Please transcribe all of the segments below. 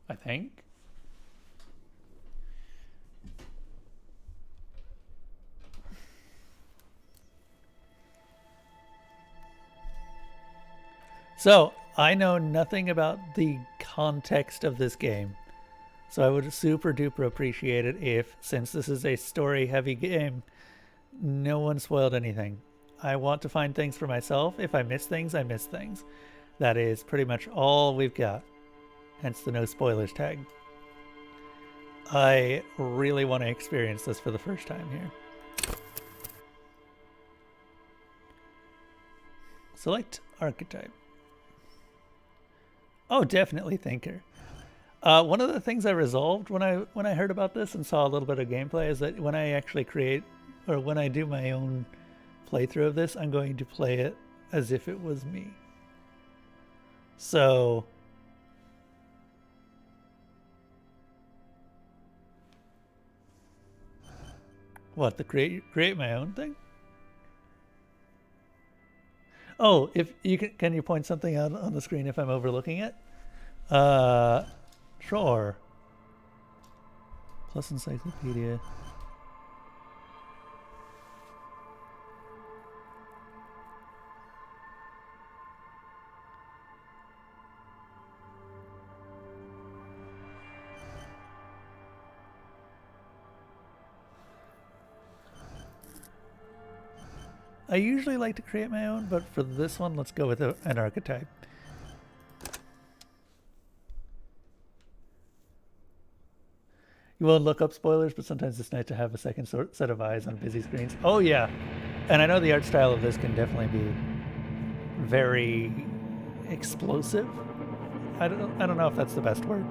I think. So, I know nothing about the context of this game. So I would super duper appreciate it if, since this is a story heavy game, no one spoiled anything. I want to find things for myself. If I miss things, I miss things. That is pretty much all we've got. Hence the no spoilers tag. I really want to experience this for the first time here. Select archetype. Oh, definitely thinker. One of the things I resolved when I heard about this and saw a little bit of gameplay is that when I actually create, or when I do my own playthrough of this, I'm going to play it as if it was me. So what, the create my own thing? Oh, if you can you point something out on the screen if I'm overlooking it? Sure. Plus encyclopedia. I usually like to create my own, but for this one, let's go with an archetype. You won't look up spoilers, but sometimes it's nice to have a second set of eyes on busy screens. Oh yeah, and I know the art style of this can definitely be very explosive. I don't know if that's the best word.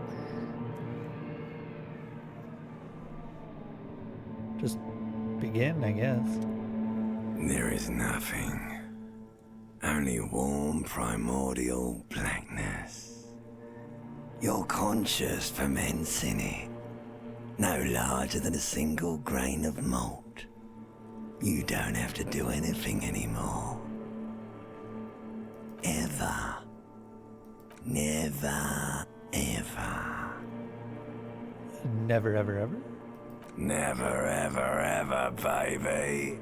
Just begin, I guess. There is nothing. Only warm primordial blackness. Your conscious ferments in it. No larger than a single grain of malt. You don't have to do anything anymore. Ever. Never, ever. Never, ever, ever? Never, ever, ever, baby.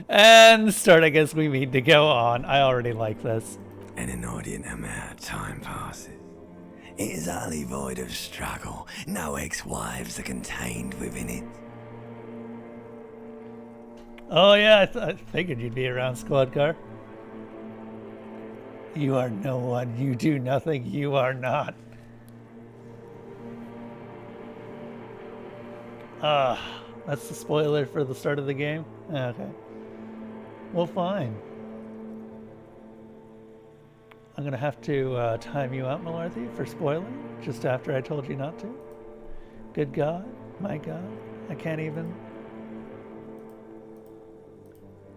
And start, I guess we need to go on. I already like this. An inordinate amount of time passes. It is utterly void of struggle. No ex-wives are contained within it. Oh yeah, I figured you'd be around, squad car. You are no one. You do nothing. You are not. That's the spoiler for the start of the game? Okay. Well, fine. I'm gonna have to time you out, Malarthy, for spoiling, just after I told you not to. Good God, my God, I can't even...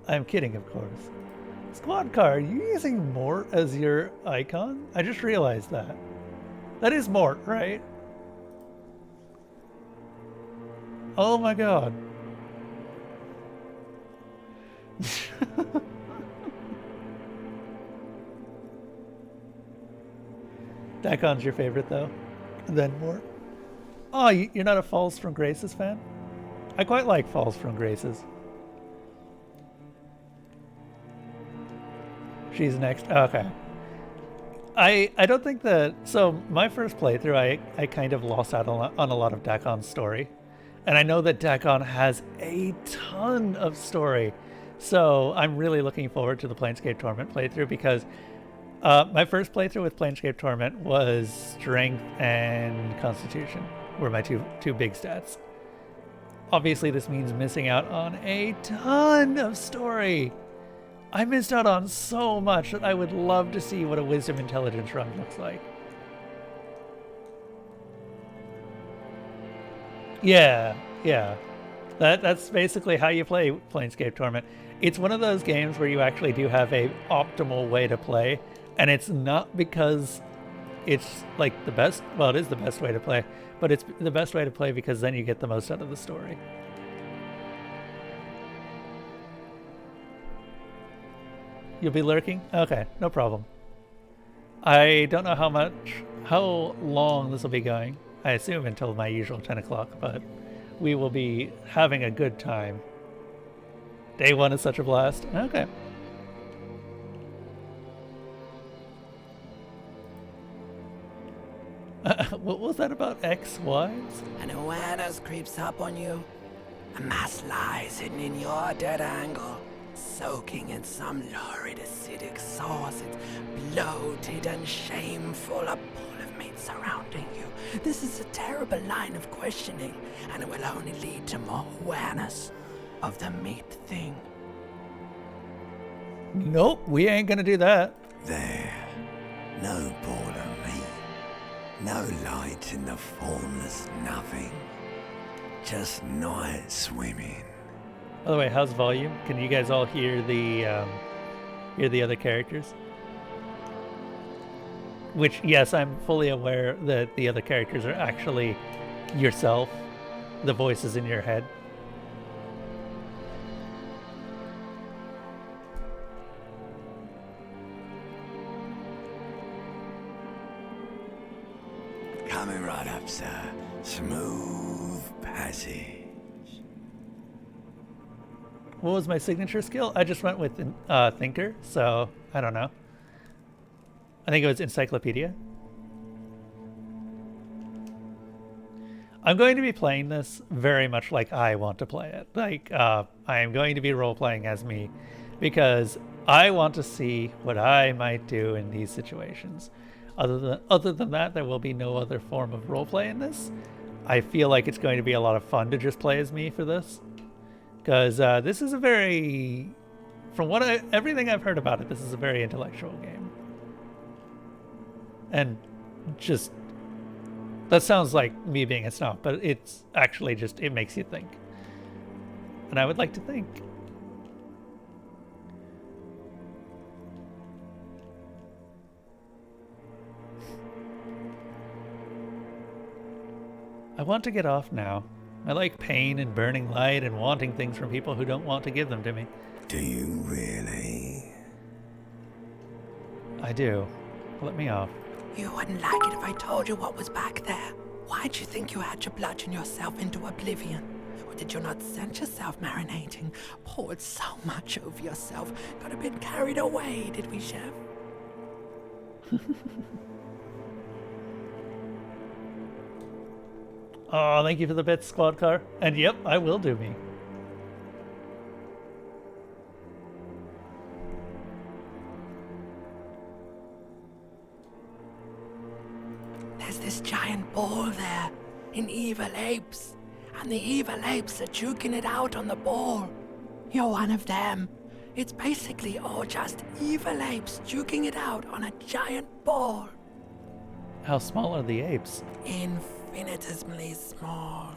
I'm kidding, of course. Squad car, are you using Mort as your icon? I just realized that. That is Mort, right? Oh my God. Dakon's your favorite, though. And then Mort. Oh, you're not a Falls from Graces fan? I quite like Falls from Graces. She's next. Okay. I don't think that... So, my first playthrough, I kind of lost out on a lot of Dakon's story. And I know that Dakon has a ton of story. So, I'm really looking forward to the Planescape Torment playthrough because my first playthrough with Planescape Torment was Strength and Constitution were my two big stats. Obviously, this means missing out on a ton of story. I missed out on so much that I would love to see what a Wisdom Intelligence run looks like. Yeah. That's basically how you play Planescape Torment. It's one of those games where you actually do have a optimal way to play, and it's not because it's like the best, well, it is the best way to play, but it's the best way to play because then you get the most out of the story. You'll be lurking? Okay, no problem. I don't know how long this will be going. I assume until my usual 10 o'clock, but we will be having a good time. Day one is such a blast. Okay. What was that about ex-wives? An awareness creeps up on you. A mass lies hidden in your dead angle, soaking in some lurid acidic sauce. It's bloated and shameful, a pool of meat surrounding you. This is a terrible line of questioning, and it will only lead to more awareness of the meat thing. Nope, we ain't gonna do that. There. No ball of meat. No light in the formless nothing. Just night swimming. By the way, how's volume? Can you guys all hear the other characters? Which, yes, I'm fully aware that the other characters are actually yourself, the voices in your head. Coming right up, sir. Smooth passage. What was my signature skill? I just went with Thinker, so I don't know. I think it was Encyclopedia. I'm going to be playing this very much like I want to play it. Like, I am going to be role-playing as me because I want to see what I might do in these situations. Other than that, there will be no other form of roleplay in this. I feel like it's going to be a lot of fun to just play as me for this. Because this is a very, from everything I've heard about it, this is a very intellectual game. And just, that sounds like me being a snob, but it's actually just, it makes you think. And I would like to think. I want to get off now. I like pain and burning light and wanting things from people who don't want to give them to me. Do you really? I do. Let me off. You wouldn't like it if I told you what was back there. Why'd you think you had to bludgeon yourself into oblivion? Or did you not sense yourself marinating? Poured so much over yourself. Got a bit carried away, did we, Chef? Oh, thank you for the bits, squad car. And yep, I will do me. There's this giant ball there, in evil apes. And the evil apes are juking it out on the ball. You're one of them. It's basically all just evil apes juking it out on a giant ball. How small are the apes? Infinitesimally small.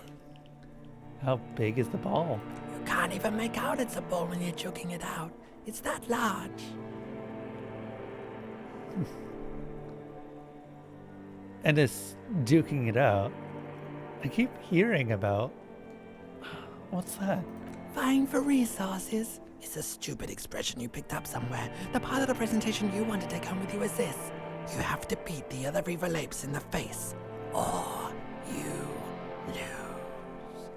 How big is the ball? You can't even make out it's a ball when you're juking it out. It's that large. And it's duking it out. I keep hearing about... What's that? Vying for resources. It's a stupid expression you picked up somewhere. The part of the presentation you want to take home with you is this. You have to beat the other evil apes in the face, or you lose.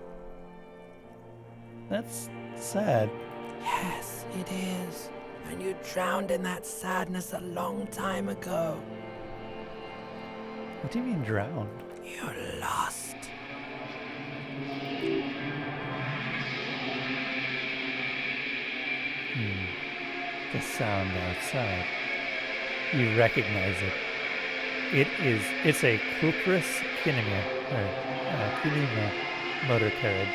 That's sad. Yes, it is. And you drowned in that sadness a long time ago. What do you mean drowned? You're lost. The sound outside. You recognize it. It's a Cupris Kinema, or Kinema motor carriage.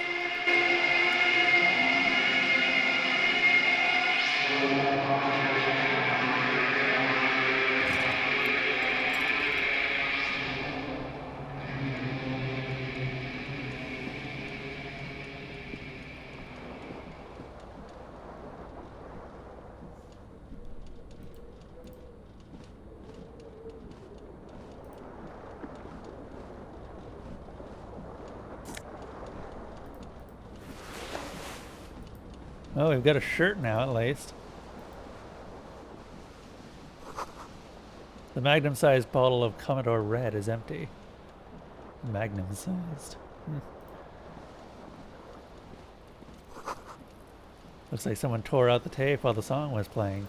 Oh, we've got a shirt now, at least. The magnum-sized bottle of Commodore Red is empty. Magnum-sized. Looks like someone tore out the tape while the song was playing.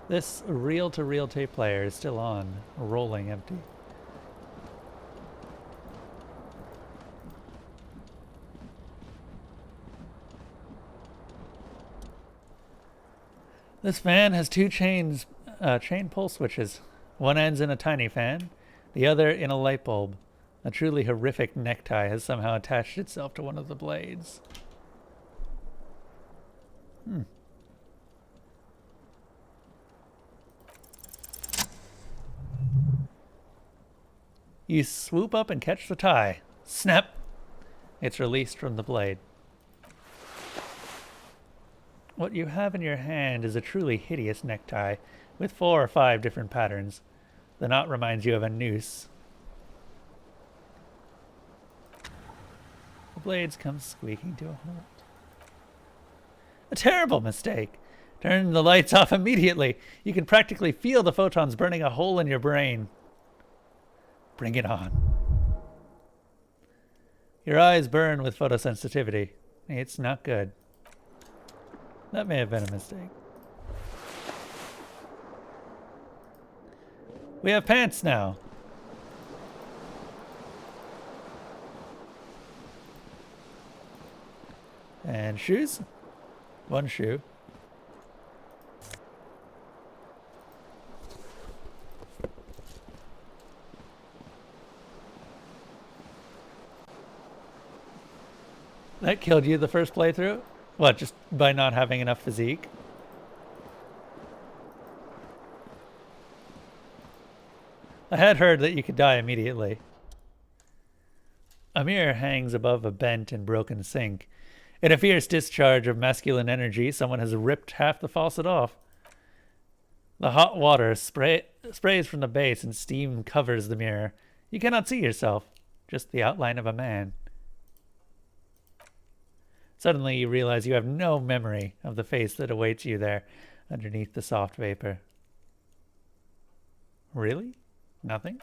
This reel-to-reel tape player is still on, rolling empty. This fan has two chain pull switches. One ends in a tiny fan, the other in a light bulb. A truly horrific necktie has somehow attached itself to one of the blades. You swoop up and catch the tie. Snap! It's released from the blade. What you have in your hand is a truly hideous necktie with 4 or 5 different patterns. The knot reminds you of a noose. The blades come squeaking to a halt. A terrible mistake. Turn the lights off immediately. You can practically feel the photons burning a hole in your brain. Bring it on. Your eyes burn with photosensitivity. It's not good. That may have been a mistake. We have pants now. And shoes? 1 shoe. That killed you the first playthrough? What, just by not having enough physique? I had heard that you could die immediately. A mirror hangs above a bent and broken sink. In a fierce discharge of masculine energy, someone has ripped half the faucet off. The hot water sprays from the base and steam covers the mirror. You cannot see yourself, just the outline of a man. Suddenly you realize you have no memory of the face that awaits you there underneath the soft vapor. Really? Nothing?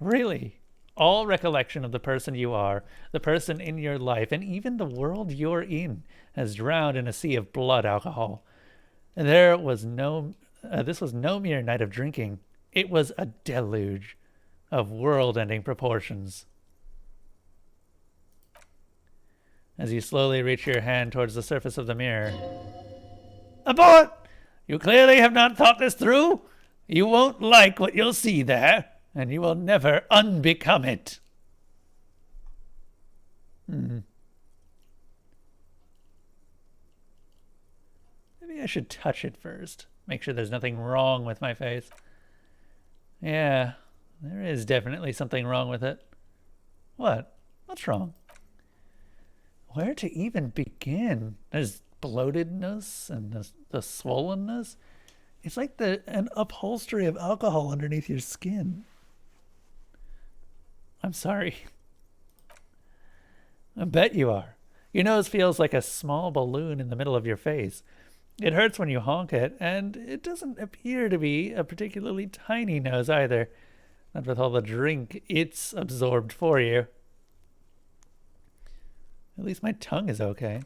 Really? All recollection of the person you are, the person in your life, and even the world you're in has drowned in a sea of blood alcohol. And this was no mere night of drinking. It was a deluge of world-ending proportions. As you slowly reach your hand towards the surface of the mirror. Abort! You clearly have not thought this through. You won't like what you'll see there, and you will never unbecome it. Maybe I should touch it first. Make sure there's nothing wrong with my face. Yeah, there is definitely something wrong with it. What? What's wrong? Where to even begin? There's bloatedness and the swollenness. It's like an upholstery of alcohol underneath your skin. I'm sorry. I bet you are. Your nose feels like a small balloon in the middle of your face. It hurts when you honk it, and it doesn't appear to be a particularly tiny nose either. Not with all the drink it's absorbed for you. At least my tongue is okay.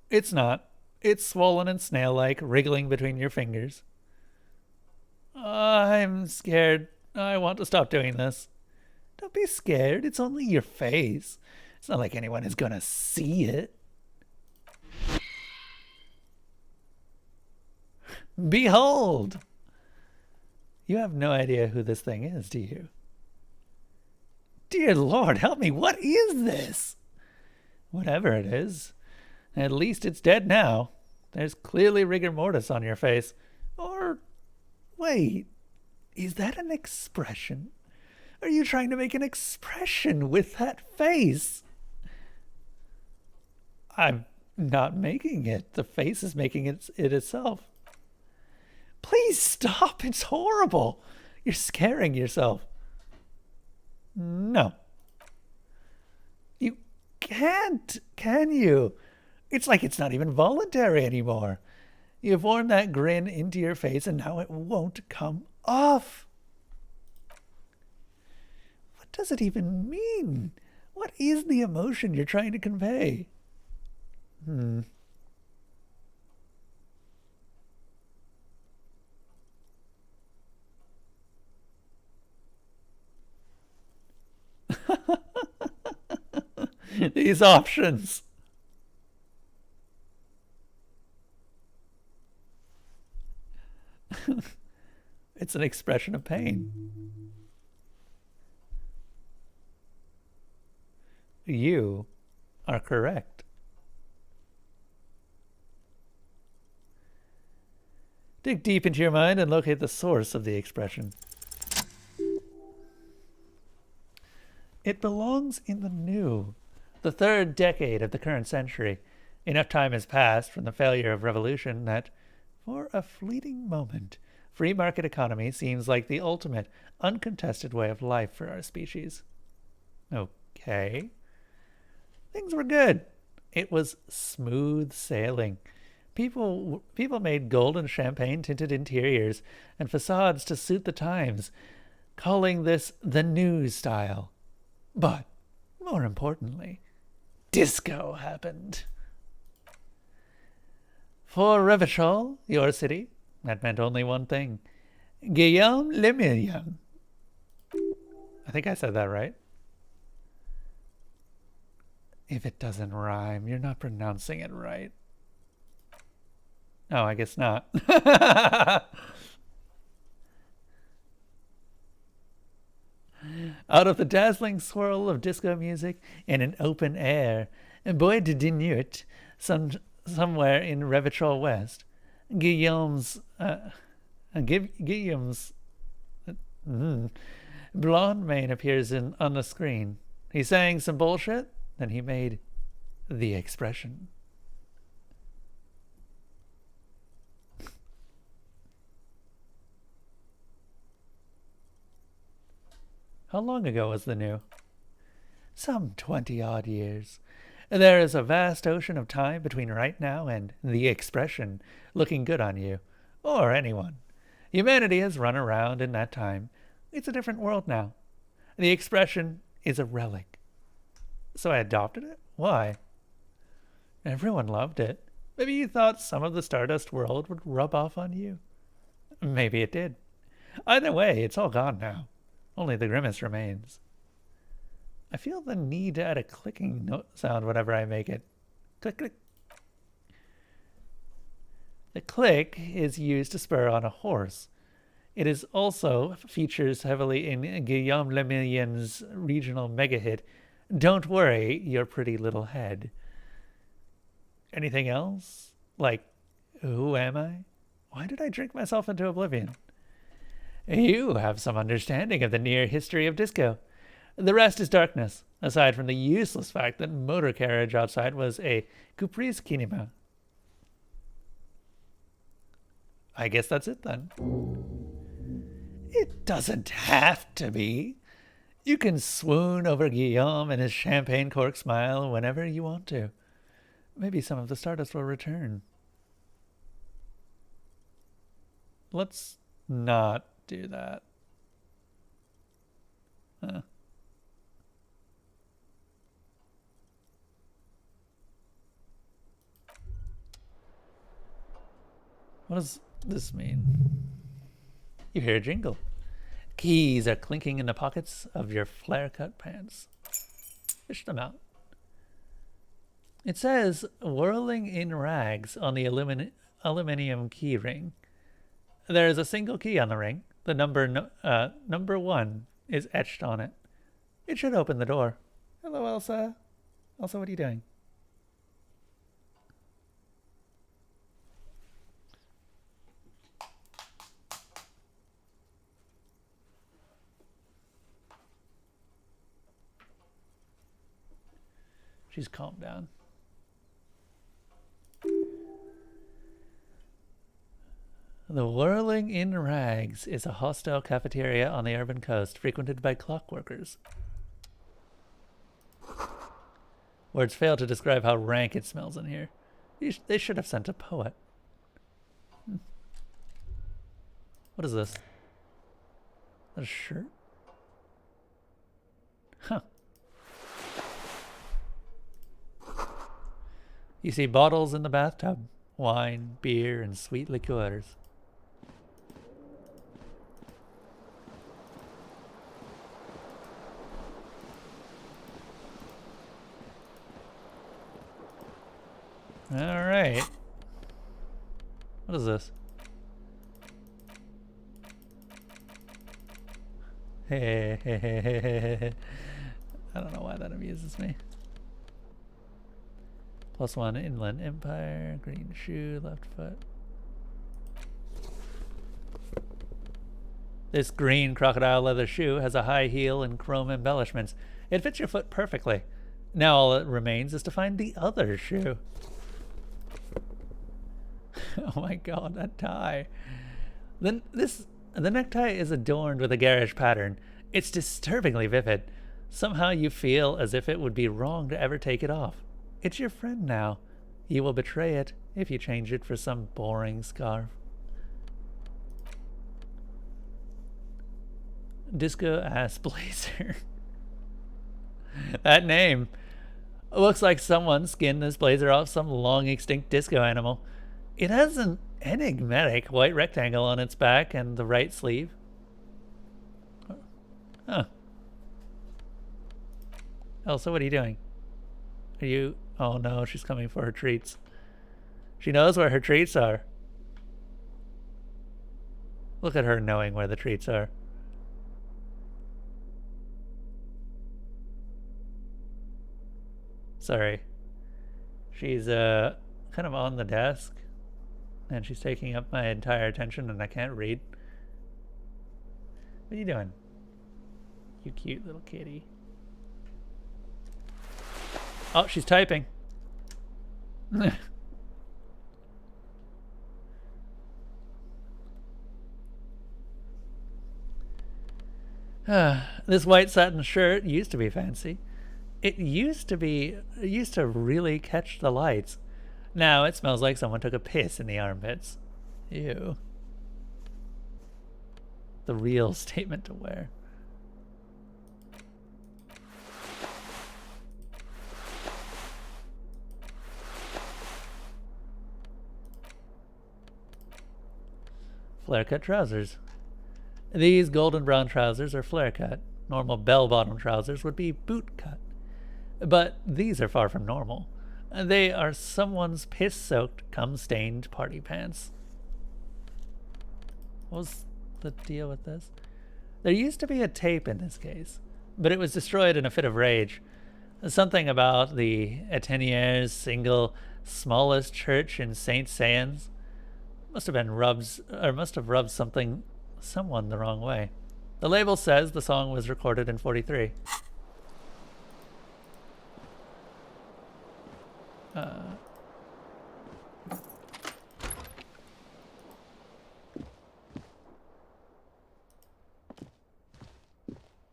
It's not. It's swollen and snail-like, wriggling between your fingers. I'm scared. I want to stop doing this. Don't be scared. It's only your face. It's not like anyone is gonna see it. Behold! You have no idea who this thing is, do you? Dear Lord, help me. What is this? Whatever it is, at least it's dead now. There's clearly rigor mortis on your face. Or, wait, is that an expression? Are you trying to make an expression with that face? I'm not making it. The face is making it itself. Please stop. It's horrible. You're scaring yourself. No. You can't, can you? It's like it's not even voluntary anymore. You've worn that grin into your face and now it won't come off. What does it even mean? What is the emotion you're trying to convey? These options. It's an expression of pain. You are correct. Dig deep into your mind and locate the source of the expression. It belongs in the new, the third decade of the current century. Enough time has passed from the failure of revolution that, for a fleeting moment, free market economy seems like the ultimate, uncontested way of life for our species. Okay. Things were good. It was smooth sailing. People made gold and champagne-tinted interiors and facades to suit the times, calling this the new style. But, more importantly, disco happened. For Revachol, your city, that meant only one thing. Guillaume le Million. I think I said that right. If it doesn't rhyme, you're not pronouncing it right. Oh, I guess not. Out of the dazzling swirl of disco music in an open air, Bois de Nuit, somewhere in Revachol West, Guillaume's blonde mane appears on the screen. He's saying some bullshit, then he made the expression. How long ago was the new? Some 20-odd years. There is a vast ocean of time between right now and the expression looking good on you, or anyone. Humanity has run around in that time. It's a different world now. The expression is a relic. So I adopted it? Why? Everyone loved it. Maybe you thought some of the Stardust world would rub off on you. Maybe it did. Either way, it's all gone now. Only the grimace remains. I feel the need to add a clicking sound whenever I make it. Click, click. The click is used to spur on a horse. It is also features heavily in Guillaume le Million's regional mega hit, Don't Worry, Your Pretty Little Head. Anything else? Like, who am I? Why did I drink myself into oblivion? You have some understanding of the near history of disco. The rest is darkness, aside from the useless fact that motor carriage outside was a caprice kinema. I guess that's it then. It doesn't have to be. You can swoon over Guillaume and his champagne cork smile whenever you want to. Maybe some of the Stardust will return. Let's not do that. What does this mean? You hear a jingle. Keys are clinking in the pockets of your flare-cut pants. Fish them out. It says, whirling in rags on the aluminium key ring. There is a single key on the ring. The number 1 is etched on it. It should open the door. Hello, Elsa. Elsa, what are you doing? She's calmed down. The Whirling in Rags is a hostile cafeteria on the urban coast frequented by clockworkers. Words fail to describe how rank it smells in here. They should have sent a poet. What is this? Is that a shirt? Huh. You see bottles in the bathtub. Wine, beer, and sweet liqueurs. All right. What is this? Hey, I don't know why that amuses me. +1 Inland Empire, green shoe, left foot. This green crocodile leather shoe has a high heel and chrome embellishments. It fits your foot perfectly. Now all that remains is to find the other shoe. Oh my god, that tie. The necktie is adorned with a garish pattern. It's disturbingly vivid. Somehow you feel as if it would be wrong to ever take it off. It's your friend now. You will betray it if you change it for some boring scarf. Disco ass blazer. That name. Looks like someone skinned this blazer off some long extinct disco animal. It has an enigmatic white rectangle on its back and the right sleeve. Huh. Elsa, what are you doing? Are you... Oh no, she's coming for her treats. She knows where her treats are. Look at her knowing where the treats are. Sorry. She's kind of on the desk. And she's taking up my entire attention and I can't read. What are you doing? You cute little kitty. Oh, she's typing. This white satin shirt used to be fancy. It used to really catch the lights. Now it smells like someone took a piss in the armpits. Ew. The real statement to wear. Flare cut trousers. These golden brown trousers are flare cut. Normal bell bottom trousers would be boot cut. But these are far from normal. They are someone's piss-soaked, cum-stained party pants. What was the deal with this? There used to be a tape in this case, but it was destroyed in a fit of rage. Something about the Etenier's single smallest church in St. Saëns must have rubbed someone the wrong way. The label says the song was recorded in 43.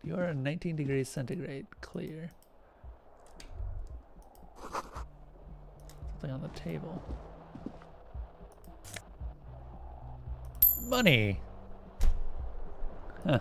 You are 19 degrees centigrade, clear. Something on the table. Money! Huh.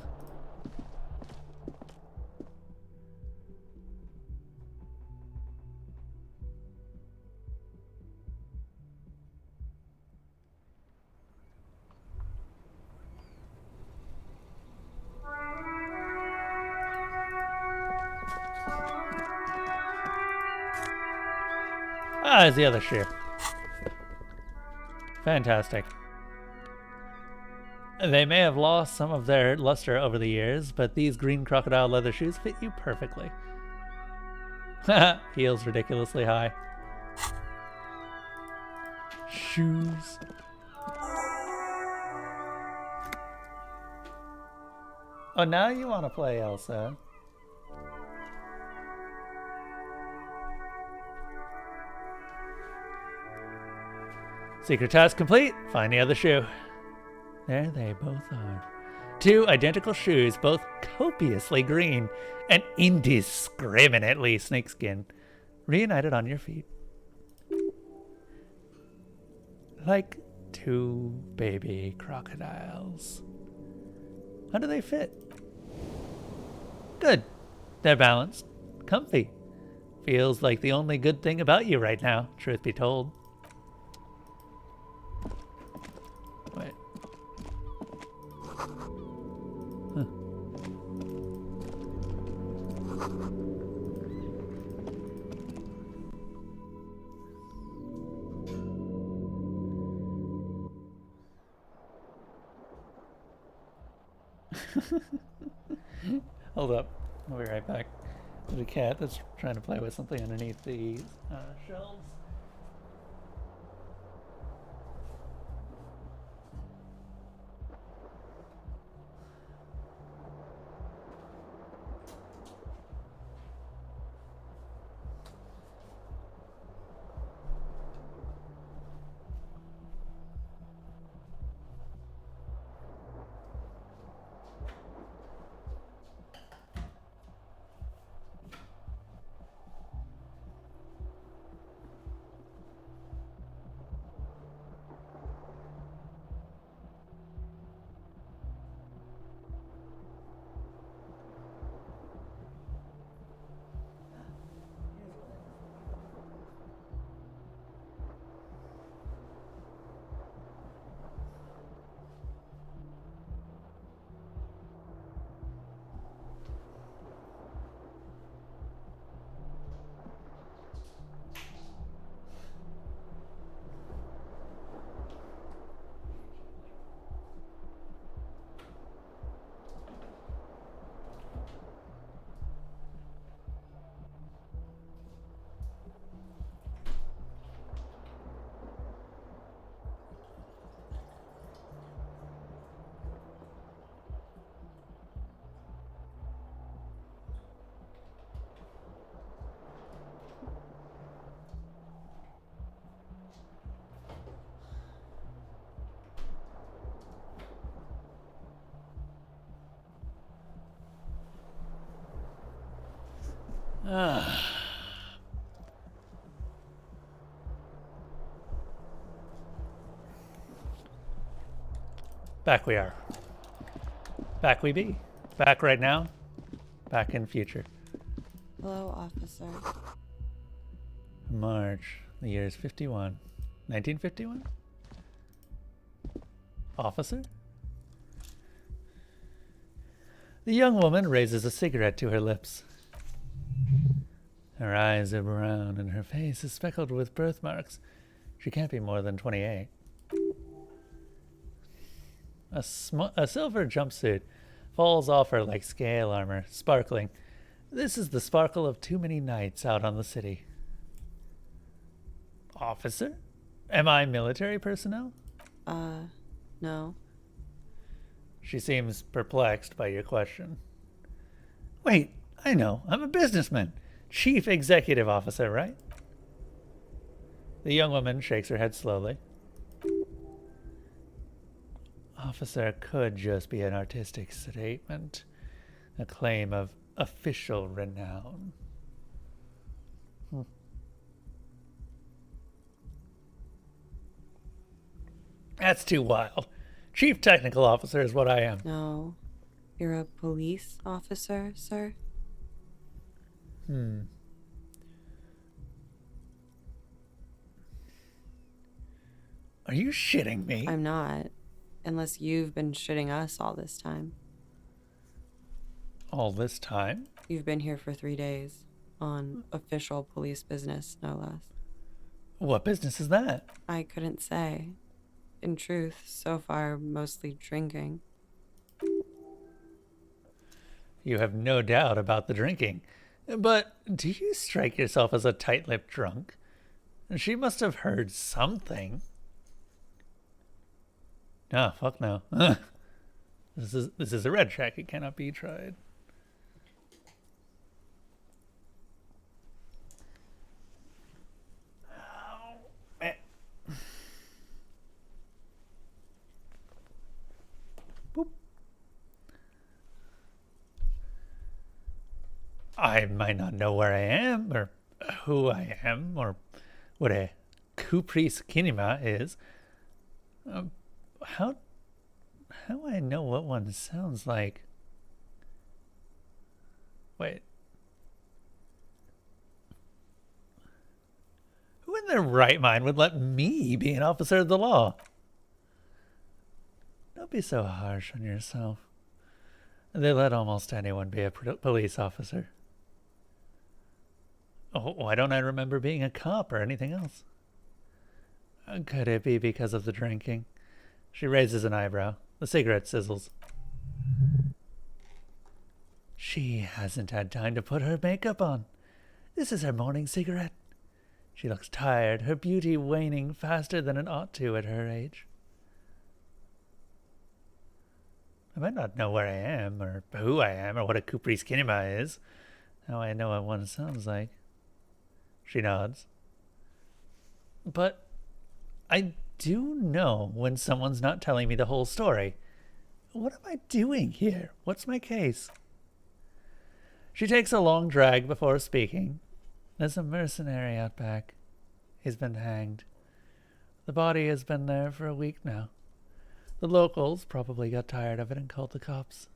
Ah, there's the other shoe. Fantastic. They may have lost some of their luster over the years, but these green crocodile leather shoes fit you perfectly. Heels ridiculously high. Shoes. Oh, now you want to play Elsa. Secret task complete. Find the other shoe. There they both are. Two identical shoes, both copiously green and indiscriminately snakeskin. reunited on your feet. Like two baby crocodiles. How do they fit? Good. They're balanced. Comfy. Feels like the only good thing about you right now, truth be told. Wait. Huh. Hold up. I'll be right back. There's a cat that's trying to play with something underneath the shelves. Back we are. Back we be. Back right now. Back in future. Hello, officer. March. The year is 51. 1951? Officer? The young woman raises a cigarette to her lips. Her eyes are brown and her face is speckled with birthmarks. She can't be more than 28. A silver jumpsuit falls off her like scale armor, sparkling. This is the sparkle of too many nights out on the city. Officer? Am I military personnel? No. She seems perplexed by your question. Wait, I know. I'm a businessman. Chief Executive Officer, right? The young woman shakes her head slowly. Officer could just be an artistic statement, a claim of official renown. That's too wild. Chief Technical Officer is what I am. No. You're a police officer, sir? Are you shitting me? I'm not. Unless you've been shitting us all this time. All this time? You've been here for 3 days. On official police business, no less. What business is that? I couldn't say. In truth, so far, mostly drinking. You have no doubt about the drinking. But do you strike yourself as a tight-lipped drunk? She must have heard something. Ah, fuck no. This is a red check. It cannot be tried. Boop. I might not know where I am or who I am or what a Kupris Kinema is. How I know what one sounds like? Wait. Who in their right mind would let me be an officer of the law? Don't be so harsh on yourself. They let almost anyone be a police officer. Oh, why don't I remember being a cop or anything else? Could it be because of the drinking? She raises an eyebrow. The cigarette sizzles. She hasn't had time to put her makeup on. This is her morning cigarette. She looks tired, her beauty waning faster than it ought to at her age. I might not know where I am, or who I am, or what a Kupris Kinema is. How I know what one sounds like. She nods. But I do know when someone's not telling me the whole story. What am I doing here? What's my case? She takes a long drag before speaking. There's a mercenary out back. He's been hanged. The body has been there for a week now. The locals probably got tired of it and called the cops.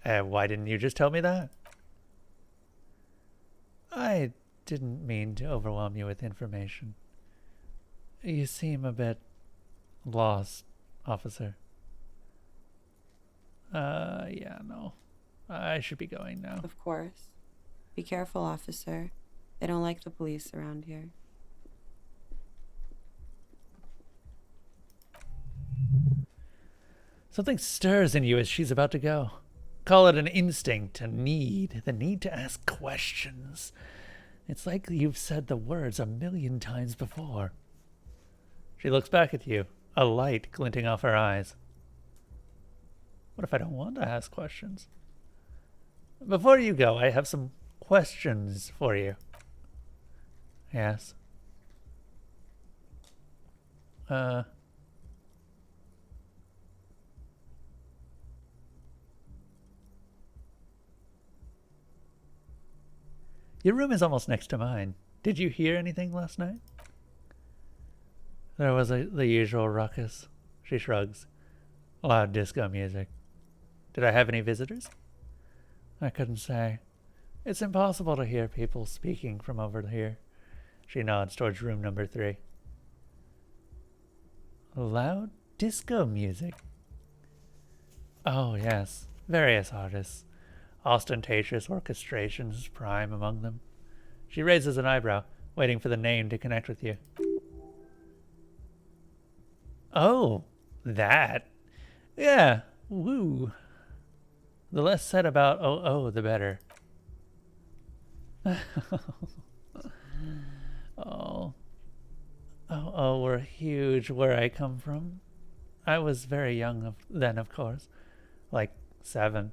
Why didn't you just tell me that? I didn't mean to overwhelm you with information. You seem a bit lost, officer. Yeah, no. I should be going now. Of course. Be careful, officer. They don't like the police around here. Something stirs in you as she's about to go. Call it an instinct, a need, the need to ask questions. It's like you've said the words 1,000,000 times before. She looks back at you, a light glinting off her eyes. What if I don't want to ask questions? Before you go, I have some questions for you. Yes. Your room is almost next to mine. Did you hear anything last night? There was the usual ruckus. She shrugs. Loud disco music. Did I have any visitors? I couldn't say. It's impossible to hear people speaking from over here. She nods towards room number 3. Loud disco music. Oh, yes. Various artists. Ostentatious orchestrations prime among them. She raises an eyebrow, waiting for the name to connect with you. Oh, that. Yeah, woo. The less said about the better. We're huge where I come from. I was very young then, of course. Like 7.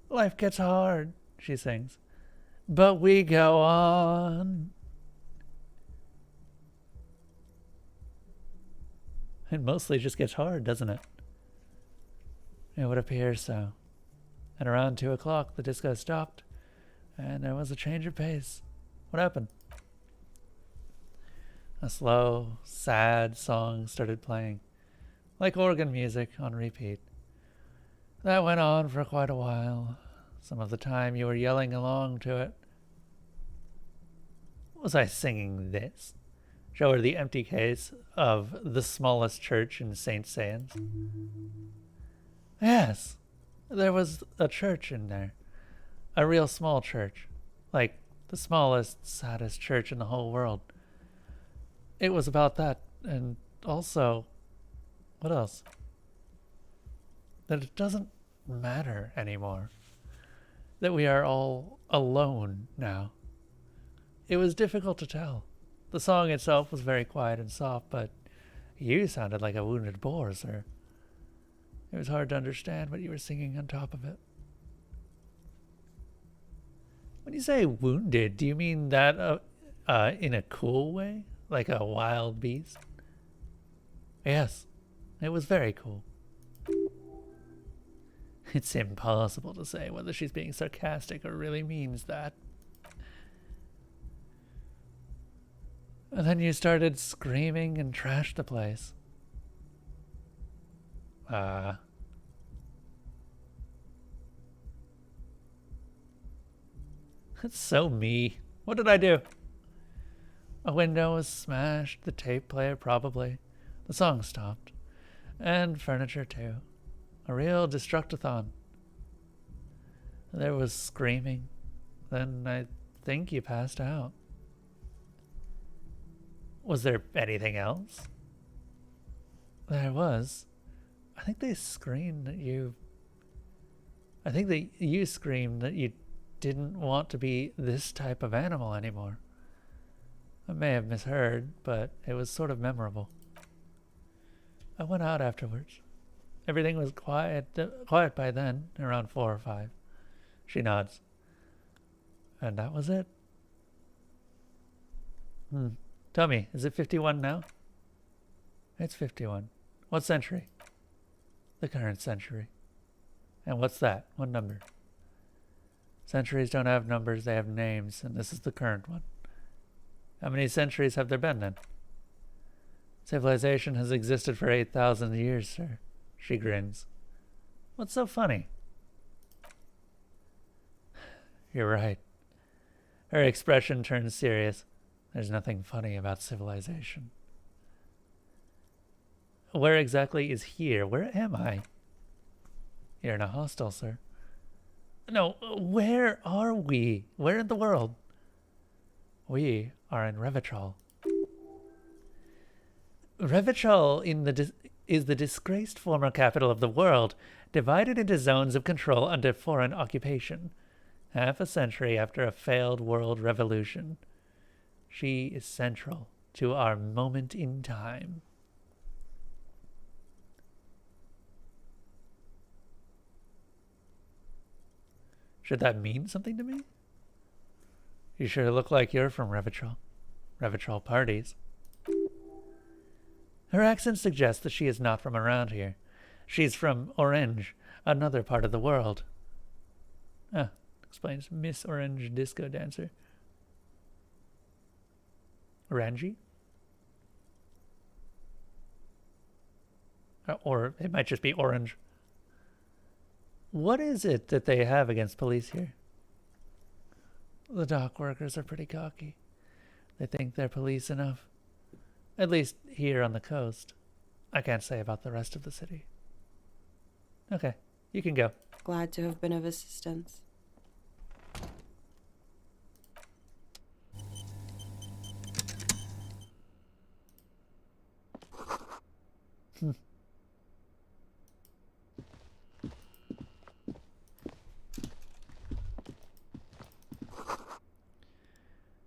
Life gets hard, she sings. But we go on. It mostly just gets hard, doesn't it? It would appear so. At around 2 o'clock, the disco stopped, and there was a change of pace. What happened? A slow, sad song started playing, like organ music on repeat. That went on for quite a while. Some of the time you were yelling along to it. Was I singing this? Show her the empty case of the smallest church in St. Sands. Yes, there was a church in there. A real small church. Like the smallest, saddest church in the whole world. It was about that, and also, what else? That it doesn't matter anymore. That we are all alone now. It was difficult to tell. The song itself was very quiet and soft, but you sounded like a wounded boar, sir. It was hard to understand what you were singing on top of it. When you say wounded, do you mean that in a cool way? Like a wild beast? Yes, it was very cool. It's impossible to say whether she's being sarcastic or really means that. And then you started screaming and trashed the place. That's so me. What did I do? A window was smashed, the tape player probably. The song stopped. And furniture too. A real destructathon. There was screaming. Then I think you passed out. Was there anything else? There was. I think they screamed that you... I think that you screamed that you didn't want to be this type of animal anymore. I may have misheard, but it was sort of memorable. I went out afterwards. Everything was quiet by then, around 4 or 5. She nods. And that was it. Tell me, is it 51 now? It's 51. What century? The current century. And what's that? What number? Centuries don't have numbers, they have names, and this is the current one. How many centuries have there been then? Civilization has existed for 8,000 years, sir. She grins. What's so funny? You're right. Her expression turns serious. There's nothing funny about civilization. Where exactly is here? Where am I? You're in a hostel, sir. No, where are we? Where in the world? We are in Revachol. Revachol is the disgraced former capital of the world, divided into zones of control under foreign occupation. Half a century after a failed world revolution. She is central to our moment in time. Should that mean something to me? You sure look like you're from Revachol. Revachol parties. Her accent suggests that she is not from around here. She's from Orange, another part of the world. Ah, explains Miss Orange Disco Dancer. Orangey? Or it might just be orange. What is it that they have against police here? The dock workers are pretty cocky. They think they're police enough. At least here on the coast. I can't say about the rest of the city. Okay, you can go. Glad to have been of assistance.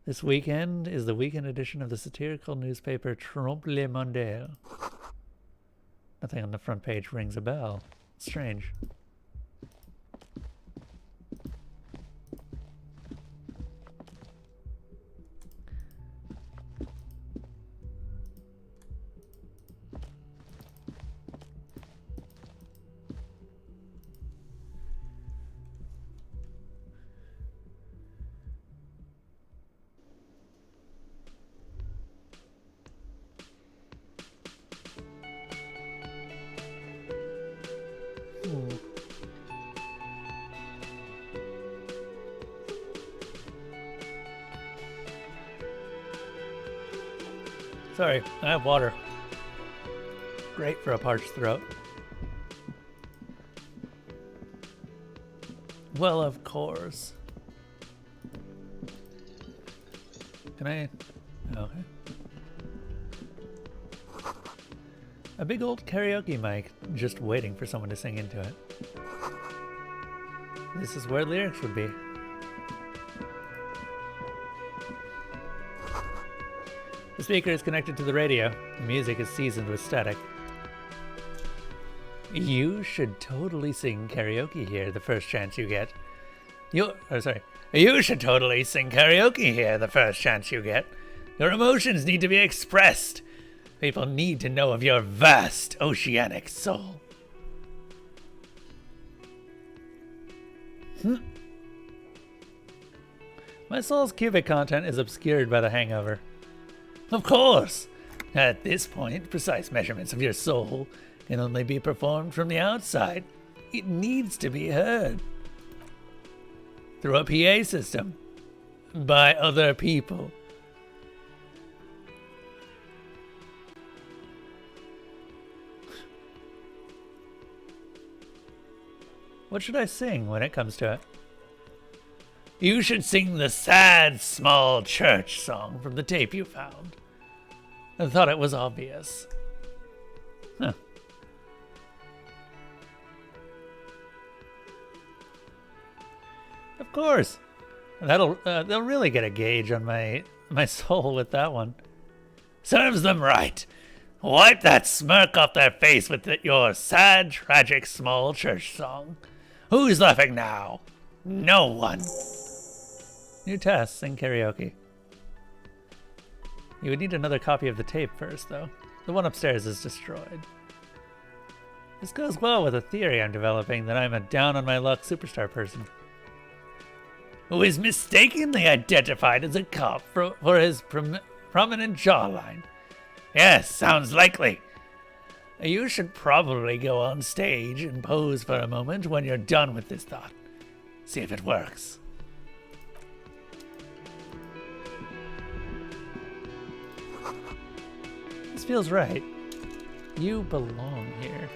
This weekend is the weekend edition of the satirical newspaper Trompe le Monde. Nothing on the front page rings a bell. Strange. Sorry, I have water. Great for a parched throat. Well, of course. Can I? Okay. A big old karaoke mic, just waiting for someone to sing into it. This is where lyrics would be. The speaker is connected to the radio. The music is seasoned with static. You should totally sing karaoke here the first chance you get. You should totally sing karaoke here the first chance you get. Your emotions need to be expressed. People need to know of your vast oceanic soul. My soul's cubic content is obscured by the hangover. Of course! At this point, precise measurements of your soul can only be performed from the outside. It needs to be heard. Through a PA system. By other people. What should I sing when it comes to it? You should sing the sad, small church song from the tape you found. I thought it was obvious. Huh. Of course. They'll really get a gauge on my soul with that one. Serves them right. Wipe that smirk off their face with your sad, tragic, small church song. Who's laughing now? No one. New test, sing karaoke. You would need another copy of the tape first, though. The one upstairs is destroyed. This goes well with a theory I'm developing that I'm a down-on-my-luck superstar person. Who is mistakenly identified as a cop for his prominent jawline. Yes, sounds likely. You should probably go on stage and pose for a moment when you're done with this thought. See if it works. This feels right. You belong here.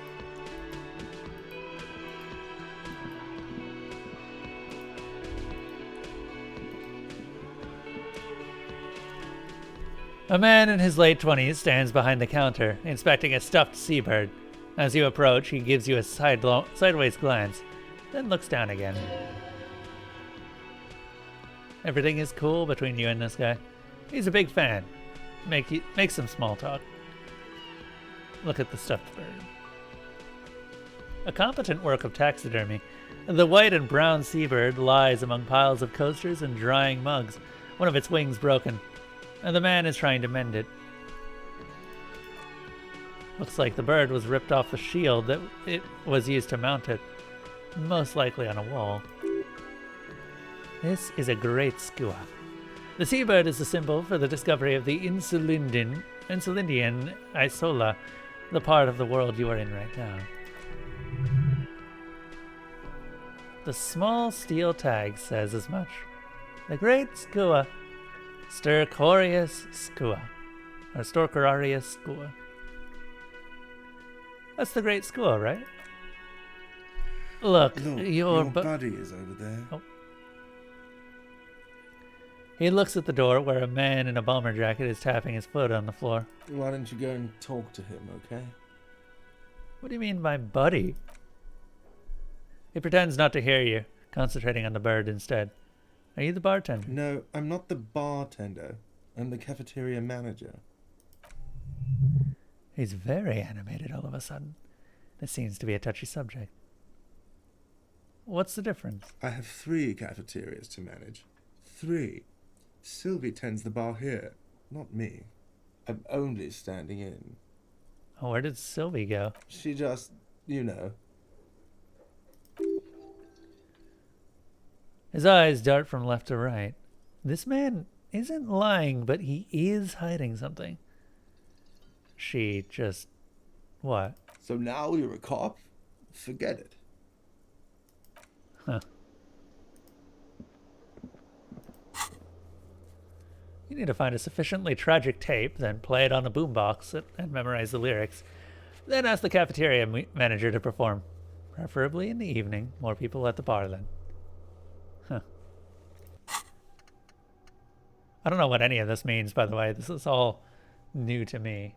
A man in his late 20s stands behind the counter, inspecting a stuffed seabird. As you approach, he gives you a sideways glance, then looks down again. Everything is cool between you and this guy. He's a big fan. Make some small talk. Look at the stuffed bird. A competent work of taxidermy. The white and brown seabird lies among piles of coasters and drying mugs, one of its wings broken. And the man is trying to mend it. Looks like the bird was ripped off the shield that it was used to mount it, most likely on a wall. This is a great skua. The seabird is the symbol for the discovery of the Insulindian Isola, the part of the world you are in right now. The small steel tag says as much. The great skua. Stercorius skua. Or Storcorarius skua. That's the great skua, right? Look, your buddy is over there. Oh. He looks at the door where a man in a bomber jacket is tapping his foot on the floor. Why don't you go and talk to him, okay? What do you mean by buddy? He pretends not to hear you, concentrating on the bird instead. Are you the bartender? No, I'm not the bartender. I'm the cafeteria manager. He's very animated all of a sudden. This seems to be a touchy subject. What's the difference? I have 3 cafeterias to manage. 3. Sylvie tends the bar here, not me. I'm only standing in. Oh, where did Sylvie go? She just, you know. His eyes dart from left to right. This man isn't lying, but he is hiding something. She just... what? So now you're a cop? Forget it. Huh. You need to find a sufficiently tragic tape, then play it on a boombox and memorize the lyrics. Then ask the cafeteria manager to perform. Preferably in the evening. More people at the bar then. Huh. I don't know what any of this means, by the way. This is all new to me.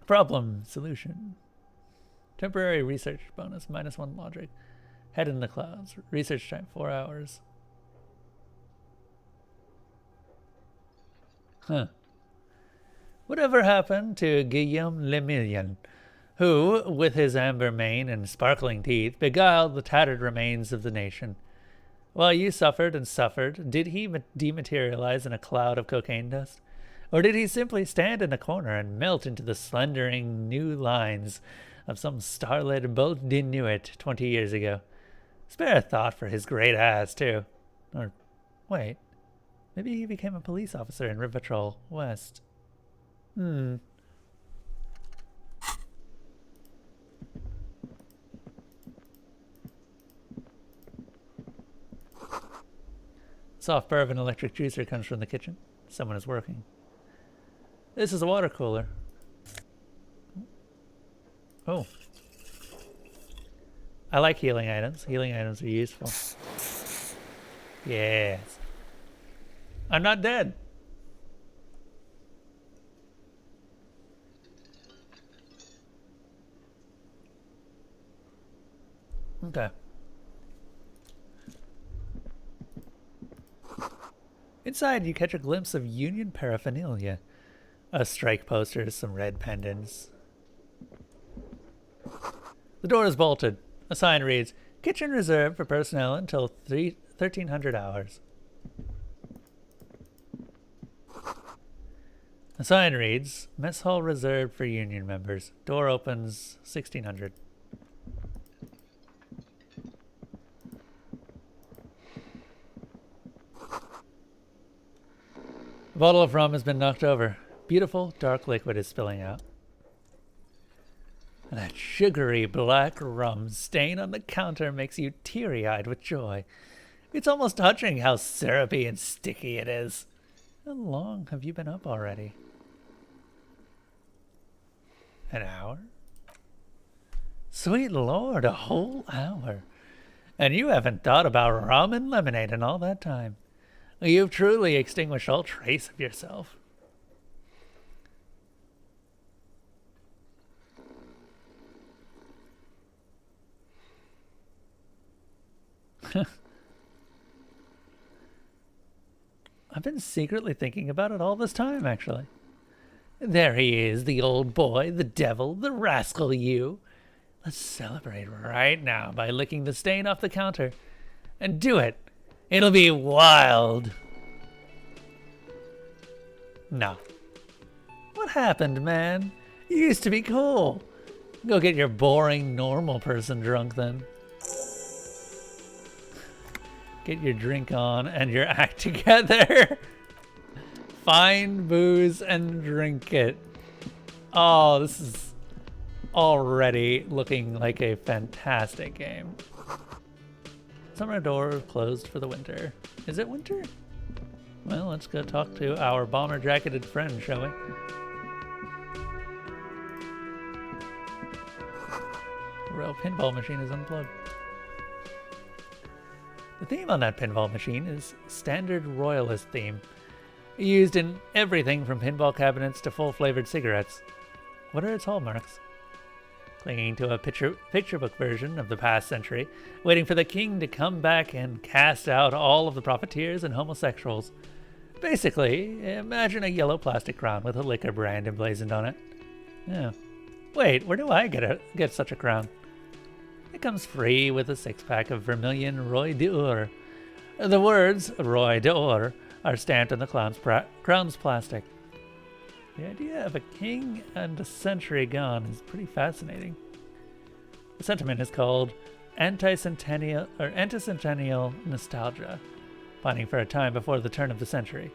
Problem solution. Temporary research bonus, -1 logic. Head in the clouds. Research time, 4 hours. Huh. Whatever happened to Guillaume Lemillion, who, with his amber mane and sparkling teeth, beguiled the tattered remains of the nation? While you suffered and suffered, did he dematerialize in a cloud of cocaine dust? Or did he simply stand in a corner and melt into the slendering new lines of some starlit boat de nuit 20 years ago? Spare a thought for his great ass, too. Or Wait. Maybe he became a police officer in River Patrol West. Hmm. Soft burr of an electric juicer comes from the kitchen. Someone is working. This is a water cooler. Oh. I like healing items. Healing items are useful. Yes. I'm not dead. Okay. Inside, you catch a glimpse of Union paraphernalia. A strike poster, some red pendants. The door is bolted. A sign reads, "Kitchen reserved for personnel until 1300 hours." A sign reads, "Mess hall reserved for union members. Door opens 1600." A bottle of rum has been knocked over. Beautiful, dark liquid is spilling out. And that sugary black rum stain on the counter makes you teary-eyed with joy. It's almost touching how syrupy and sticky it is. How long have you been up already? An hour? Sweet Lord, a whole hour. And you haven't thought about rum and lemonade in all that time. You've truly extinguished all trace of yourself. I've been secretly thinking about it all this time, actually. There he is, the old boy, the devil, the rascal you. Let's celebrate right now by licking the stain off the counter. And do it. It'll be wild. No. What happened, man? You used to be cool. Go get your boring, normal person drunk then. Get your drink on and your act together. Find booze and drink it. Oh, this is already looking like a fantastic game. Summer door closed for the winter. Is it winter? Well, let's go talk to our bomber-jacketed friend, shall we? Real pinball machine is unplugged. The theme on that pinball machine is standard royalist theme, used in everything from pinball cabinets to full-flavored cigarettes. What are its hallmarks? Clinging to a picture book version of the past century, waiting for the king to come back and cast out all of the profiteers and homosexuals. Basically, imagine a yellow plastic crown with a liquor brand emblazoned on it. Yeah. Wait, where do I get such a crown? It comes free with a six-pack of Vermilion Roy d'Or. The words Roy d'Or are stamped on the crown's plastic. The idea of a king and a century gone is pretty fascinating. The sentiment is called anticentennial nostalgia, pining for a time before the turn of the century.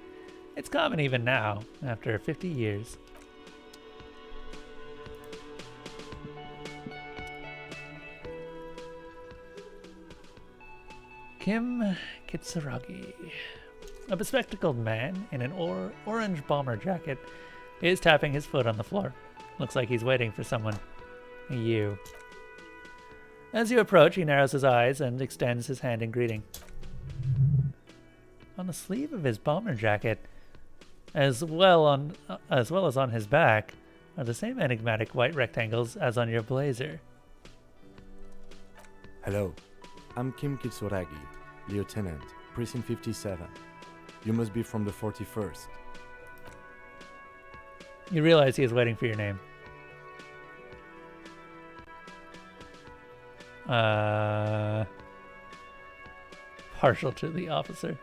It's common even now, after 50 years. Kim Kitsuragi, a bespectacled man in an orange bomber jacket, is tapping his foot on the floor. Looks like he's waiting for someone. You. As you approach, he narrows his eyes and extends his hand in greeting. On the sleeve of his bomber jacket, as well as on his back, are the same enigmatic white rectangles as on your blazer. Hello, I'm Kim Kitsuragi, Lieutenant, Precinct 57. You must be from the 41st. You realize he is waiting for your name. Partial to the officer.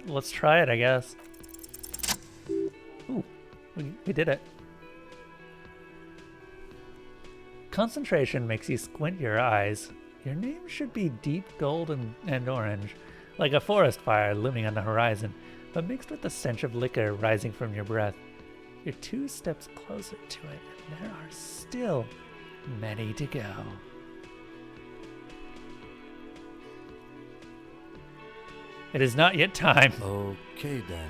Let's try it, I guess. Ooh, we did it. Concentration makes you squint your eyes. Your name should be deep gold and orange, like a forest fire looming on the horizon, but mixed with the stench of liquor rising from your breath. You're 2 steps closer to it, and there are still many to go. It is not yet time. Okay then.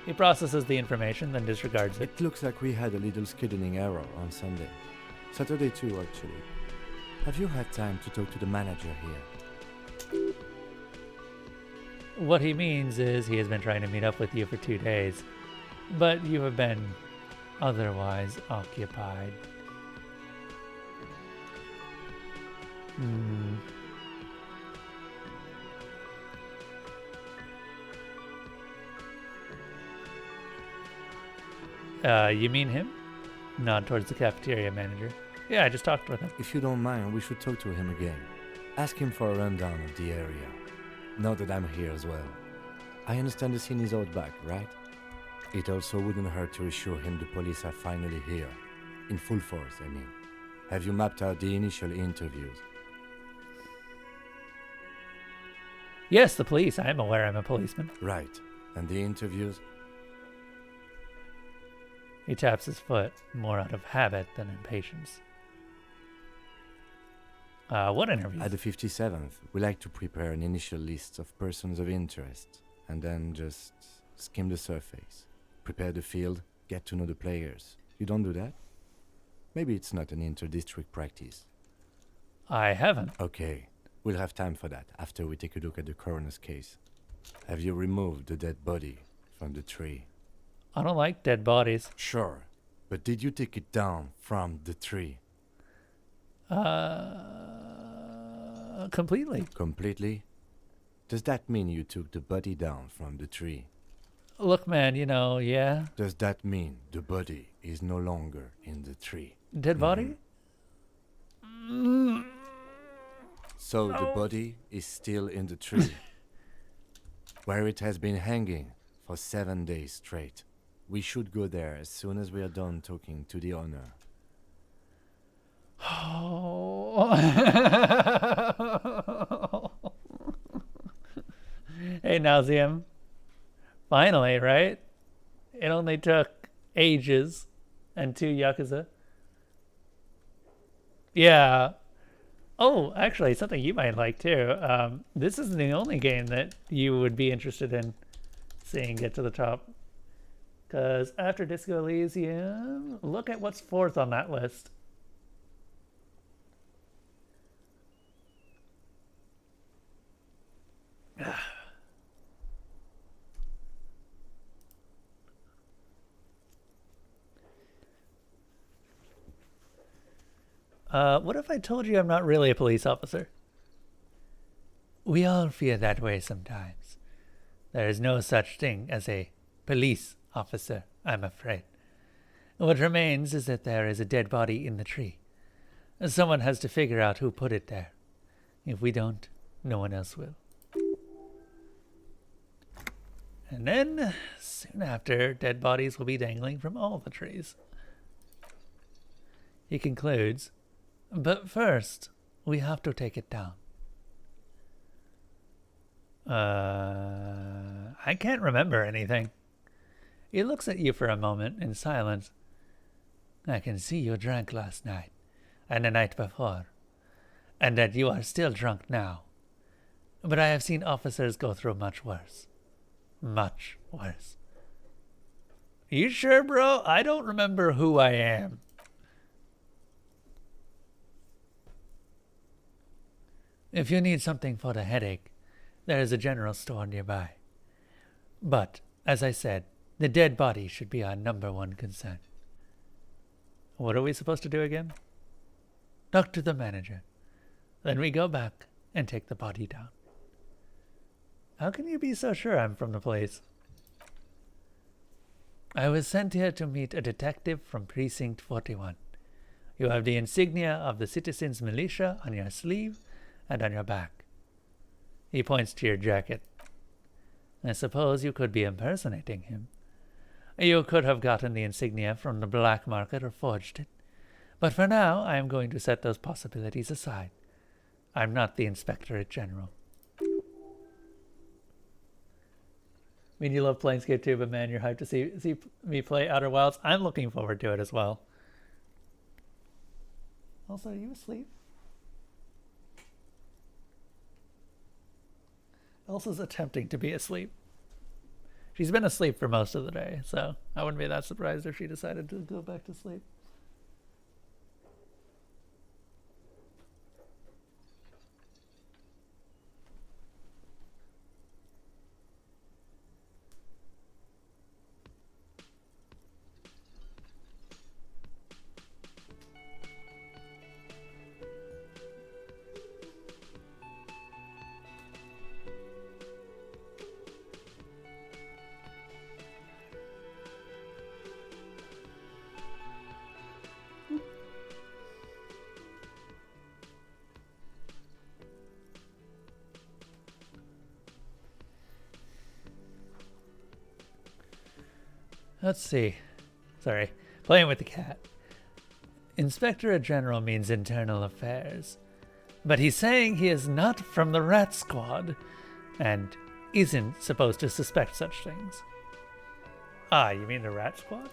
He processes the information, then disregards it. It looks like we had a little scheduling error on Sunday. Saturday too, actually. Have you had time to talk to the manager here? What he means is he has been trying to meet up with you for 2 days, but you have been otherwise occupied. You mean him? Nod towards the cafeteria manager. Yeah, I just talked with him. If you don't mind, we should talk to him again. Ask him for a rundown of the area. Now that I'm here as well. I understand the scene is out back, right? It also wouldn't hurt to assure him the police are finally here. In full force, I mean. Have you mapped out the initial interviews? Yes, the police. I am aware I'm a policeman. Right. And the interviews? He taps his foot, more out of habit than impatience. What interviews? At the 57th, we like to prepare an initial list of persons of interest, and then just skim the surface. Prepare the field, get to know the players. You don't do that? Maybe it's not an inter-district practice. I haven't. Okay, we'll have time for that after we take a look at the coroner's case. Have you removed the dead body from the tree? I don't like dead bodies. Sure, but did you take it down from the tree? Completely. Completely? Does that mean you took the body down from the tree? Look, man, yeah. Does that mean the body is no longer in the tree? Dead body? So the body is still in the tree, where it has been hanging for 7 days straight. We should go there as soon as we are done talking to the owner. Oh. Hey, Nauseum. Finally, right? It only took ages and 2 Yakuza. Yeah. Oh, actually, something you might like too. This is the only game that you would be interested in seeing get to the top. Because after Disco Elysium, look at what's 4th on that list. What if I told you I'm not really a police officer? We all feel that way sometimes. There is no such thing as a police officer, I'm afraid. What remains is that there is a dead body in the tree. Someone has to figure out who put it there. If we don't, no one else will. And then, soon after, dead bodies will be dangling from all the trees. He concludes, but first, we have to take it down. I can't remember anything. He looks at you for a moment in silence. I can see you drank last night, and the night before, and that you are still drunk now. But I have seen officers go through much worse. Much worse. You sure, bro? I don't remember who I am. If you need something for the headache, there is a general store nearby. But, as I said, the dead body should be our #1 concern. What are we supposed to do again? Talk to the manager. Then we go back and take the body down. How can you be so sure I'm from the place? I was sent here to meet a detective from Precinct 41. You have the insignia of the Citizens Militia on your sleeve and on your back. He points to your jacket. I suppose you could be impersonating him. You could have gotten the insignia from the black market or forged it. But for now, I am going to set those possibilities aside. I'm not the Inspectorate General. I mean, you love Planescape too, but man, you're hyped to see me play Outer Wilds. I'm looking forward to it as well. Also, are you asleep? Elsa's attempting to be asleep. She's been asleep for most of the day, so I wouldn't be that surprised if she decided to go back to sleep. Let's see. Sorry. Playing with the cat. Inspectorate General means internal affairs. But he's saying he is not from the Rat Squad and isn't supposed to suspect such things. Ah, you mean the Rat Squad?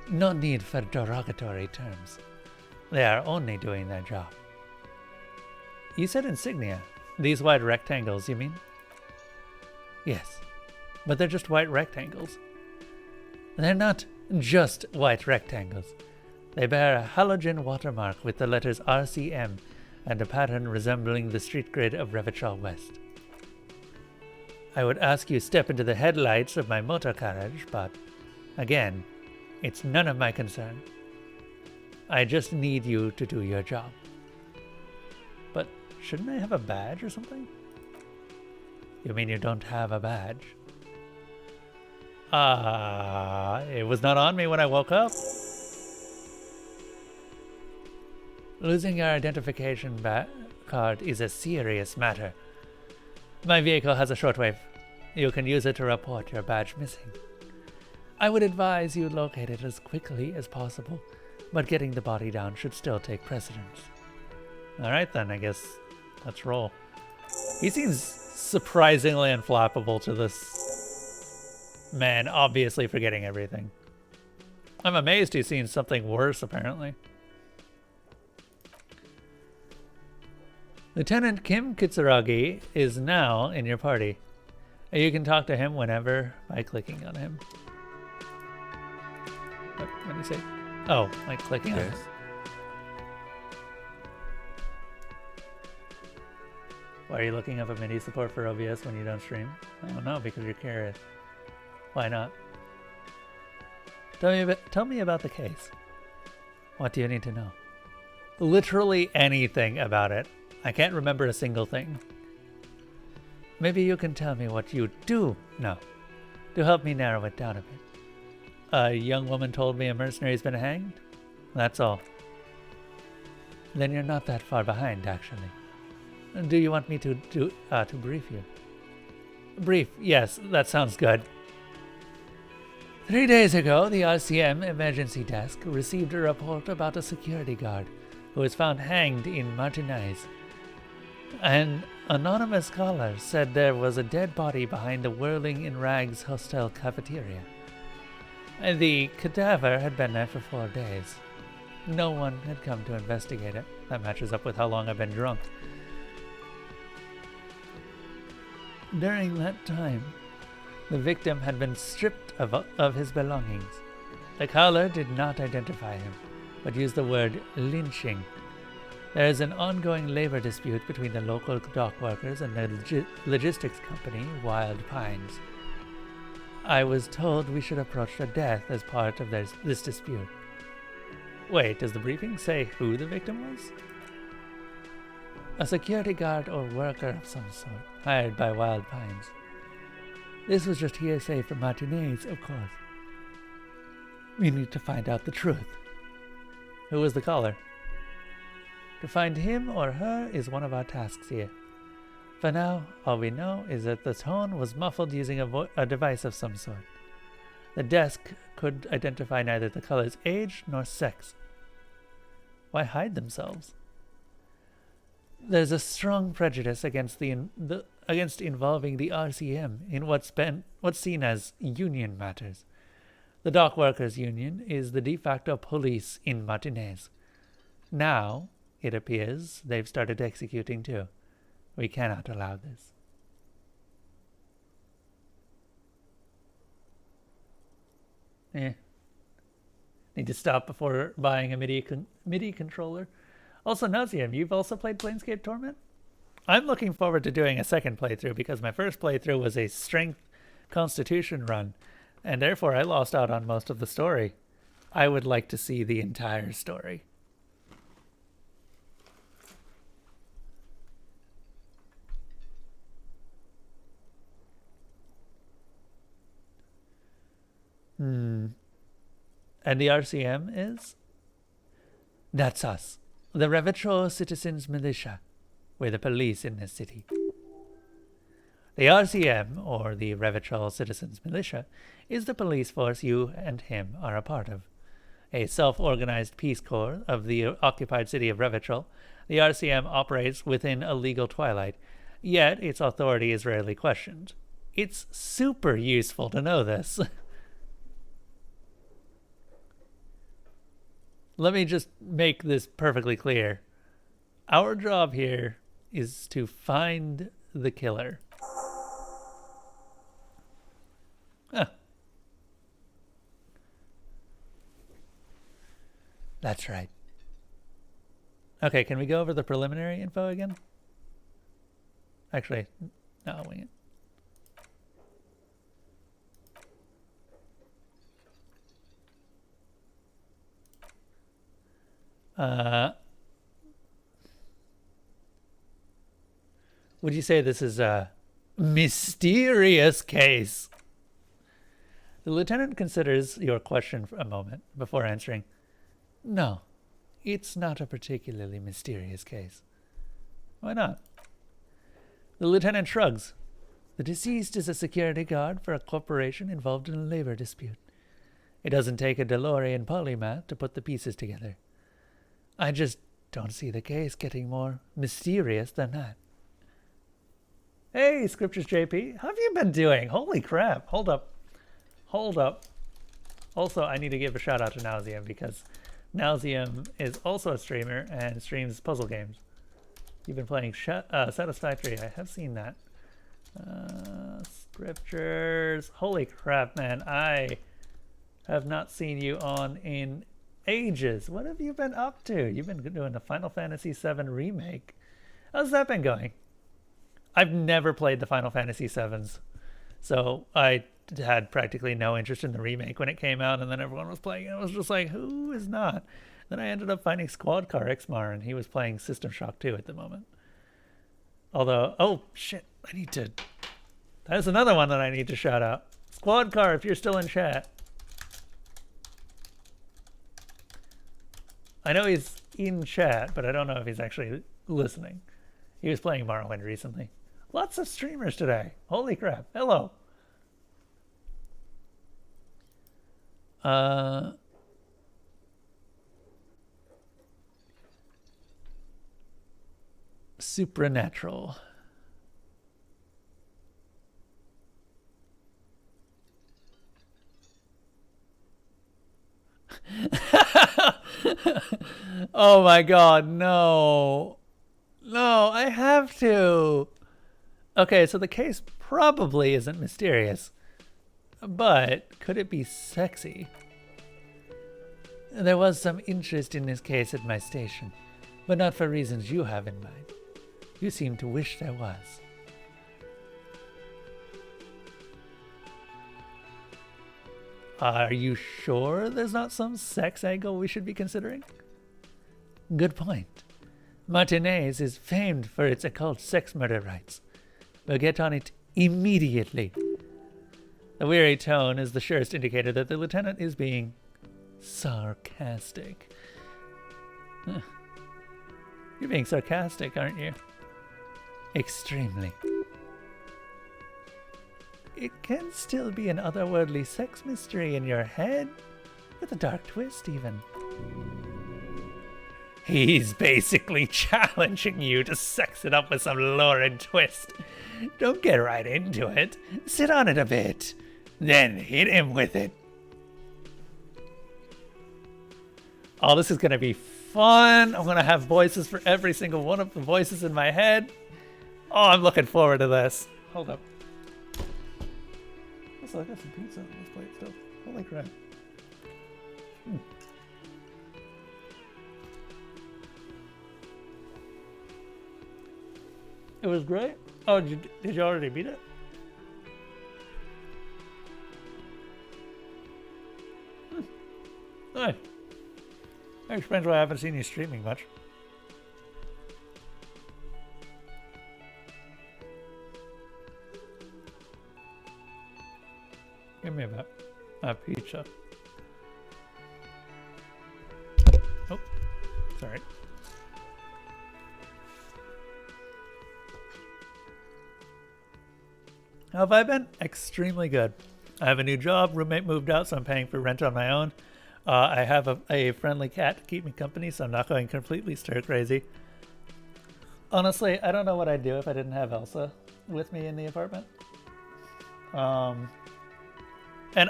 No need for derogatory terms. They are only doing their job. You said insignia. These white rectangles, you mean? Yes. But they're just white rectangles. They're not just white rectangles. They bear a halogen watermark with the letters RCM and a pattern resembling the street grid of Revachol West. I would ask you step into the headlights of my motor carriage, but again, it's none of my concern. I just need you to do your job. But shouldn't I have a badge or something? You mean you don't have a badge? It was not on me when I woke up. Losing your identification card is a serious matter. My vehicle has a shortwave. You can use it to report your badge missing. I would advise you locate it as quickly as possible, but getting the body down should still take precedence. Alright then, I guess let's roll. He seems surprisingly unflappable to this man, obviously forgetting everything. I'm amazed he's seen something worse, apparently. Lieutenant Kim Kitsuragi is now in your party. You can talk to him whenever by clicking on him. What do you say? Oh, like clicking on him. Why are you looking up a MIDI support for OBS when you don't stream? Oh no, because you're curious. Why not? Tell me about the case. What do you need to know? Literally anything about it. I can't remember a single thing. Maybe you can tell me what you do know to help me narrow it down a bit. A young woman told me a mercenary's been hanged? That's all. Then you're not that far behind, actually. Do you want me to brief you? Brief, yes, that sounds good. 3 days ago, the RCM emergency desk received a report about a security guard who was found hanged in Martinez. An anonymous caller said there was a dead body behind the Whirling in Rags hostel cafeteria. The cadaver had been there for 4 days. No one had come to investigate it. That matches up with how long I've been drunk. During that time, the victim had been stripped of his belongings. The caller did not identify him, but used the word lynching. There is an ongoing labor dispute between the local dock workers and the logistics company, Wild Pines. I was told we should approach the death as part of this dispute. Wait, does the briefing say who the victim was? A security guard or worker of some sort, hired by Wild Pines. This was just hearsay from Martinez, of course. We need to find out the truth. Who was the caller? To find him or her is one of our tasks here. For now, all we know is that the tone was muffled using a device of some sort. The desk could identify neither the caller's age nor sex. Why hide themselves? There's a strong prejudice against against involving the RCM in what's seen as union matters. The Dock Workers Union is the de facto police in Martinez. Now, it appears, they've started executing too. We cannot allow this. Need to stop before buying a MIDI controller. Also, Nauseam, you've also played Planescape Torment? I'm looking forward to doing a second playthrough because my first playthrough was a strength constitution run, and therefore I lost out on most of the story. I would like to see the entire story. And the RCM is? That's us. The Revitro Citizens Militia. We're the police in this city. The RCM, or the Revitro Citizens Militia, is the police force you and him are a part of. A self-organized Peace Corps of the occupied city of Revitro, the RCM operates within a legal twilight, yet its authority is rarely questioned. It's super useful to know this. Let me just make this perfectly clear. Our job here is to find the killer. Huh. That's right. Okay, can we go over the preliminary info again? Actually, no, I'll wing it. Would you say this is a mysterious case? The lieutenant considers your question for a moment before answering. No, it's not a particularly mysterious case. Why not? The lieutenant shrugs. The deceased is a security guard for a corporation involved in a labor dispute. It doesn't take a DeLorean polymath to put the pieces together. I just don't see the case getting more mysterious than that. Hey, Scriptures JP, how have you been doing? Holy crap. Hold up. Also, I need to give a shout out to Nauseam because Nauseam is also a streamer and streams puzzle games. You've been playing Satisfactory. I have seen that. Scriptures. Holy crap, man. I have not seen you on in ages. What have you been up to? You've been doing the Final Fantasy VII Remake. How's that been going? I've never played the Final Fantasy VIIs, so I had practically no interest in the remake when it came out, and then everyone was playing it. I was just like, who is not? Then I ended up finding Squad Car Xmar, and he was playing System Shock 2 at the moment. Although, oh shit, that's another one that I need to shout out. Squad Car, if you're still in chat. I know he's in chat, but I don't know if he's actually listening. He was playing Morrowind recently. Lots of streamers today. Holy crap. Hello. Supernatural. Oh my god, no. No, I have to. Okay, so the case probably isn't mysterious. But could it be sexy? There was some interest in this case at my station, but not for reasons you have in mind. You seem to wish there was. Are you sure there's not some sex angle we should be considering? Good point. Martinez is famed for its occult sex murder rites. We'll get on it immediately. The weary tone is the surest indicator that the lieutenant is being sarcastic. You're being sarcastic, aren't you? Extremely. It can still be an otherworldly sex mystery in your head, with a dark twist even. He's basically challenging you to sex it up with some lurid twist. Don't get right into it. Sit on it a bit. Then hit him with it. Oh, this is going to be fun. I'm going to have voices for every single one of the voices in my head. Oh, I'm looking forward to this. Hold up. Also, I got some pizza on this plate still. Holy crap. It was great. Oh, did you already beat it? Nice. That explains why I haven't seen you streaming much. Give me a pizza. Oh, sorry. How have I been? Extremely good. I have a new job. Roommate moved out, so I'm paying for rent on my own. I have a friendly cat to keep me company, so I'm not going completely stir crazy. Honestly, I don't know what I'd do if I didn't have Elsa with me in the apartment. And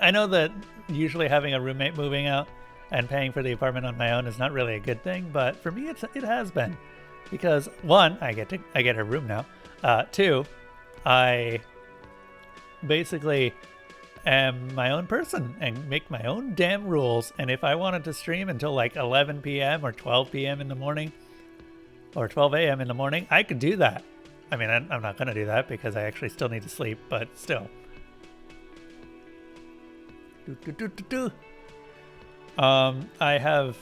I know that usually having a roommate moving out and paying for the apartment on my own is not really a good thing, but for me it has been, because one, I get her room now. Two, I basically am my own person and make my own damn rules. And if I wanted to stream until like 11 p.m. or 12 p.m. in the morning or 12 a.m. in the morning, I could do that. I mean, I'm not going to do that because I actually still need to sleep, but still. I have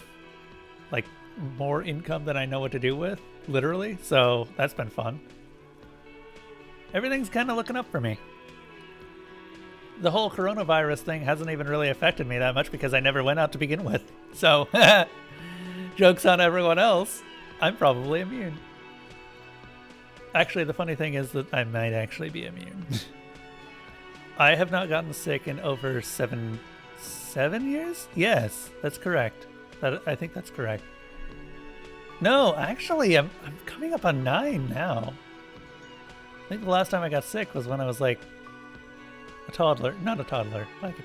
like more income than I know what to do with, literally, so that's been fun. Everything's kind of looking up for me. The whole coronavirus thing hasn't even really affected me that much because I never went out to begin with. So, joke's on everyone else. I'm probably immune. Actually, the funny thing is that I might actually be immune. I have not gotten sick in over seven years? Yes, that's correct. I think that's correct. No, actually, I'm coming up on 9 now. I think the last time I got sick was when I was like a toddler. Not a toddler, like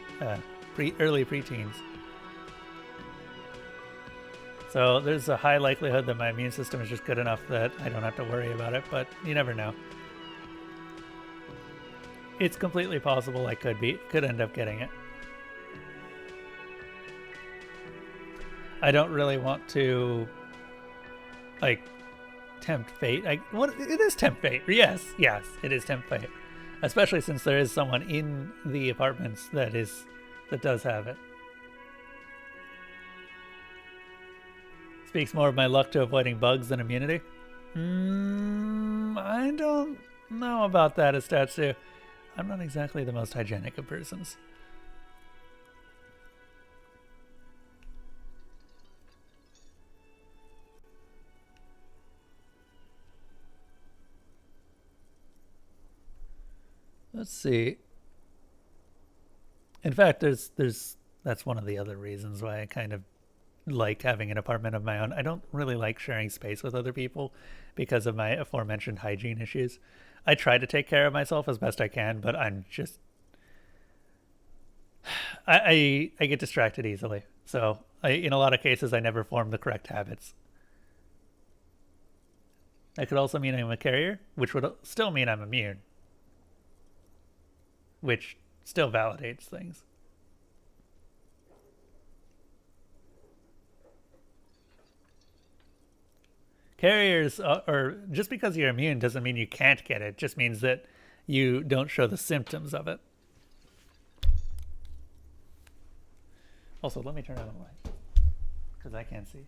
early preteens. So there's a high likelihood that my immune system is just good enough that I don't have to worry about it, but you never know. It's completely possible I could end up getting it. I don't really want to, like, tempt fate. It is tempt fate. Yes, it is tempt fate. Especially since there is someone in the apartments that does have it. Speaks more of my luck to avoiding bugs than immunity. I don't know about that as Statsu. I'm not exactly the most hygienic of persons. Let's see. In fact, that's one of the other reasons why I kind of like having an apartment of my own. I don't really like sharing space with other people because of my aforementioned hygiene issues. I try to take care of myself as best I can, but I'm just I get distracted easily. So in a lot of cases, I never form the correct habits. That could also mean I'm a carrier, which would still mean I'm immune, which still validates things. Carriers, or just because you're immune doesn't mean you can't get it. It just means that you don't show the symptoms of it. Also, let me turn on the light because I can't see.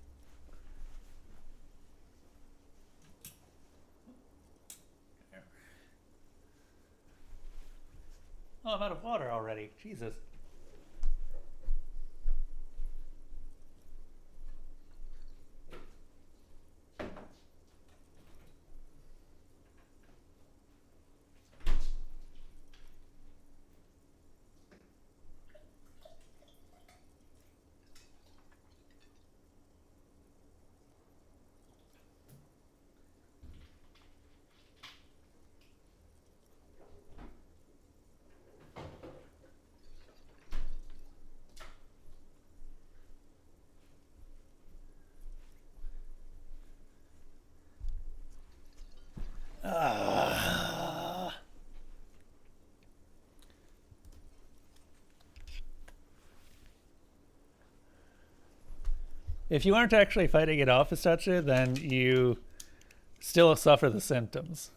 Oh, I'm out of water already. Jesus. If you aren't actually fighting it off as such, then you still suffer the symptoms.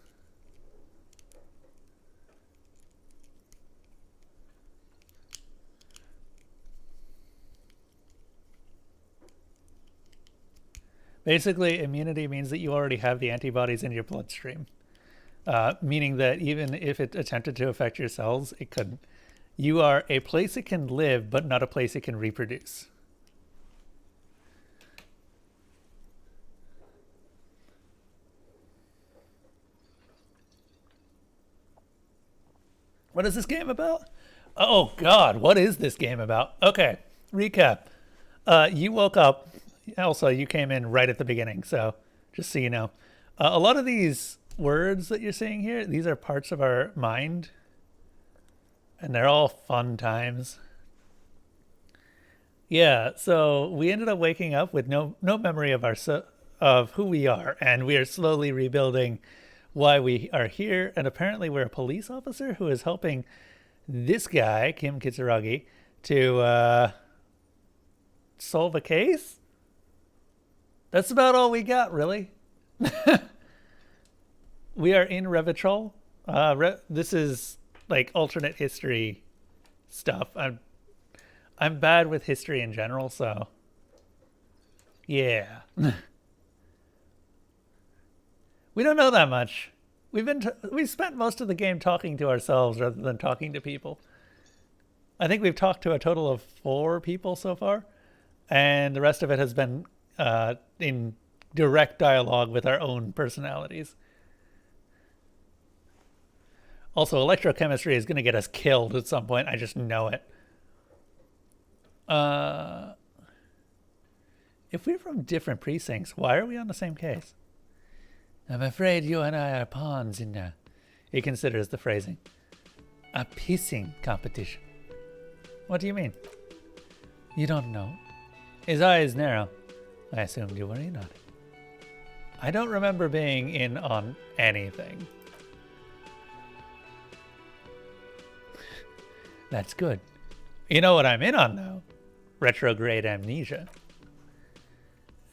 Basically, immunity means that you already have the antibodies in your bloodstream. Meaning that even if it attempted to affect your cells, it couldn't. You are a place it can live, but not a place it can reproduce. What is this game about? Oh, God, what is this game about? Okay, recap. You woke up. Also, you came in right at the beginning, so just so you know. A lot of these words that you're seeing here, these are parts of our mind, and they're all fun times. Yeah, so we ended up waking up with no memory of who we are, and we are slowly rebuilding why we are here. And apparently, we're a police officer who is helping this guy, Kim Kitsuragi, to solve a case. That's about all we got, really. We are in Revitrol. This is like alternate history stuff. I'm bad with history in general, so yeah. We don't know that much. We've spent most of the game talking to ourselves rather than talking to people. I think we've talked to a total of 4 people so far, and the rest of it has been in direct dialogue with our own personalities. Also, electrochemistry is going to get us killed at some point. I just know it. If we're from different precincts, why are we on the same case? I'm afraid you and I are pawns in a, he considers the phrasing, a pissing competition. What do you mean? You don't know? His eyes narrow. I assumed you were in on it. I don't remember being in on anything. That's good. You know what I'm in on, though? Retrograde amnesia.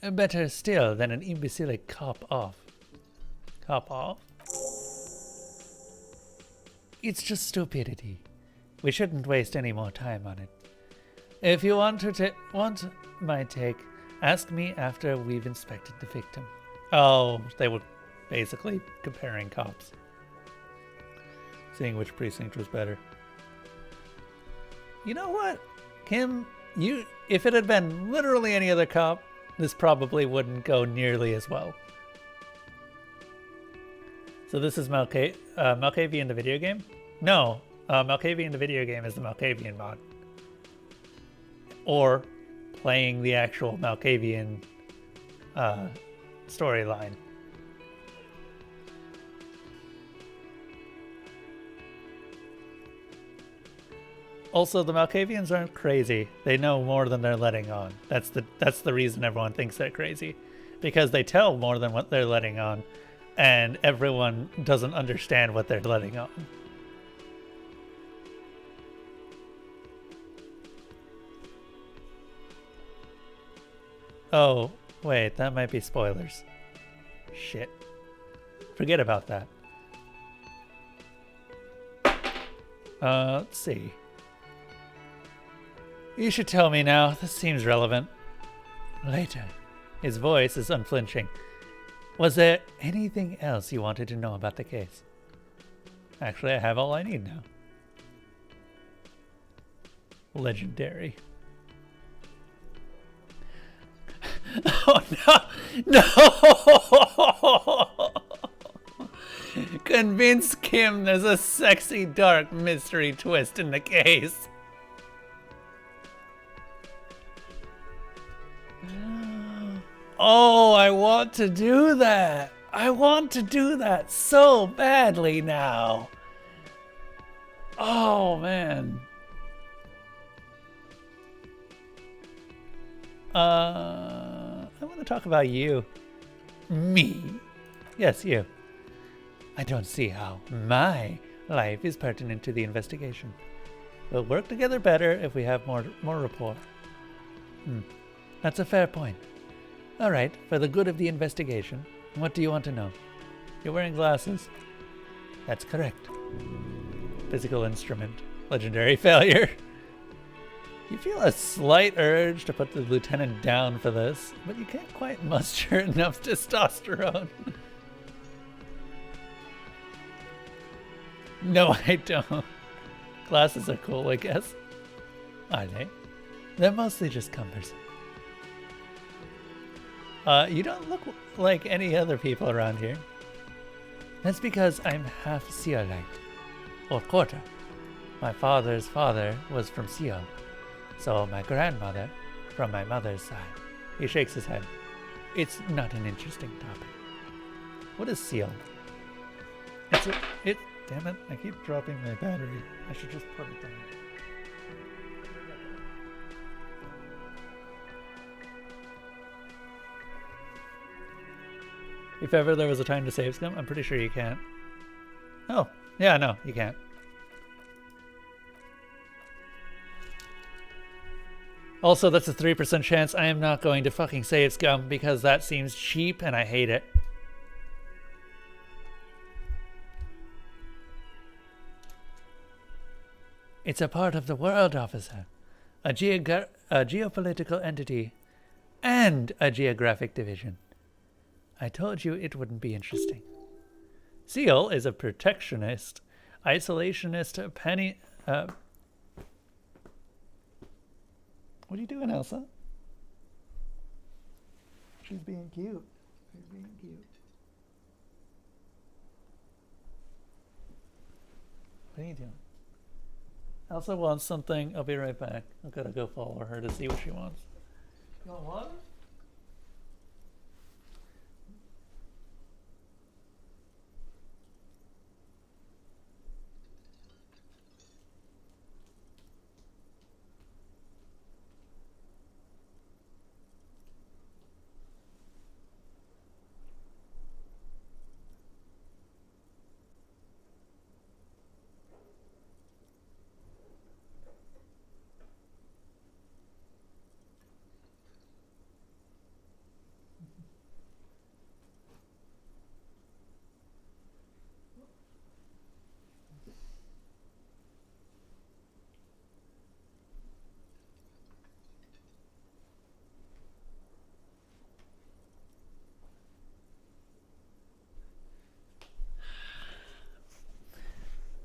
Better still than an imbecilic cop off. Cop off? It's just stupidity. We shouldn't waste any more time on it. If you want my take, ask me after we've inspected the victim. Oh, they were basically comparing cops. Seeing which precinct was better. You know what, Kim? If it had been literally any other cop, this probably wouldn't go nearly as well. So this is Malkavian the video game? No, Malkavian the video game is the Malkavian mod. Or playing the actual Malkavian storyline. Also, the Malkavians aren't crazy. They know more than they're letting on. That's the reason everyone thinks they're crazy. Because they tell more than what they're letting on. And everyone doesn't understand what they're letting on. Oh, wait, that might be spoilers. Shit. Forget about that. Let's see. You should tell me now. This seems relevant. Later. His voice is unflinching. Was there anything else you wanted to know about the case? Actually, I have all I need now. Legendary. Oh, no! No! Convince Kim there's a sexy, dark mystery twist in the case. Oh, I want to do that. I want to do that so badly now. Oh, man. I want to talk about you. Me? Yes, you. I don't see how my life is pertinent to the investigation. We'll work together better if we have more rapport. That's a fair point. All right, for the good of the investigation, what do you want to know? You're wearing glasses. That's correct. Physical instrument. Legendary failure. You feel a slight urge to put the lieutenant down for this, but you can't quite muster enough testosterone. No, I don't. Glasses are cool, I guess. Are they? They're mostly just cumbersome. You don't look like any other people around here. That's because I'm half Seolite, or quarter. My father's father was from Seol, so my grandmother from my mother's side. He shakes his head. It's not an interesting topic. What is Seol? Damn it, I keep dropping my battery. I should just put it down. If ever there was a time to save scum, I'm pretty sure you can't. Oh, yeah, no, you can't. Also, that's a 3% chance I am not going to fucking save scum because that seems cheap and I hate it. It's a part of the world, officer. A geopolitical entity and a geographic division. I told you it wouldn't be interesting. Seal is a protectionist, isolationist, what are you doing, Elsa? She's being cute. She's being cute. What are you doing? Elsa wants something. I'll be right back. I've got to go follow her to see what she wants. You want water?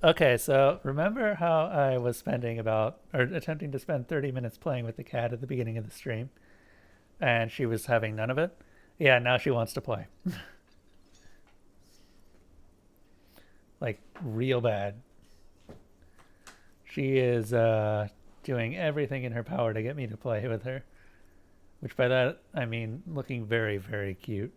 Okay, so remember how I was spending attempting to spend 30 minutes playing with the cat at the beginning of the stream? And she was having none of it? Yeah, now she wants to play. Like, real bad. She is doing everything in her power to get me to play with her. Which by that, I mean looking very, very cute.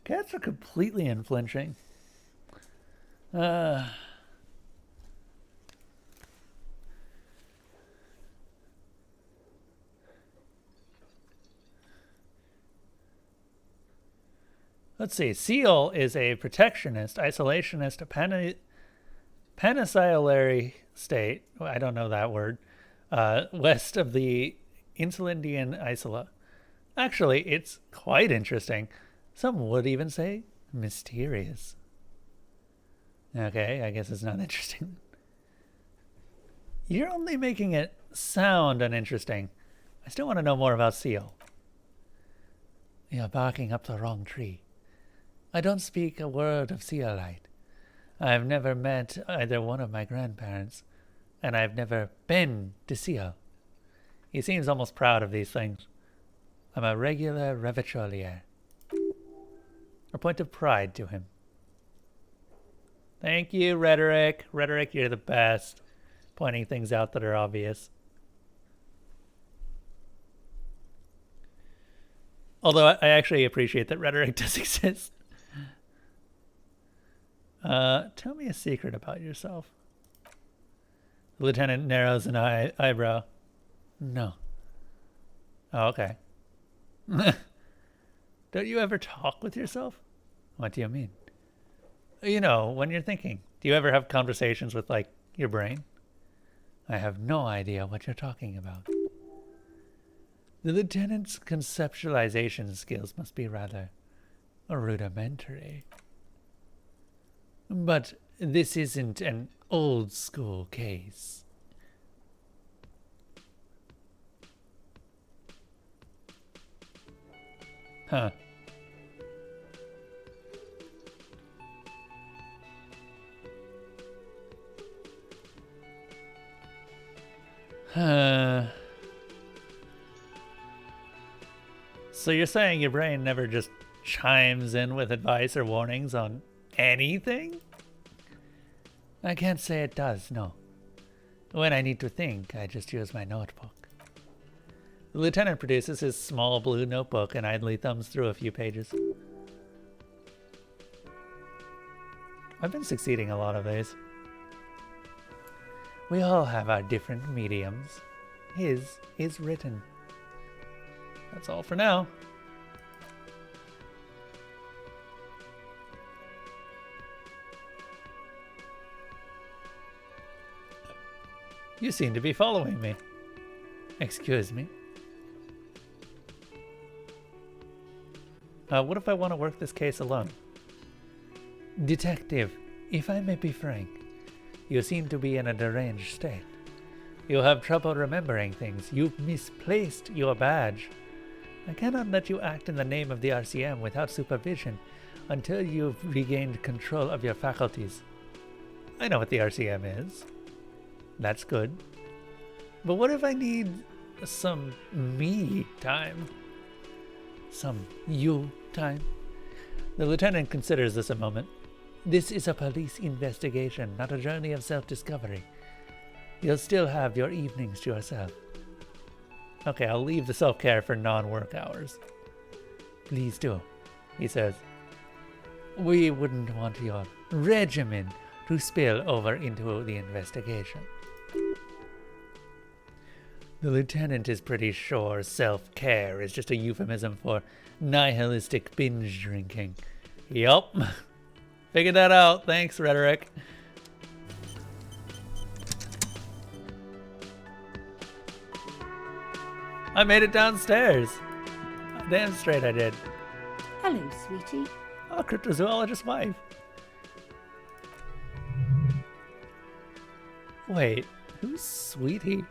Cats are completely unflinching. Let's see. Seal is a protectionist, isolationist, peninsulary state. I don't know that word. West of the Insulindian Isla. Actually, it's quite interesting. Some would even say mysterious. Okay, I guess it's not interesting. You're only making it sound uninteresting. I still want to know more about Seal. You're barking up the wrong tree. I don't speak a word of Seolite. I've never met either one of my grandparents, and I've never been to Seol. He seems almost proud of these things. I'm a regular revacholier. A point of pride to him. Thank you, Rhetoric. Rhetoric, you're the best. Pointing things out that are obvious. Although I actually appreciate that Rhetoric does exist. Tell me a secret about yourself. The lieutenant narrows an eyebrow. No. Oh, okay. Don't you ever talk with yourself? What do you mean? You know, when you're thinking. Do you ever have conversations with, like, your brain? I have no idea what you're talking about. The lieutenant's conceptualization skills must be rather rudimentary. But this isn't an old school case. Huh. So you're saying your brain never just chimes in with advice or warnings on anything? I can't say it does, no. When I need to think, I just use my notebook. The lieutenant produces his small blue notebook and idly thumbs through a few pages. I've been succeeding a lot of these. We all have our different mediums. His is written. That's all for now. You seem to be following me. Excuse me. What if I want to work this case alone? Detective, if I may be frank, you seem to be in a deranged state. You have trouble remembering things. You've misplaced your badge. I cannot let you act in the name of the RCM without supervision until you've regained control of your faculties. I know what the RCM is. That's good. But what if I need some me time? Some you time? The lieutenant considers this a moment. This is a police investigation, not a journey of self-discovery. You'll still have your evenings to yourself. Okay, I'll leave the self-care for non-work hours. Please do, he says. We wouldn't want your regimen to spill over into the investigation. The lieutenant is pretty sure self-care is just a euphemism for nihilistic binge drinking. Yup. Figured that out. Thanks, Rhetoric. I made it downstairs. Damn straight I did. Hello, sweetie. Oh, cryptozoologist's wife. Wait, who's Sweetie?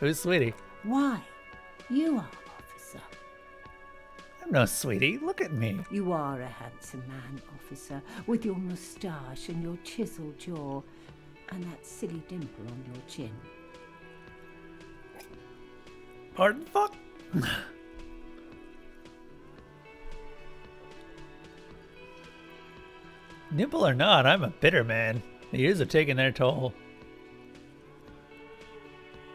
Who's Sweetie? Why? You are, officer. I'm no Sweetie. Look at me. You are a handsome man, officer, with your moustache and your chiseled jaw, and that silly dimple on your chin. Pardon, fuck? Nipple or not, I'm a bitter man. The years have taken their toll.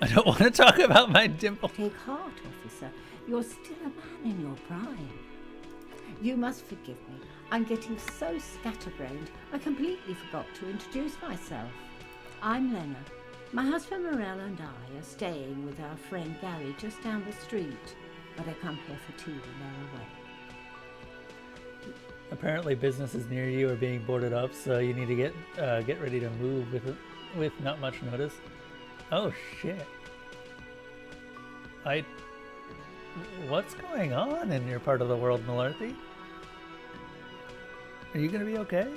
I don't want to talk about my dimple. Take heart, officer. You're still a man in your prime. You must forgive me. I'm getting so scatterbrained, I completely forgot to introduce myself. I'm Lena. My husband Morel and I are staying with our friend Gary just down the street, but I come here for tea when they're away. Apparently businesses near you are being boarded up, so you need to get ready to move with not much notice. Oh shit. What's going on in your part of the world, Malarthy? Are you gonna be okay?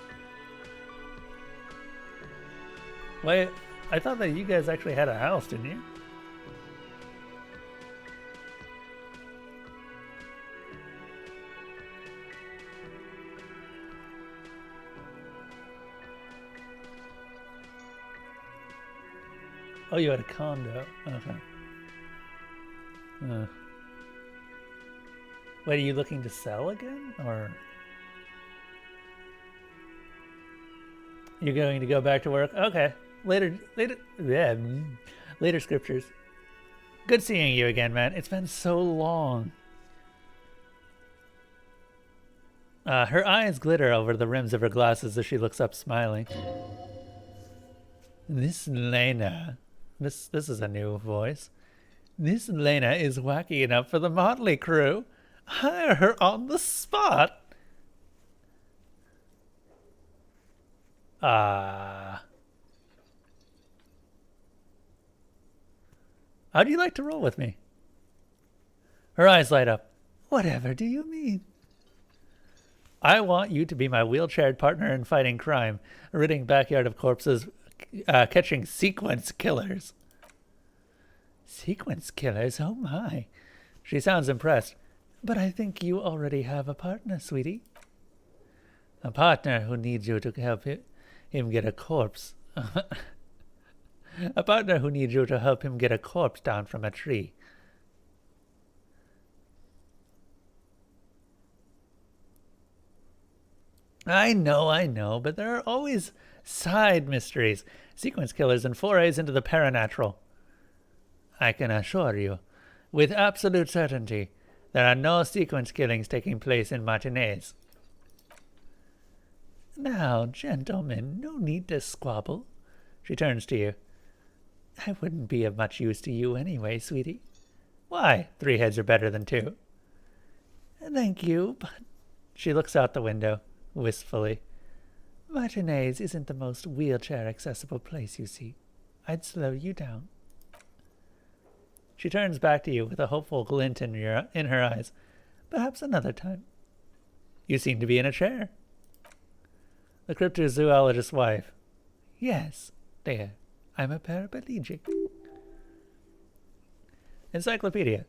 Wait, I thought that you guys actually had a house, didn't you? Oh, you had a condo. Okay. Wait, are you looking to sell again, or you're going to go back to work? Okay. Later, scriptures. Good seeing you again, man. It's been so long. Her eyes glitter over the rims of her glasses as she looks up, smiling. This Lena, This is a new voice. This Lena is wacky enough for the Motley Crew. Hire her on the spot. How'd you like to roll with me? Her eyes light up. Whatever do you mean? I want you to be my wheelchaired partner in fighting crime, ridding backyard of corpses, catching sequence killers. Sequence killers? Oh my. She sounds impressed. But I think you already have a partner, sweetie. A partner who needs you to help him get a corpse. A partner who needs you to help him get a corpse down from a tree. I know, but there are always side mysteries, sequence killers, and forays into the paranatural. I can assure you, with absolute certainty, there are no sequence killings taking place in matinees. Now, gentlemen, no need to squabble. She turns to you. I wouldn't be of much use to you anyway, sweetie. Why? 3 heads are better than 2. Thank you, but... She looks out the window, wistfully. Martinez isn't the most wheelchair-accessible place, you see. I'd slow you down. She turns back to you with a hopeful glint in her eyes. Perhaps another time. You seem to be in a chair. The cryptozoologist's wife. Yes, dear. I'm a paraplegic. Encyclopedia.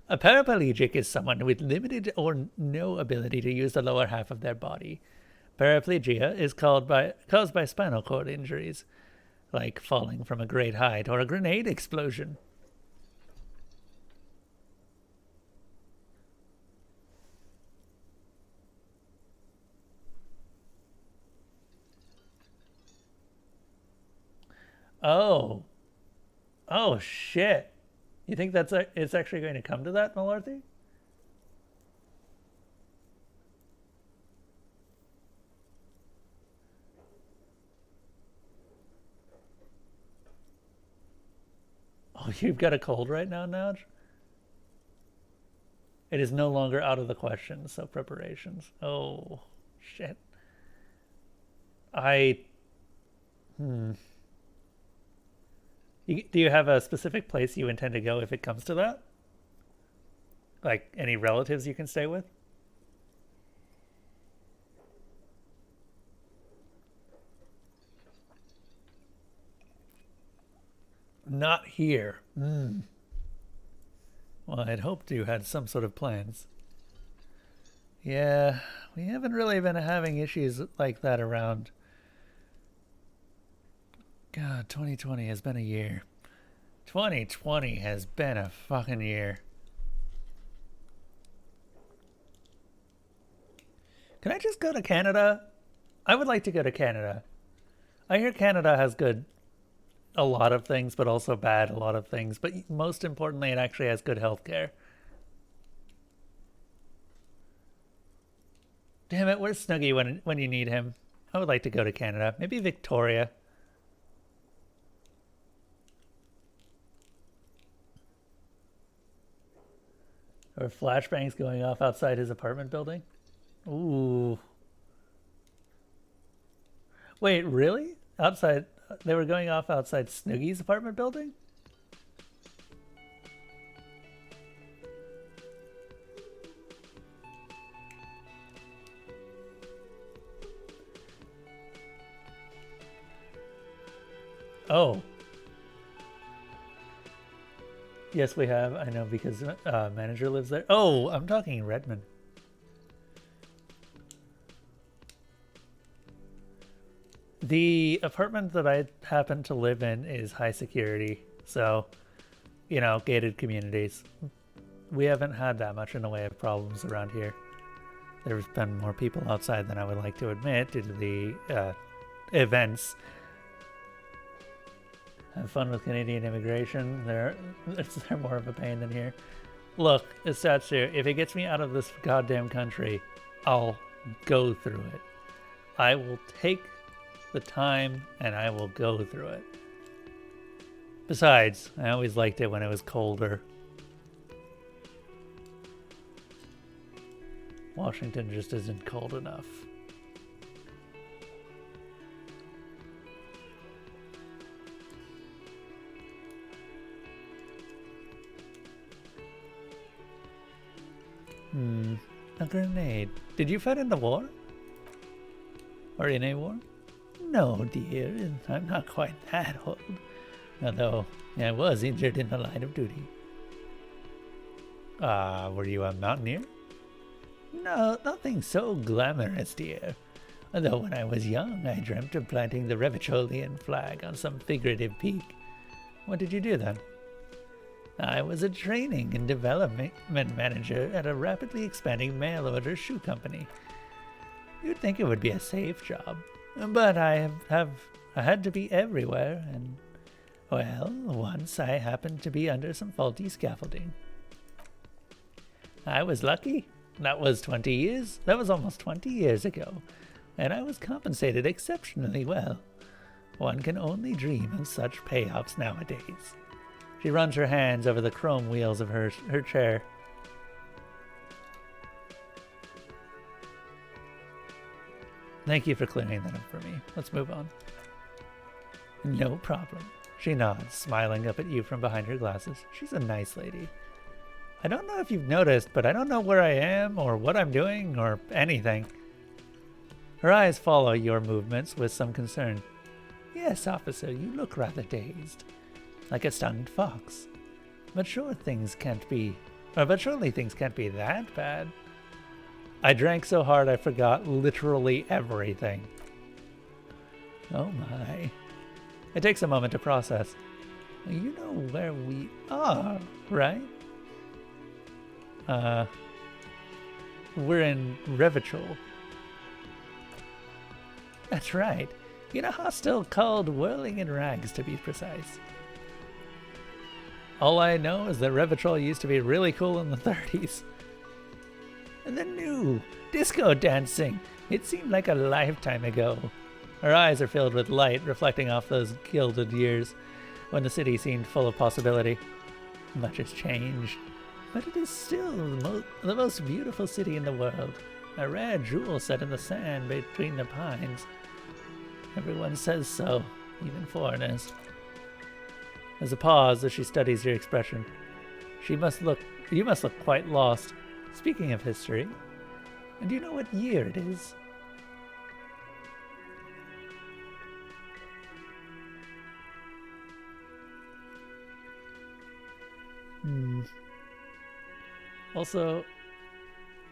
A paraplegic is someone with limited or no ability to use the lower half of their body. Paraplegia is caused by spinal cord injuries, like falling from a great height or a grenade explosion. Oh. Oh, shit. You think it's actually going to come to that, Malorthy? Oh, you've got a cold right now, Nudge? It is no longer out of the question, so preparations. Oh, shit. Do you have a specific place you intend to go if it comes to that? Like any relatives you can stay with? Not here. Well, I'd hoped you had some sort of plans. Yeah, we haven't really been having issues like that around. God, 2020 has been a year. 2020 has been a fucking year. Can I just go to Canada? I would like to go to Canada. I hear Canada has a lot of things, but also bad a lot of things. But most importantly, it actually has good healthcare. Damn it, where's Snuggy when you need him? I would like to go to Canada. Maybe Victoria. Or flashbangs going off outside his apartment building? Ooh. Wait, really? Outside? They were going off outside Snoogy's apartment building? Oh. Yes, we have. I know because manager lives there. Oh, I'm talking Redmond. The apartment that I happen to live in is high security. So, you know, gated communities. We haven't had that much in the way of problems around here. There's been more people outside than I would like to admit due to the events. Have fun with Canadian immigration. They're more of a pain than here. Look, Satsu, if it gets me out of this goddamn country, I'll go through it. I will take the time and I will go through it. Besides, I always liked it when it was colder. Washington just isn't cold enough. A grenade. Did you fight in the war? Or in a war? No, dear, I'm not quite that old. Although, I was injured in the line of duty. Were you a mountaineer? No, nothing so glamorous, dear. Although when I was young, I dreamt of planting the Revicolian flag on some figurative peak. What did you do then? I was a training and development manager at a rapidly expanding mail-order shoe company. You'd think it would be a safe job, but I had to be everywhere, and, well, once I happened to be under some faulty scaffolding. I was lucky. That was almost 20 years ago, and I was compensated exceptionally well. One can only dream of such payoffs nowadays. She runs her hands over the chrome wheels of her chair. Thank you for clearing that up for me. Let's move on. No problem. She nods, smiling up at you from behind her glasses. She's a nice lady. I don't know if you've noticed, but I don't know where I am or what I'm doing or anything. Her eyes follow your movements with some concern. Yes, officer, you look rather dazed. Like a stunned fox. But surely things can't be that bad. I drank so hard I forgot literally everything. Oh my. It takes a moment to process. You know where we are, right? We're in Revachol. That's right. In a hostel called Whirling in Rags, to be precise. All I know is that Revachol used to be really cool in the 30s. And the new disco dancing. It seemed like a lifetime ago. Her eyes are filled with light, reflecting off those gilded years when the city seemed full of possibility. Much has changed, but it is still the most beautiful city in the world. A rare jewel set in the sand between the pines. Everyone says so, even foreigners. There's a pause as she studies your expression. You must look quite lost. Speaking of history, do you know what year it is? Also,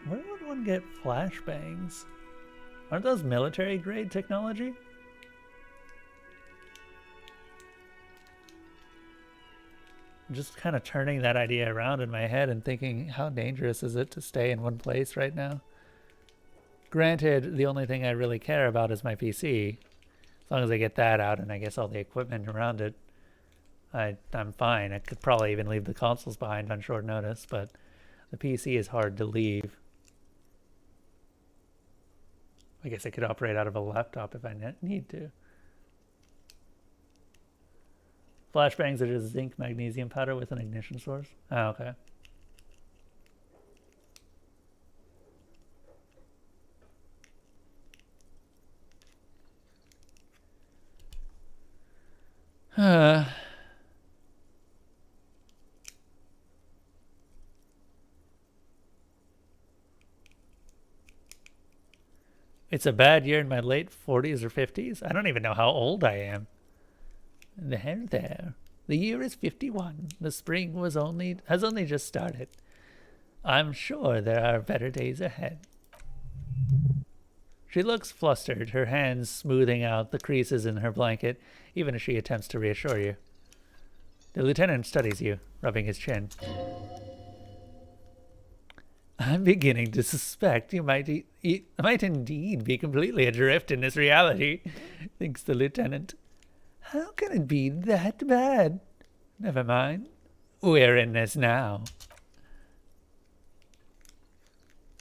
where would one get flashbangs? Aren't those military grade technology? I'm just kind of turning that idea around in my head and thinking, how dangerous is it to stay in one place right now? Granted, the only thing I really care about is my PC. As long as I get that out and I guess all the equipment around it, I'm fine. I could probably even leave the consoles behind on short notice, but the PC is hard to leave. I guess I could operate out of a laptop if I need to. Flashbangs are just zinc magnesium powder with an ignition source. Oh, okay. It's a bad year in my late 40s or 50s. I don't even know how old I am. There. The year is 51. The spring has only just started. I'm sure there are better days ahead. She looks flustered, her hands smoothing out the creases in her blanket, even as she attempts to reassure you. The lieutenant studies you, rubbing his chin. I'm beginning to suspect you might indeed be completely adrift in this reality, thinks the lieutenant. How can it be that bad? Never mind. We're in this now.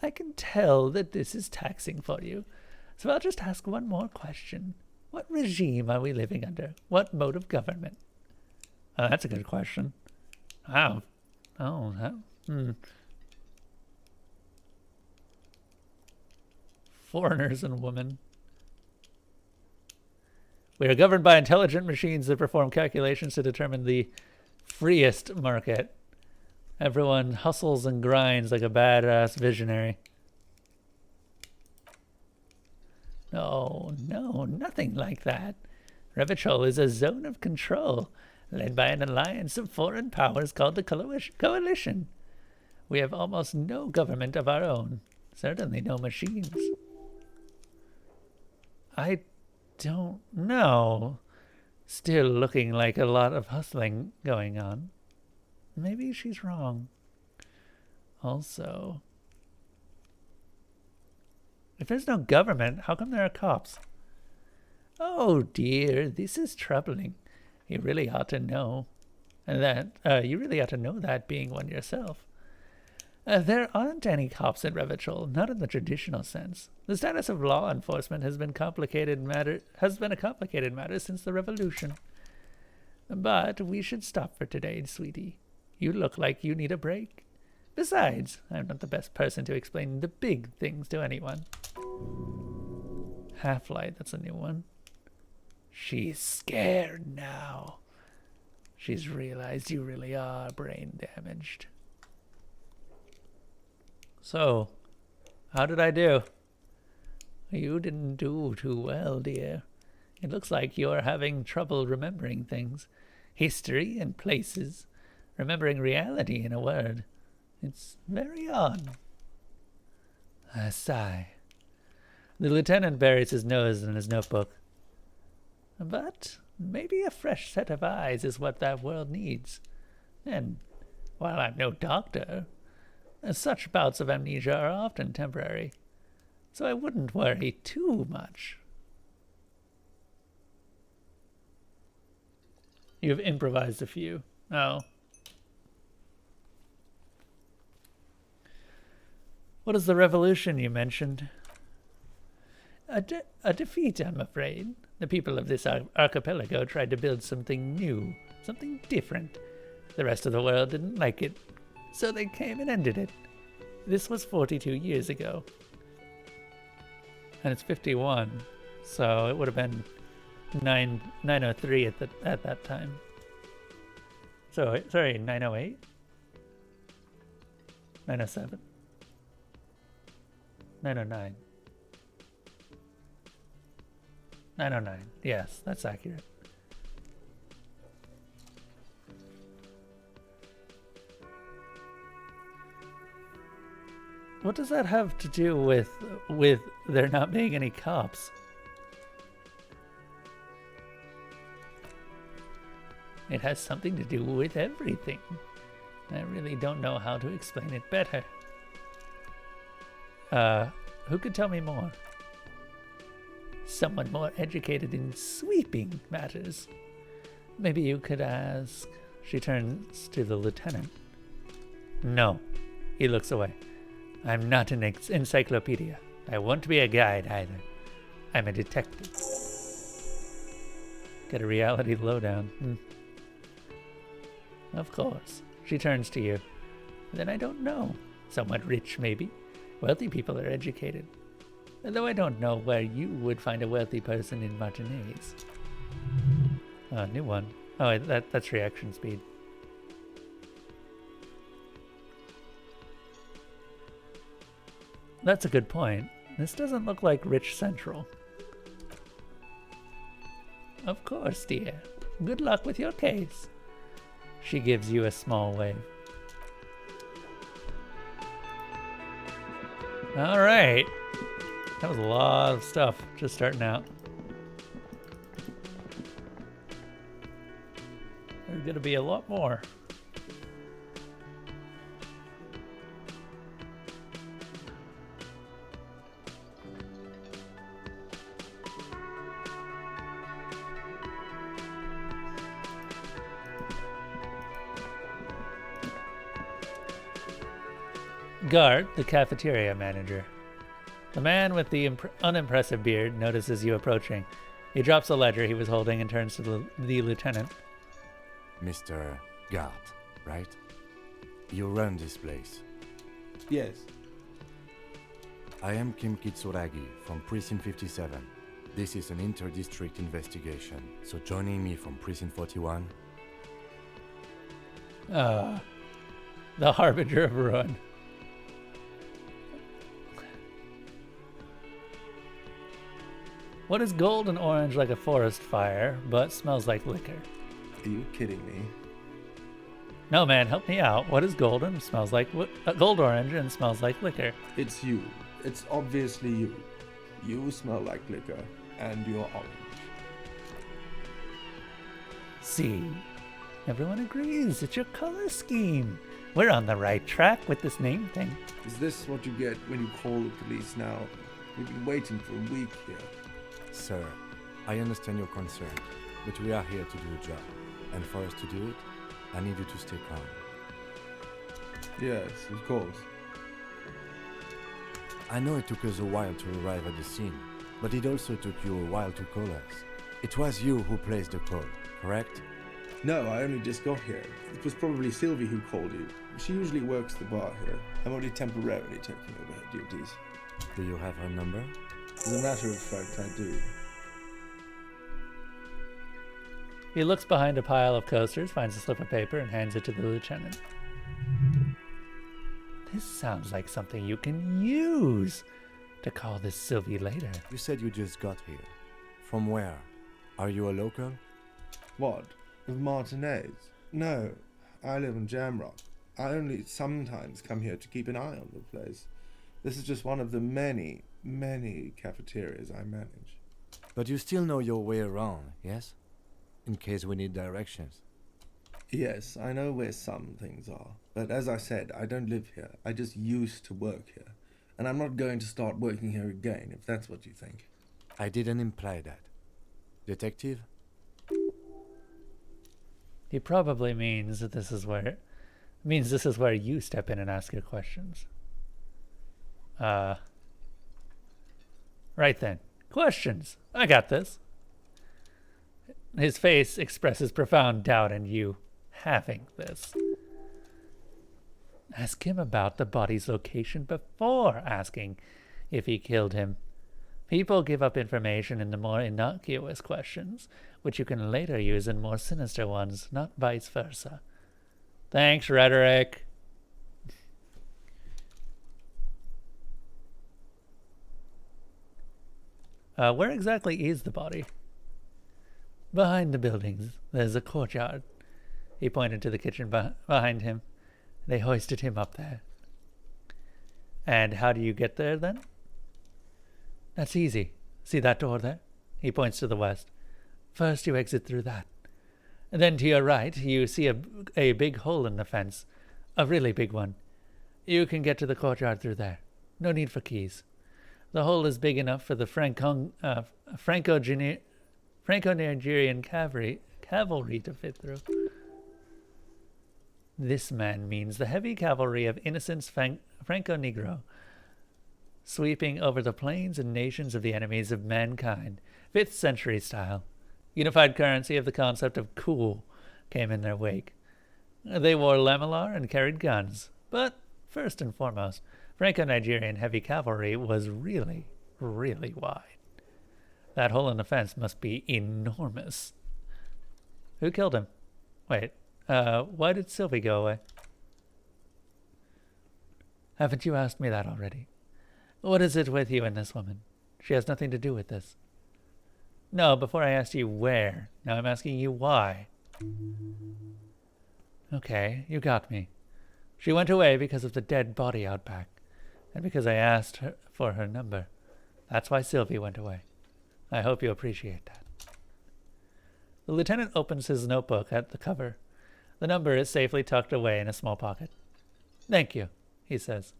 I can tell that this is taxing for you, so I'll just ask one more question. What regime are we living under? What mode of government? That's a good question. Wow. Oh, Foreigners and women. We are governed by intelligent machines that perform calculations to determine the freest market. Everyone hustles and grinds like a badass visionary. No, nothing like that. Revachol is a zone of control, led by an alliance of foreign powers called the Coalition. We have almost no government of our own, certainly no machines. I don't know. Still looking like a lot of hustling going on. Maybe she's wrong. Also, if there's no government, how come there are cops? Oh dear, this is troubling. You really ought to know. And you really ought to know that, being one yourself. There aren't any cops in Revachol, not in the traditional sense. The status of law enforcement has been a complicated matter since the revolution. But we should stop for today, sweetie. You look like you need a break. Besides, I'm not the best person to explain the big things to anyone. Half-Light, that's a new one. She's scared now. She's realized you really are brain damaged. So, how did I do? You didn't do too well, dear. It looks like you're having trouble remembering things. History and places. Remembering reality, in a word. It's very odd. I sigh. The lieutenant buries his nose in his notebook. But maybe a fresh set of eyes is what that world needs. And while I'm no doctor, such bouts of amnesia are often temporary, so I wouldn't worry too much. You've improvised a few. Oh. What is the revolution you mentioned? A defeat, I'm afraid. The people of this archipelago tried to build something new, something different. The rest of the world didn't like it, so they came and ended it. This was 42 years ago. And it's 51, so it would have been 903 at that time. So, sorry, 908? 907? 909. 909. Yes, that's accurate. What does that have to do with there not being any cops? It has something to do with everything. I really don't know how to explain it better. Who could tell me more? Someone more educated in sweeping matters. Maybe you could ask. She turns to the lieutenant. No. He looks away. I'm not an encyclopedia. I won't be a guide either. I'm a detective. Get a reality lowdown. Of course. She turns to you. Then I don't know. Somewhat rich, maybe. Wealthy people are educated. Though I don't know where you would find a wealthy person in Martinez. New one. Oh, that's reaction speed. That's a good point. This doesn't look like Rich Central. Of course, dear. Good luck with your case. She gives you a small wave. All right. That was a lot of stuff just starting out. There's going to be a lot more. Guard, the cafeteria manager. The man with the unimpressive beard notices you approaching. He drops the ledger he was holding and turns to the lieutenant. Mr. Gart, right? You run this place. Yes. I am Kim Kitsuragi from Precinct 57. This is an inter-district investigation, so joining me from Precinct 41... The Harbinger of Ruin. What is gold and orange like a forest fire, but smells like liquor? Are you kidding me? No, man, help me out. What is golden and smells like gold orange and smells like liquor? It's you. It's obviously you. You smell like liquor, and you're orange. See, everyone agrees. It's your color scheme. We're on the right track with this name thing. Is this what you get when you call the police now? We've been waiting for a week here. Sir, I understand your concern, but we are here to do a job. And for us to do it, I need you to stay calm. Yes, of course. I know it took us a while to arrive at the scene, but it also took you a while to call us. It was you who placed the call, correct? No, I only just got here. It was probably Sylvie who called you. She usually works the bar here. I'm only temporarily taking over her duties. Do you have her number? As a matter of fact, I do. He looks behind a pile of coasters, finds a slip of paper, and hands it to the lieutenant. This sounds like something you can use to call this Sylvie later. You said you just got here. From where? Are you a local? What? Of Martinez? No, I live in Jamrock. I only sometimes come here to keep an eye on the place. This is just one of the many, many cafeterias I manage. But you still know your way around, yes? In case we need directions. Yes, I know where some things are. But as I said, I don't live here. I just used to work here. And I'm not going to start working here again, if that's what you think. I didn't imply that. Detective? He probably means that this is where you step in and ask your questions. Right then. Questions. I got this. His face expresses profound doubt in you having this. Ask him about the body's location before asking if he killed him. People give up information in the more innocuous questions, which you can later use in more sinister ones, not vice versa. Thanks, rhetoric. Where exactly is the body? Behind the buildings, there's a courtyard. He pointed to the kitchen behind him. They hoisted him up there. And how do you get there, then? That's easy. See that door there? He points to the west. First you exit through that. And then to your right, you see a big hole in the fence. A really big one. You can get to the courtyard through there. No need for keys. The hole is big enough for the Franco-Nigerian cavalry to fit through. This man means the heavy cavalry of innocent Franco-Negro, sweeping over the plains and nations of the enemies of mankind, 5th century style. Unified currency of the concept of cool came in their wake. They wore lamellar and carried guns, but first and foremost, Franco-Nigerian heavy cavalry was really, really wide. That hole in the fence must be enormous. Who killed him? Wait, why did Sylvie go away? Haven't you asked me that already? What is it with you and this woman? She has nothing to do with this. No, before I asked you where. Now I'm asking you why. Okay, you got me. She went away because of the dead body out back, and because I asked her for her number. That's why Sylvie went away. I hope you appreciate that. The lieutenant opens his notebook at the cover. The number is safely tucked away in a small pocket. Thank you, he says.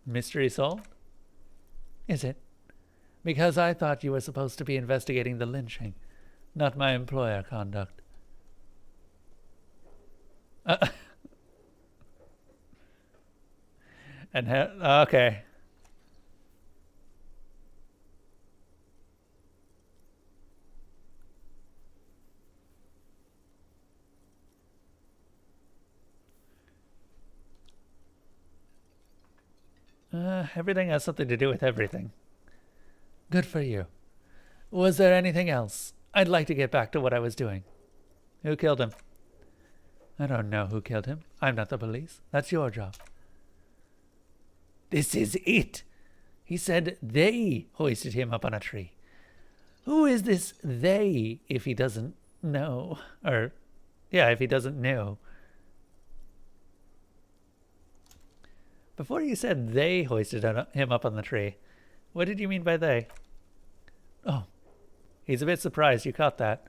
Mystery solved? Is it? Because I thought you were supposed to be investigating the lynching, not my employer conduct. Okay. Everything has something to do with everything. Good for you. Was there anything else? I'd like to get back to what I was doing. Who killed him? I don't know who killed him. I'm not the police. That's your job. This is it. He said they hoisted him up on a tree. Who is this they if he doesn't know? Or, yeah, if he doesn't know. Before you said they hoisted him up on the tree, what did you mean by they? Oh, he's a bit surprised you caught that.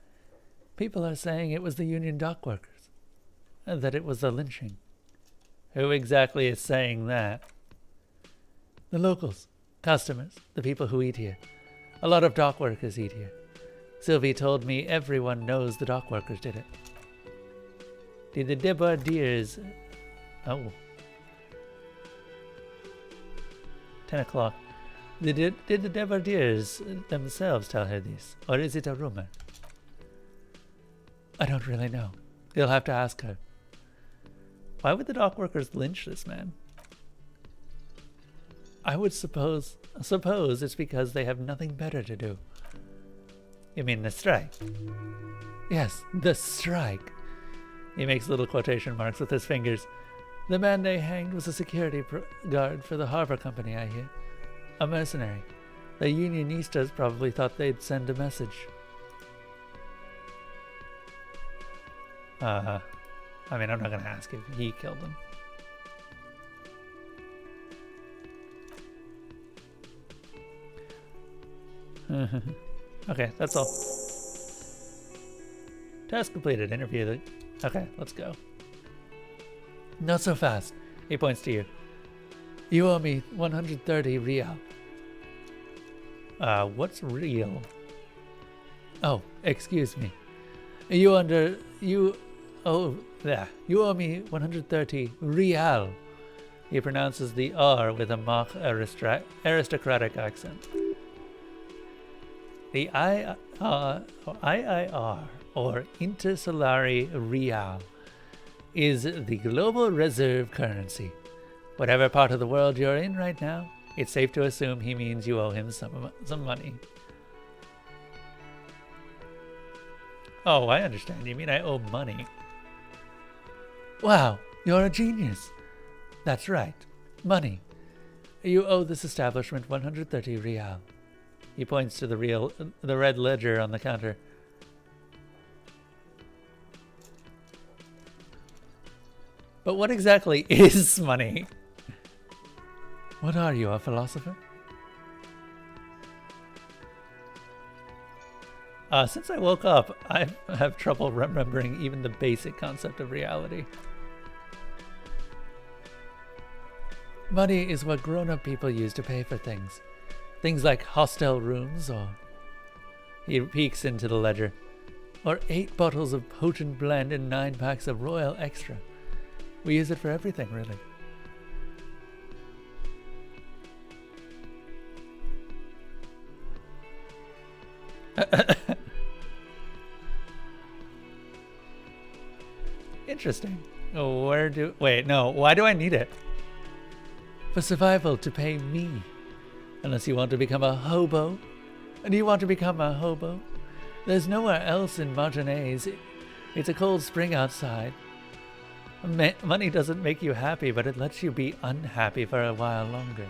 People are saying it was the union dock workers, and that it was the lynching. Who exactly is saying that? The locals, customers, the people who eat here. A lot of dock workers eat here. Sylvie told me everyone knows the dock workers did it. Did the Debardiers... Oh. 10 o'clock. Did the Debardiers themselves tell her this? Or is it a rumor? I don't really know. You'll have to ask her. Why would the dock workers lynch this man? I would suppose it's because they have nothing better to do. You mean the strike? Yes, the strike. He makes little quotation marks with his fingers. The man they hanged was a security guard for the harbor company, I hear. A mercenary. The unionistas probably thought they'd send a message. I mean, I'm not going to ask if he killed them. Okay, that's all. Task completed. Interview. Okay, let's go. Not so fast. He points to you. You owe me 130 real. What's real? Oh, excuse me. You owe me 130 real. He pronounces the R with a mock aristocratic accent. The IIR, or Intersolari Real, is the global reserve currency. Whatever part of the world you're in right now, it's safe to assume he means you owe him some money. Oh, I understand. You mean I owe money. Wow, you're a genius. That's right. Money. You owe this establishment 130 real. He points to the red ledger on the counter. But what exactly is money? What are you, a philosopher? Since I woke up, I have trouble remembering even the basic concept of reality. Money is what grown-up people use to pay for things. Things like hostel rooms, or... He peeks into the ledger. Or 8 bottles of potent blend and 9 packs of Royal Extra. We use it for everything, really. Interesting. Why do I need it? For survival, to pay me. Unless you want to become a hobo. And you want to become a hobo? There's nowhere else in Martinez. It's a cold spring outside. Money doesn't make you happy, but it lets you be unhappy for a while longer.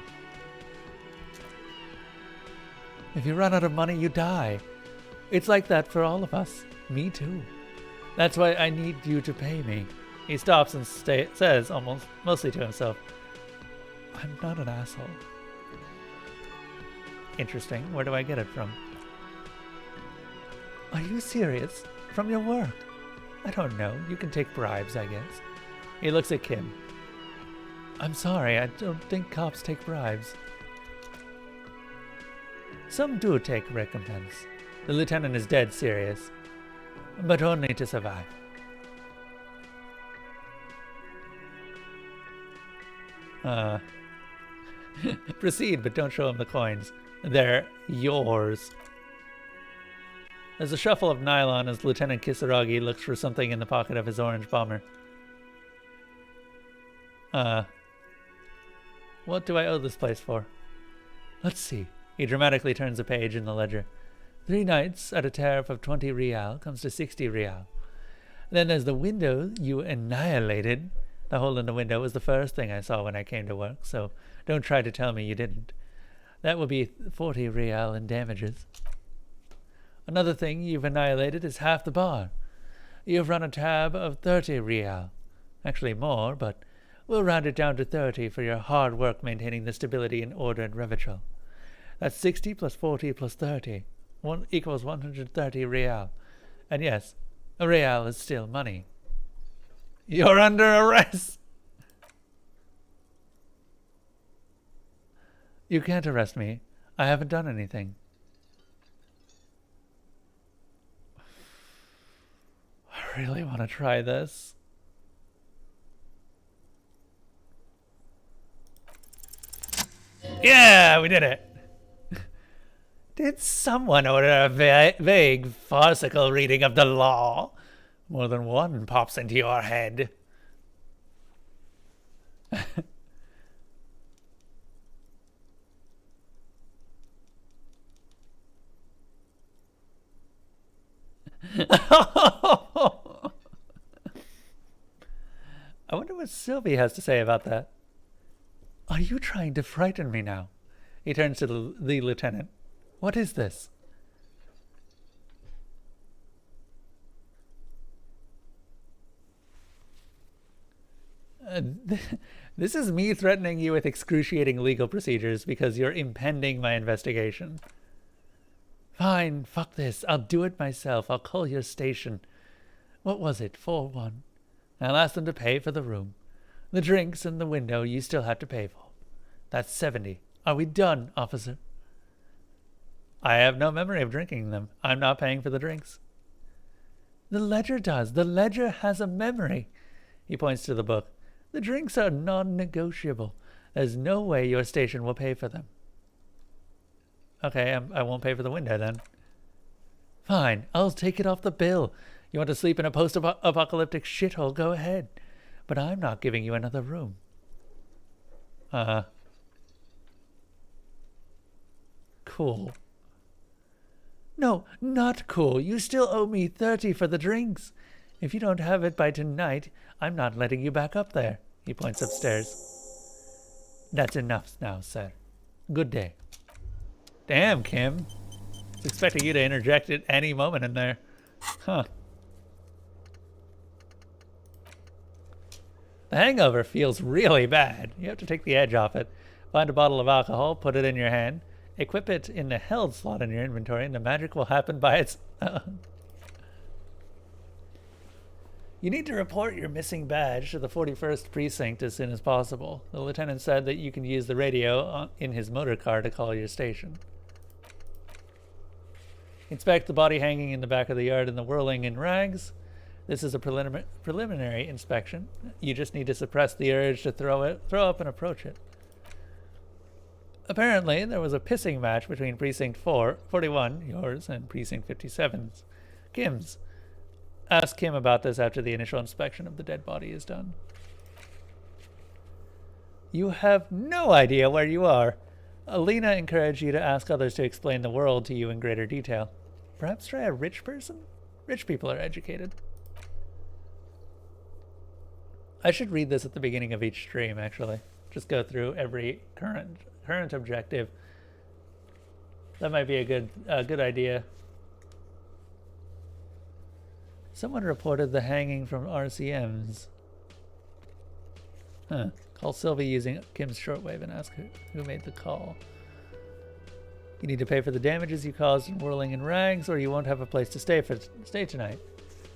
If you run out of money, you die. It's like that for all of us. Me too. That's why I need you to pay me. He stops and says, mostly to himself, I'm not an asshole. Interesting. Where do I get it from? Are you serious? From your work? I don't know. You can take bribes, I guess. He looks at Kim. I'm sorry, I don't think cops take bribes. Some do take recompense. The lieutenant is dead serious. But only to survive. Proceed, but don't show him the coins. They're yours. There's a shuffle of nylon as Lieutenant Kisaragi looks for something in the pocket of his orange bomber. What do I owe this place for? Let's see. He dramatically turns a page in the ledger. 3 nights at a tariff of 20 real comes to 60 real. Then there's the window you annihilated. The hole in the window was the first thing I saw when I came to work, so don't try to tell me you didn't. That will be 40 real in damages. Another thing you've annihilated is half the bar. You've run a tab of 30 real. Actually more, but we'll round it down to 30 for your hard work maintaining the stability and order in Revachol. That's 60 plus 40 plus 30. Equals 130 real. And yes, a real is still money. You're under arrest! You can't arrest me. I haven't done anything. I really want to try this. Yeah, we did it! Did someone order a vague, farcical reading of the law? More than one pops into your head. I wonder what Sylvie has to say about that. Are you trying to frighten me now? He turns to the lieutenant. What is this? This is me threatening you with excruciating legal procedures because you're impeding my investigation. Fine, fuck this. I'll do it myself. I'll call your station. What was it? 4-1. I'll ask them to pay for the room. The drinks and the window you still have to pay for. That's 70. Are we done, officer? I have no memory of drinking them. I'm not paying for the drinks. The ledger does. The ledger has a memory. He points to the book. The drinks are non-negotiable. There's no way your station will pay for them. Okay, I won't pay for the window then. Fine, I'll take it off the bill. You want to sleep in a post-apocalyptic shithole, go ahead. But I'm not giving you another room. Cool. No, not cool. You still owe me 30 for the drinks. If you don't have it by tonight, I'm not letting you back up there. He points upstairs. That's enough now, sir. Good day. Damn, Kim. I was expecting you to interject at any moment in there. Huh. The hangover feels really bad. You have to take the edge off it. Find a bottle of alcohol, put it in your hand, equip it in the held slot in your inventory, and the magic will happen by its own. You need to report your missing badge to the 41st Precinct as soon as possible. The lieutenant said that you can use the radio in his motor car to call your station. Inspect the body hanging in the back of the yard and the whirling in rags. This is a preliminary inspection. You just need to suppress the urge to throw up and approach it. Apparently, there was a pissing match between Precinct 41, yours, and Precinct 57's, Kim's. Ask Kim about this after the initial inspection of the dead body is done. You have no idea where you are. Alina encouraged you to ask others to explain the world to you in greater detail. Perhaps try a rich person? Rich people are educated. I should read this at the beginning of each stream, actually. Just go through every current objective. That might be a good idea. Someone reported the hanging from RCMs. Huh. Call Sylvie using Kim's shortwave and ask who made the call. You need to pay for the damages you caused in whirling in rags, or you won't have a place to stay tonight.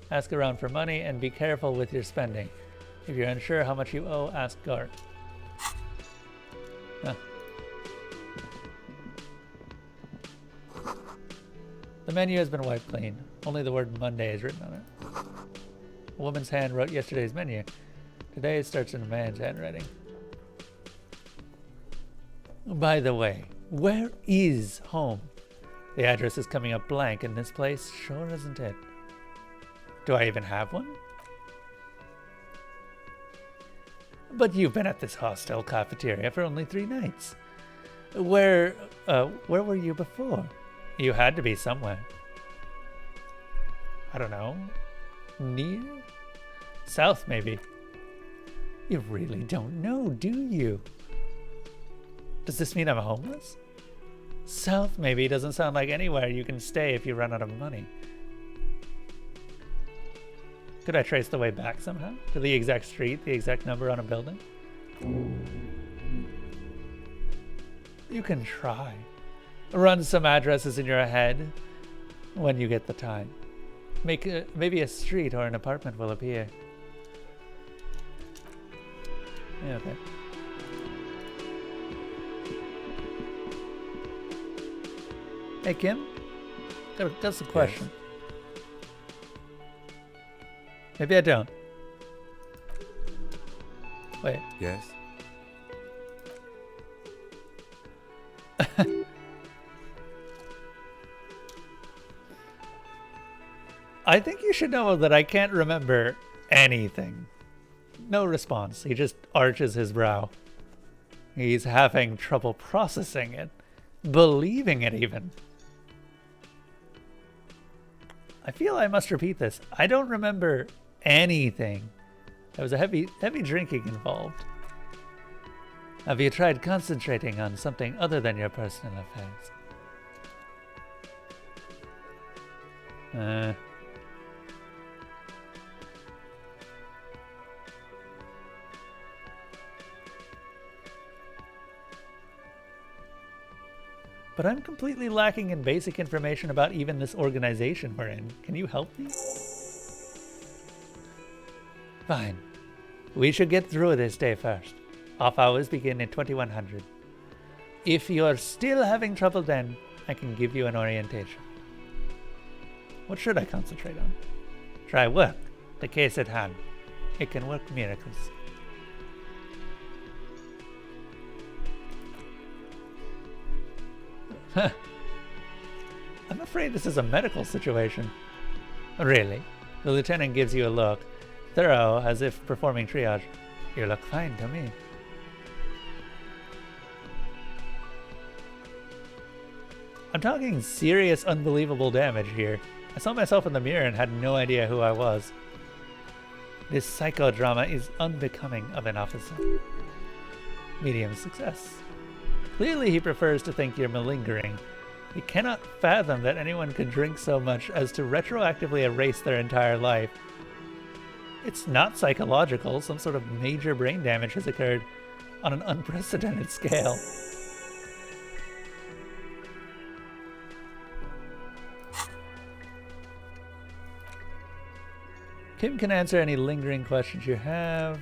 Ask around for money and be careful with your spending. If you're unsure how much you owe, ask Gart. Huh. The menu has been wiped clean. Only the word Monday is written on it. A woman's hand wrote yesterday's menu. Today it starts in a man's handwriting. By the way, where is home? The address is coming up blank in this place. Sure isn't it? Do I even have one? But you've been at this hostel cafeteria for only 3 nights. Where were you before? You had to be somewhere. I don't know. Near? South, maybe. You really don't know, do you? Does this mean I'm homeless? South, maybe, doesn't sound like anywhere you can stay if you run out of money. Could I trace the way back somehow? To the exact street, the exact number on a building? You can try. Run some addresses in your head when you get the time. Maybe a street or an apartment will appear. Yeah, okay. Hey, Kim? Got some question. Maybe I don't. Wait. Yes? I think you should know that I can't remember anything. No response. He just arches his brow. He's having trouble processing it. Believing it, even. I feel I must repeat this. I don't remember anything. There was a heavy drinking involved. Have you tried concentrating on something other than your personal affairs? But I'm completely lacking in basic information about even this organization we're in. Can you help me? Fine. We should get through this day first. Off hours begin at 2100. If you're still having trouble then, I can give you an orientation. What should I concentrate on? Try work. The case at hand. It can work miracles. I'm afraid this is a medical situation. Really? The lieutenant gives you a look, thorough as if performing triage. You look fine to me. I'm talking serious, unbelievable damage here. I saw myself in the mirror and had no idea who I was. This psychodrama is unbecoming of an officer. Medium success. Clearly he prefers to think you're malingering. He cannot fathom that anyone could drink so much as to retroactively erase their entire life. It's not psychological. Some sort of major brain damage has occurred on an unprecedented scale. Kim can answer any lingering questions you have.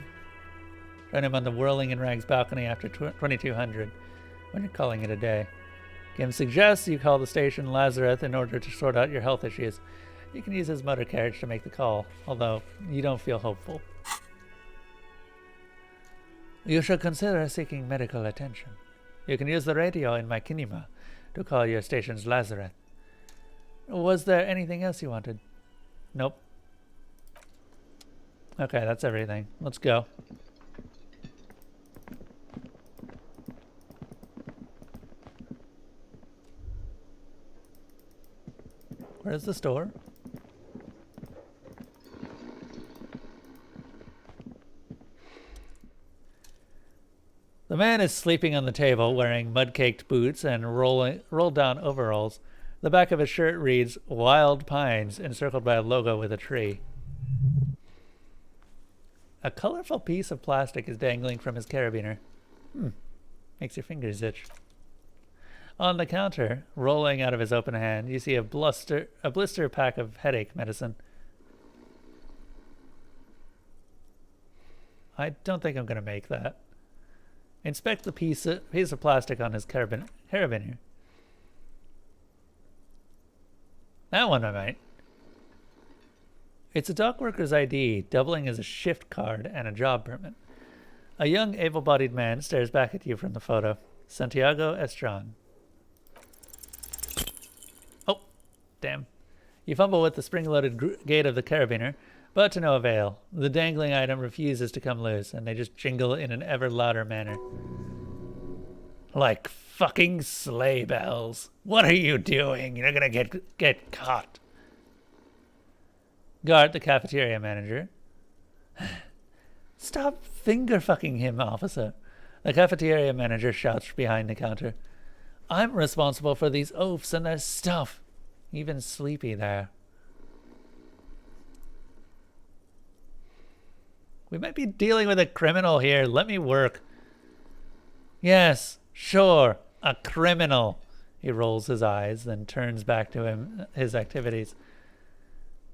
Join him on the Whirling in Rags balcony after 2200 when you're calling it a day. Kim suggests you call the station Lazarus in order to sort out your health issues. You can use his motor carriage to make the call, although you don't feel hopeful. You should consider seeking medical attention. You can use the radio in my kinema to call your station's Lazarus. Was there anything else you wanted? Nope. Okay, that's everything. Let's go. Where's the store? The man is sleeping on the table, wearing mud-caked boots and rolled-down overalls. The back of his shirt reads, Wild Pines, encircled by a logo with a tree. A colorful piece of plastic is dangling from his carabiner. Makes your fingers itch. On the counter, rolling out of his open hand, you see a blister pack of headache medicine. I don't think I'm going to make that. Inspect the piece of plastic on his carabiner. That one I might. It's a dock worker's ID, doubling as a shift card and a job permit. A young, able-bodied man stares back at you from the photo. Santiago Estran. Oh, damn. You fumble with the spring-loaded gate of the carabiner, But to no avail. The dangling item refuses to come loose, and they just jingle in an ever louder manner. Like fucking sleigh bells. What are you doing? You're gonna get caught. Guard, the cafeteria manager. Stop finger fucking him, officer. The cafeteria manager shouts behind the counter. I'm responsible for these oafs and their stuff. Even Sleepy there. We might be dealing with a criminal here. Let me work. Yes, sure, a criminal. He rolls his eyes, then turns back to his activities.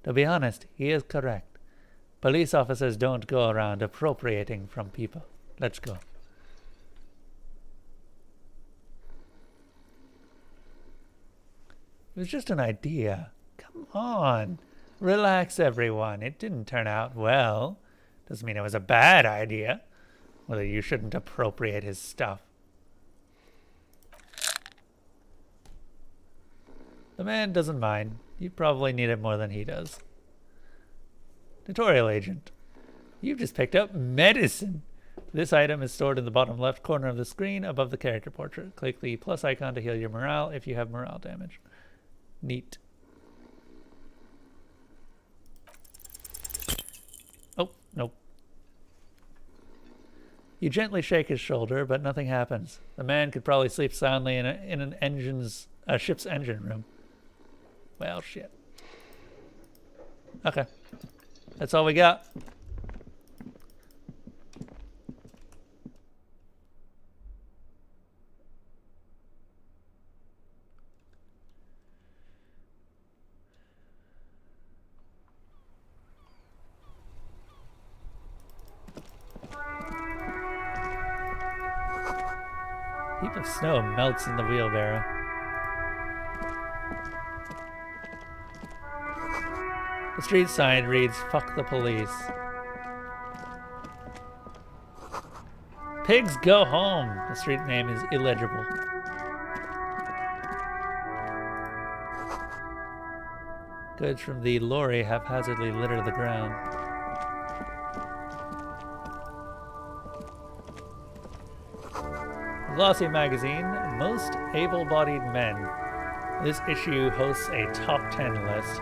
To be honest, he is correct. Police officers don't go around appropriating from people. Let's go. It was just an idea. Come on. Relax, everyone. It didn't turn out well. Doesn't mean it was a bad idea. Whether you shouldn't appropriate his stuff. The man doesn't mind. You probably need it more than he does. Tutorial agent. You've just picked up medicine. This item is stored in the bottom left corner of the screen above the character portrait. Click the plus icon to heal your morale if you have morale damage. Neat. Oh, nope. You gently shake his shoulder, but nothing happens. The man could probably sleep soundly in a ship's engine room. Well, shit. Okay. That's all we got. Heap of snow melts in the wheelbarrow. The street sign reads, "Fuck the police." Pigs go home. The street name is illegible. Goods from the lorry haphazardly litter the ground. Glossy magazine, Most Able-Bodied Men. This issue hosts a top 10 list.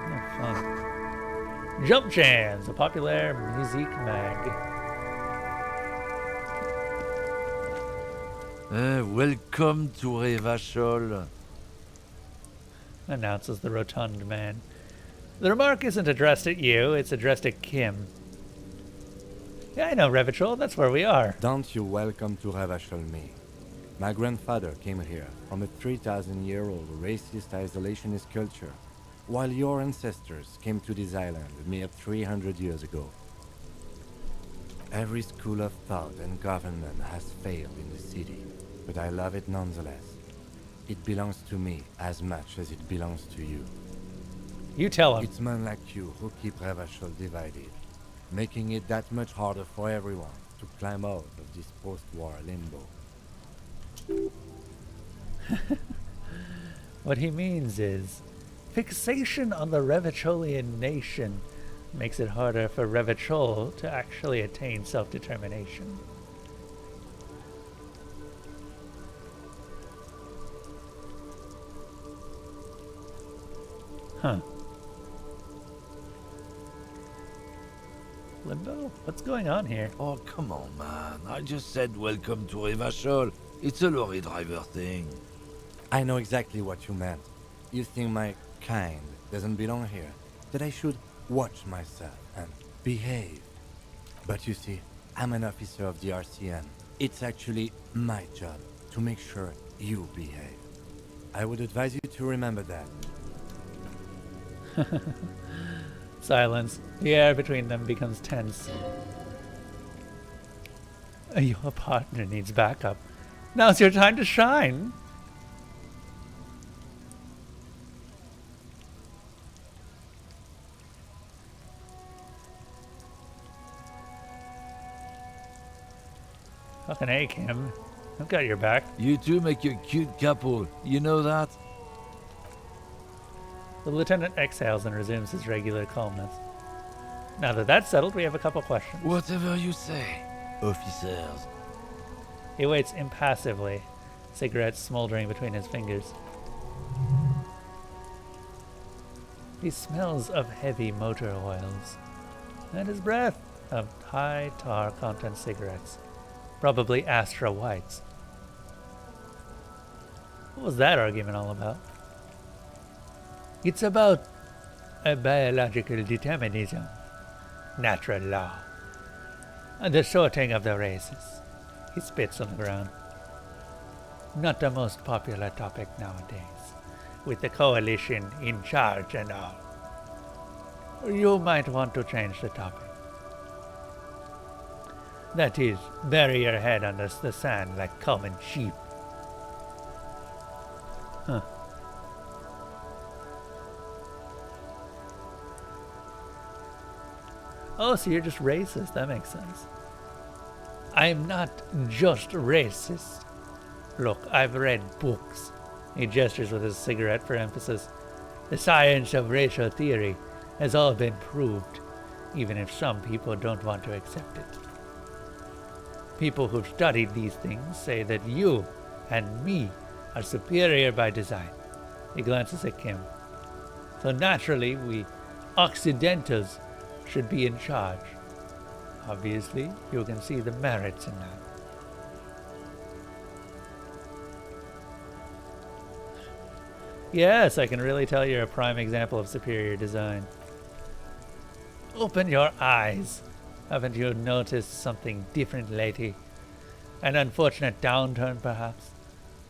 Oh, fun. Jump Jams, a popular music mag. Welcome to Revachol, announces the rotund man. The remark isn't addressed at you, it's addressed at Kim. Yeah, I know Revachol, that's where we are. Don't you welcome to Revachol me. My grandfather came here from a 3,000-year-old racist isolationist culture, while your ancestors came to this island mere 300 years ago. Every school of thought and government has failed in the city, but I love it nonetheless. It belongs to me as much as it belongs to you. You tell him. It's men like you who keep Revachol divided, making it that much harder for everyone to climb out of this post-war limbo. What he means is, fixation on the Revacholian nation makes it harder for Revachol to actually attain self-determination. Huh. Limbo? What's going on here? Oh, come on, man. I just said welcome to Revachol. It's a lorry driver thing. I know exactly what you meant. You think my kind doesn't belong here, that I should watch myself and behave. But you see, I'm an officer of the RCN. It's actually my job to make sure you behave. I would advise you to remember that. Silence. The air between them becomes tense. Your partner needs backup. Now's your time to shine. Fucking A, Kim. I've got your back. You two make a cute couple. You know that? The lieutenant exhales and resumes his regular calmness. Now that that's settled, we have a couple questions. Whatever you say, officers. He waits impassively, cigarette smoldering between his fingers. He smells of heavy motor oils, and his breath of high tar content cigarettes, probably Astra Whites. What was that argument all about? It's about a biological determinism, natural law, and the sorting of the races. He spits on the ground. Not the most popular topic nowadays, with the coalition in charge and all. You might want to change the topic. That is, bury your head under the sand like common sheep. Huh. Oh, so you're just racist. That makes sense. I'm not just racist. Look, I've read books. He gestures with his cigarette for emphasis. The science of racial theory has all been proved, even if some people don't want to accept it. People who've studied these things say that you and me are superior by design. He glances at Kim. So naturally, we Occidentals should be in charge. Obviously, you can see the merits in that. Yes, I can really tell you're a prime example of superior design. Open your eyes. Haven't you noticed something different lately? An unfortunate downturn, perhaps?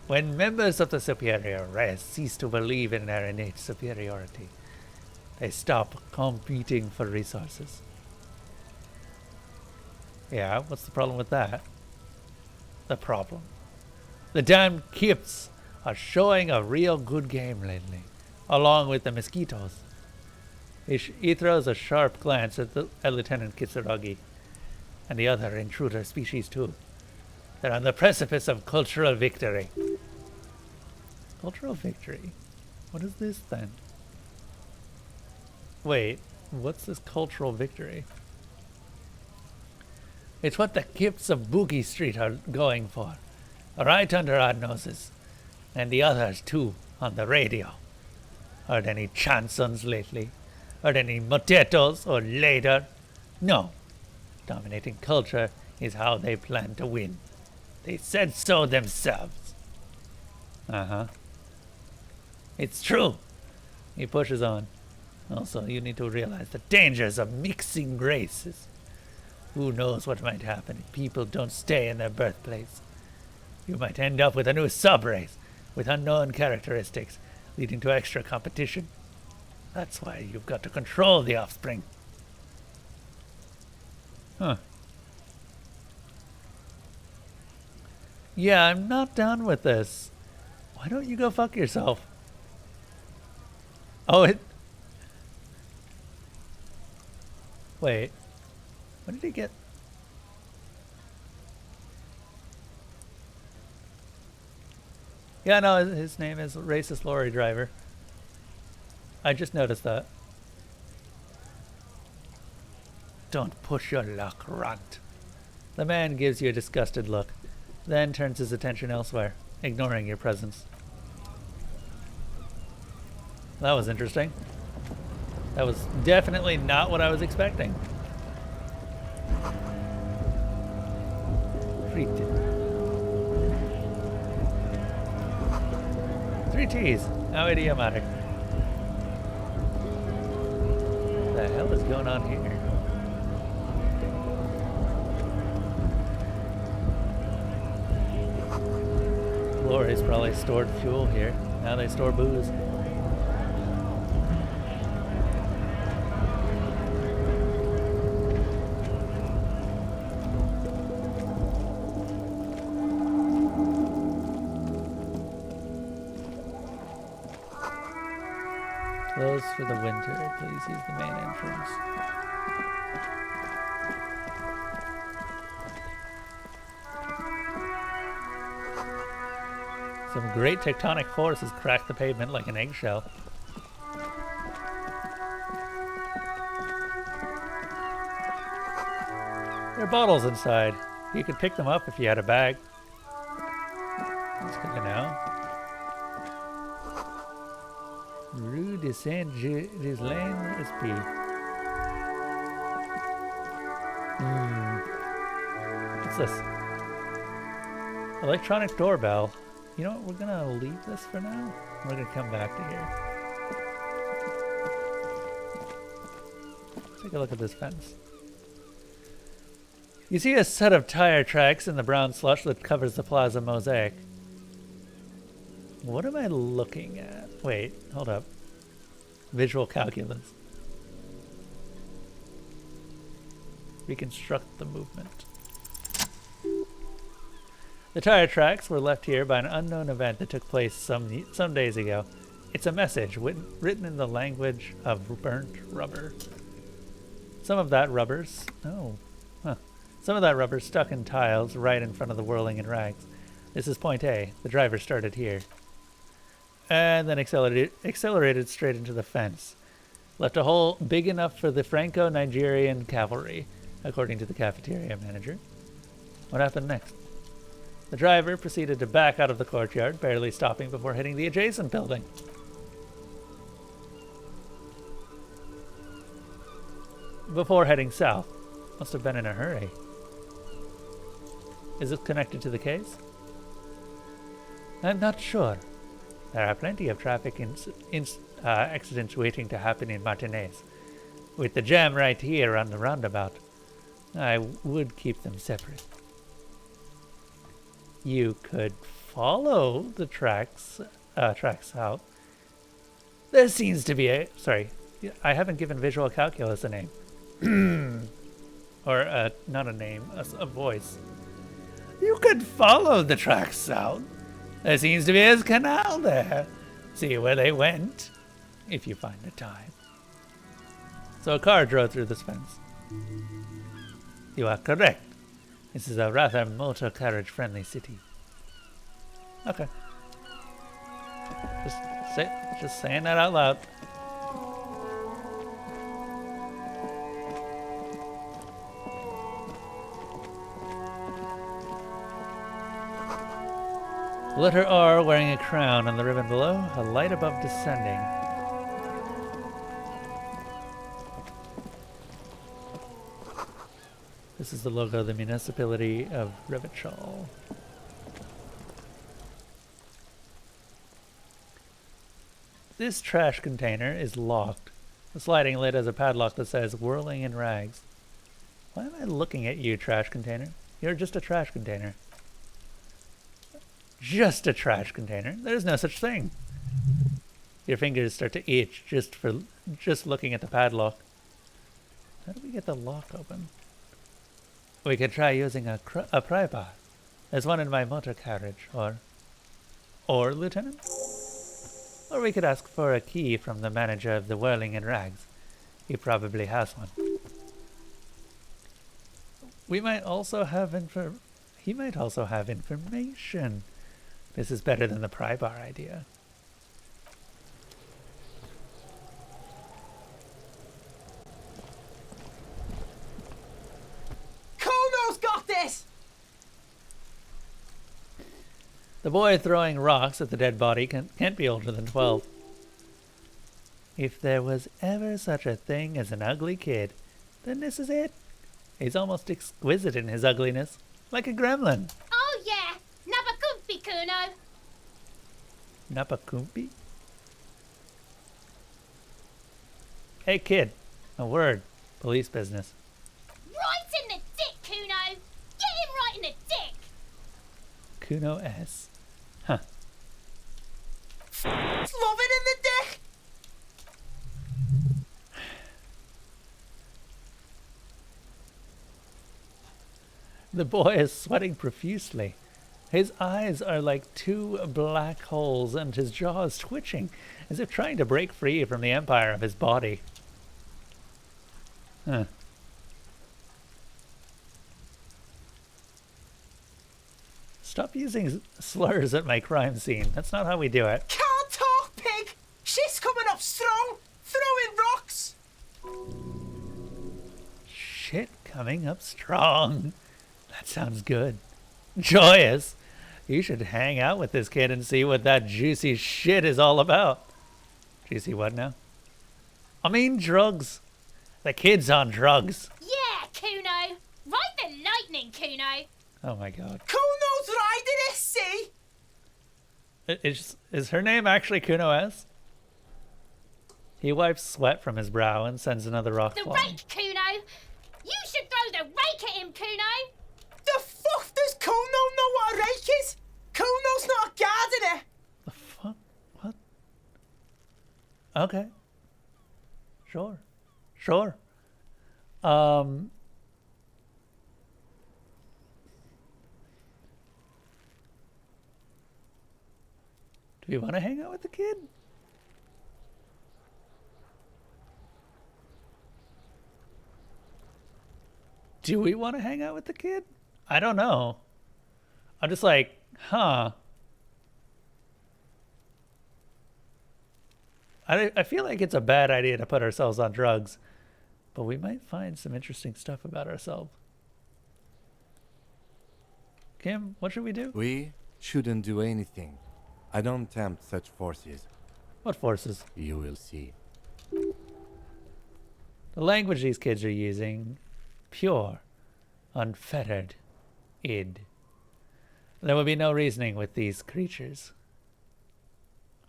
When members of the superior race cease to believe in their innate superiority, they stop competing for resources. Yeah, what's the problem with that? The problem. The damn Kips are showing a real good game lately, along with the mosquitoes. He throws a sharp glance at Lieutenant Kitsuragi and the other intruder species too. They're on the precipice of cultural victory. Cultural victory? What is this then? Wait, what's this cultural victory? It's what the Kips of Boogie Street are going for. Right under our noses. And the others too, on the radio. Heard any chansons lately? Heard any motetos or later? No. Dominating culture is how they plan to win. They said so themselves. Uh-huh. It's true. He pushes on. Also, you need to realize the dangers of mixing races. Who knows what might happen if people don't stay in their birthplace? You might end up with a new sub-race with unknown characteristics, leading to extra competition. That's why you've got to control the offspring. Huh. Yeah, I'm not done with this. Why don't you go fuck yourself? Oh, it... Wait. What did he get? Yeah, no, his name is Racist Lorry Driver. I just noticed that. Don't push your luck, runt. The man gives you a disgusted look, then turns his attention elsewhere, ignoring your presence. That was interesting. That was definitely not what I was expecting. Three T's. How idiomatic. What the hell is going on here? Lorries probably stored fuel here. Now they store booze. Closed for the winter. Please use the main entrance. Some great tectonic forces cracked the pavement like an eggshell. There are bottles inside. You could pick them up if you had a bag. That's good to know. Rue de Saint-Gislain SP. What's this? Electronic doorbell. You know what? We're gonna leave this for now. We're gonna come back to here. Take a look at this fence. You see a set of tire tracks in the brown slush that covers the plaza mosaic. What am I looking at? Wait, hold up. Visual calculus. Reconstruct the movement. The tire tracks were left here by an unknown event that took place some days ago. It's a message written in the language of burnt rubber. Some of that rubber's stuck in tiles right in front of the whirling in rags. This is point A. The driver started here. And then accelerated straight into the fence. Left a hole big enough for the Franco-Nigerian cavalry, according to the cafeteria manager. What happened next? The driver proceeded to back out of the courtyard, barely stopping before hitting the adjacent building. Before heading south. Must have been in a hurry. Is it connected to the case? I'm not sure. There are plenty of traffic accidents waiting to happen in Martinez. With the jam right here on the roundabout, I would keep them separate. You could follow the tracks south. There seems to be a... Sorry, I haven't given visual calculus a name. Or not a name, a voice. You could follow the tracks south. There seems to be a canal there. See where they went, if you find the time. So a car drove through this fence. You are correct. This is a rather motor carriage friendly city. Okay. Just saying that out loud. Letter R wearing a crown on the ribbon below, a light above descending. This is the logo of the municipality of Revachol. This trash container is locked. The sliding lid has a padlock that says whirling in rags. Why am I looking at you, trash container? You're just a trash container. Just a trash container. There's no such thing. Your fingers start to itch just looking at the padlock. How do we get the lock open? We could try using a pry bar. There's one in my motor carriage, or Lieutenant? Or we could ask for a key from the manager of the Whirling in Rags. He probably has one. He might also have information. This is better than the pry bar idea. Kuno's got this! The boy throwing rocks at the dead body can't be older than 12. If there was ever such a thing as an ugly kid, then this is it. He's almost exquisite in his ugliness, like a gremlin. Oh yeah, Nabakumpi Kuno. Napakumpi? Hey kid, a word. Police business. Right in the dick, Kuno. Get him right in the dick. Kuno S. Huh. Love it in the dick! The boy is sweating profusely. His eyes are like two black holes and his jaw is twitching, as if trying to break free from the empire of his body. Huh. Stop using slurs at my crime scene. That's not how we do it. Can't talk, pig! She's coming up strong! Throwing rocks! Shit coming up strong. That sounds good. Joyous. You should hang out with this kid and see what that juicy shit is all about. Juicy what now? I mean drugs. The kid's on drugs. Yeah, Kuno. Ride the lightning, Kuno. Oh my god. Kuno's riding this, see? Is her name actually Kuno S? He wipes sweat from his brow and sends another rock The flying. rake, Kuno. You should throw the rake at him, Kuno. The fuck does Kuno know what a rake is? Kuno's not a gardener. The fuck? What? Okay. Sure. Sure. Do we want to hang out with the kid? Do we want to hang out with the kid? I don't know. I'm just like, huh. I feel like it's a bad idea to put ourselves on drugs, but we might find some interesting stuff about ourselves. Kim, what should we do? We shouldn't do anything. I don't tempt such forces. What forces? You will see. The language these kids are using, pure, unfettered, id. There will be no reasoning with these creatures.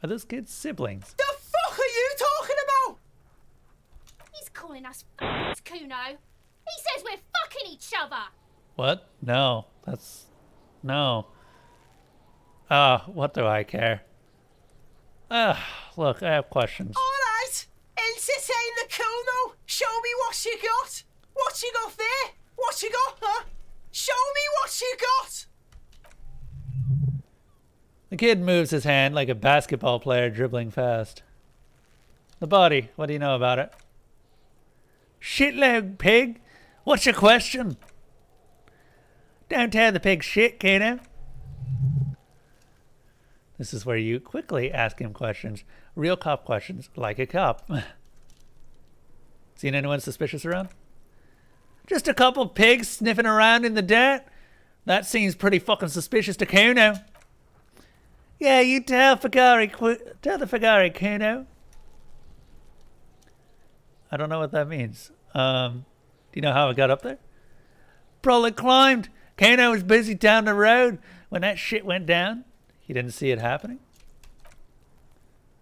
Are those kids siblings? The fuck are you talking about? He's calling us f***s, Kuno. He says we're fucking each other. What? No, that's... No. What do I care? Look, I have questions. Alright. Entertain the Kuno. Show me what you got. What you got there? What you got, huh? Show me what you got. The kid moves his hand like a basketball player dribbling fast. The body, what do you know about it? Shitload, pig. What's your question? Don't tell the pig shit, Kuno. This is where you quickly ask him questions. Real cop questions, like a cop. Seen anyone suspicious around? Just a couple pigs sniffing around in the dirt. That seems pretty fucking suspicious to Kuno. Yeah, you tell the Figari, Kuno. I don't know what that means. Do you know how I got up there? Probably climbed. Kuno was busy down the road when that shit went down. He didn't see it happening.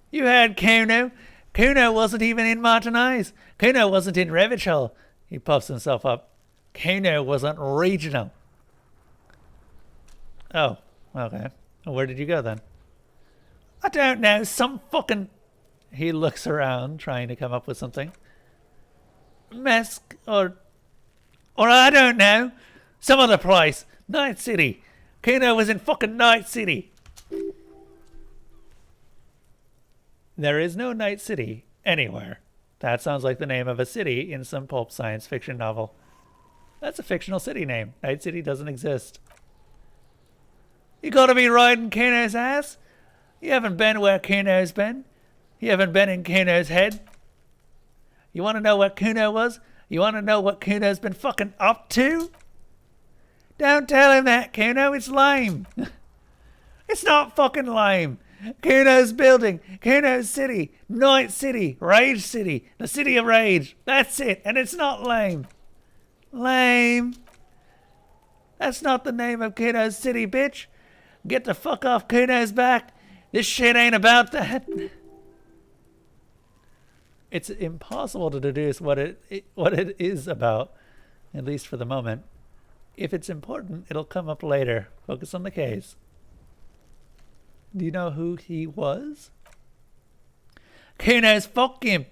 You heard Kuno. Kuno wasn't even in Martinez. Kuno wasn't in Revachol. He puffs himself up. Kuno wasn't regional. Oh, okay. Well, where did you go then? I don't know. Some fucking... He looks around, trying to come up with something. Mesk, or I don't know. Some other place. Night City. Kuno was in fucking Night City. There is no Night City anywhere. That sounds like the name of a city in some pulp science fiction novel. That's a fictional city name. Night City doesn't exist. You gotta be riding Kuno's ass? You haven't been where Kuno's been? You haven't been in Kuno's head? You wanna know what Kuno was? You wanna know what Kuno's been fucking up to? Don't tell him that, Kuno. It's lame. It's not fucking lame. Kuno's building, Kuno's city, Night City, Rage City, the City of Rage. That's it, and it's not lame. Lame. That's not the name of Kuno's city, bitch. Get the fuck off Kuno's back. This shit ain't about that. It's impossible to deduce what it is about, at least for the moment. If it's important, it'll come up later. Focus on the case. Do you know who he was? Kuno's fuck imp.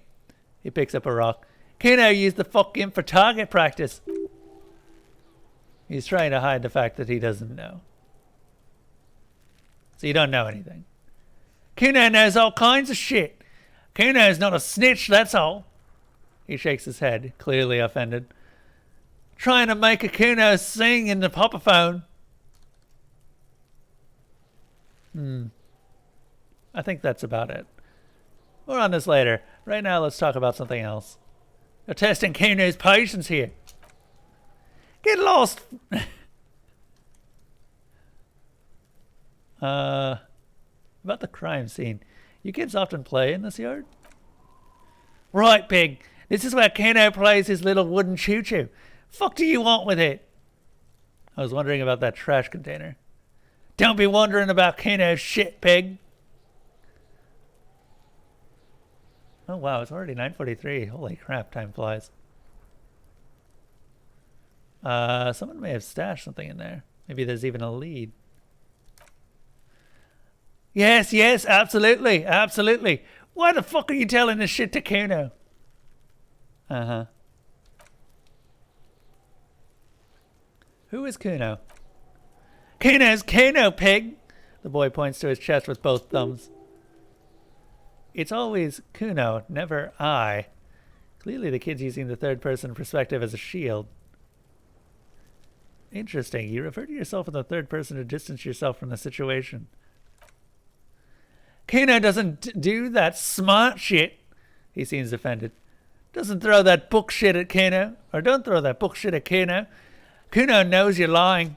He picks up a rock. Kuno used the fuck imp for target practice. He's trying to hide the fact that he doesn't know. So you don't know anything. Kuno knows all kinds of shit. Kuno's not a snitch, that's all. He shakes his head, clearly offended. Trying to make a Kuno sing in the popophone. I think that's about it. More on this later. Right now, let's talk about something else. They're testing Kuno's patience here. Get lost! About the crime scene. You kids often play in this yard? Right, Pig. This is where Kano plays his little wooden choo-choo. Fuck do you want with it? I was wondering about that trash container. Don't be wondering about Kano's shit, Pig. Oh wow, it's already 9:43. Holy crap, time flies. Someone may have stashed something in there. Maybe there's even a lead. Yes, yes, absolutely, absolutely. Why the fuck are you telling this shit to Kuno? Uh-huh. Who is Kuno? Kuno's Kuno, Pig! The boy points to his chest with both thumbs. It's always Kuno, never I. Clearly the kid's using the third-person perspective as a shield. Interesting. You refer to yourself in the third person to distance yourself from the situation. Kuno doesn't do that smart shit. He seems offended. Doesn't throw that book shit at Kuno. Or don't throw that book shit at Kuno. Kuno knows you're lying.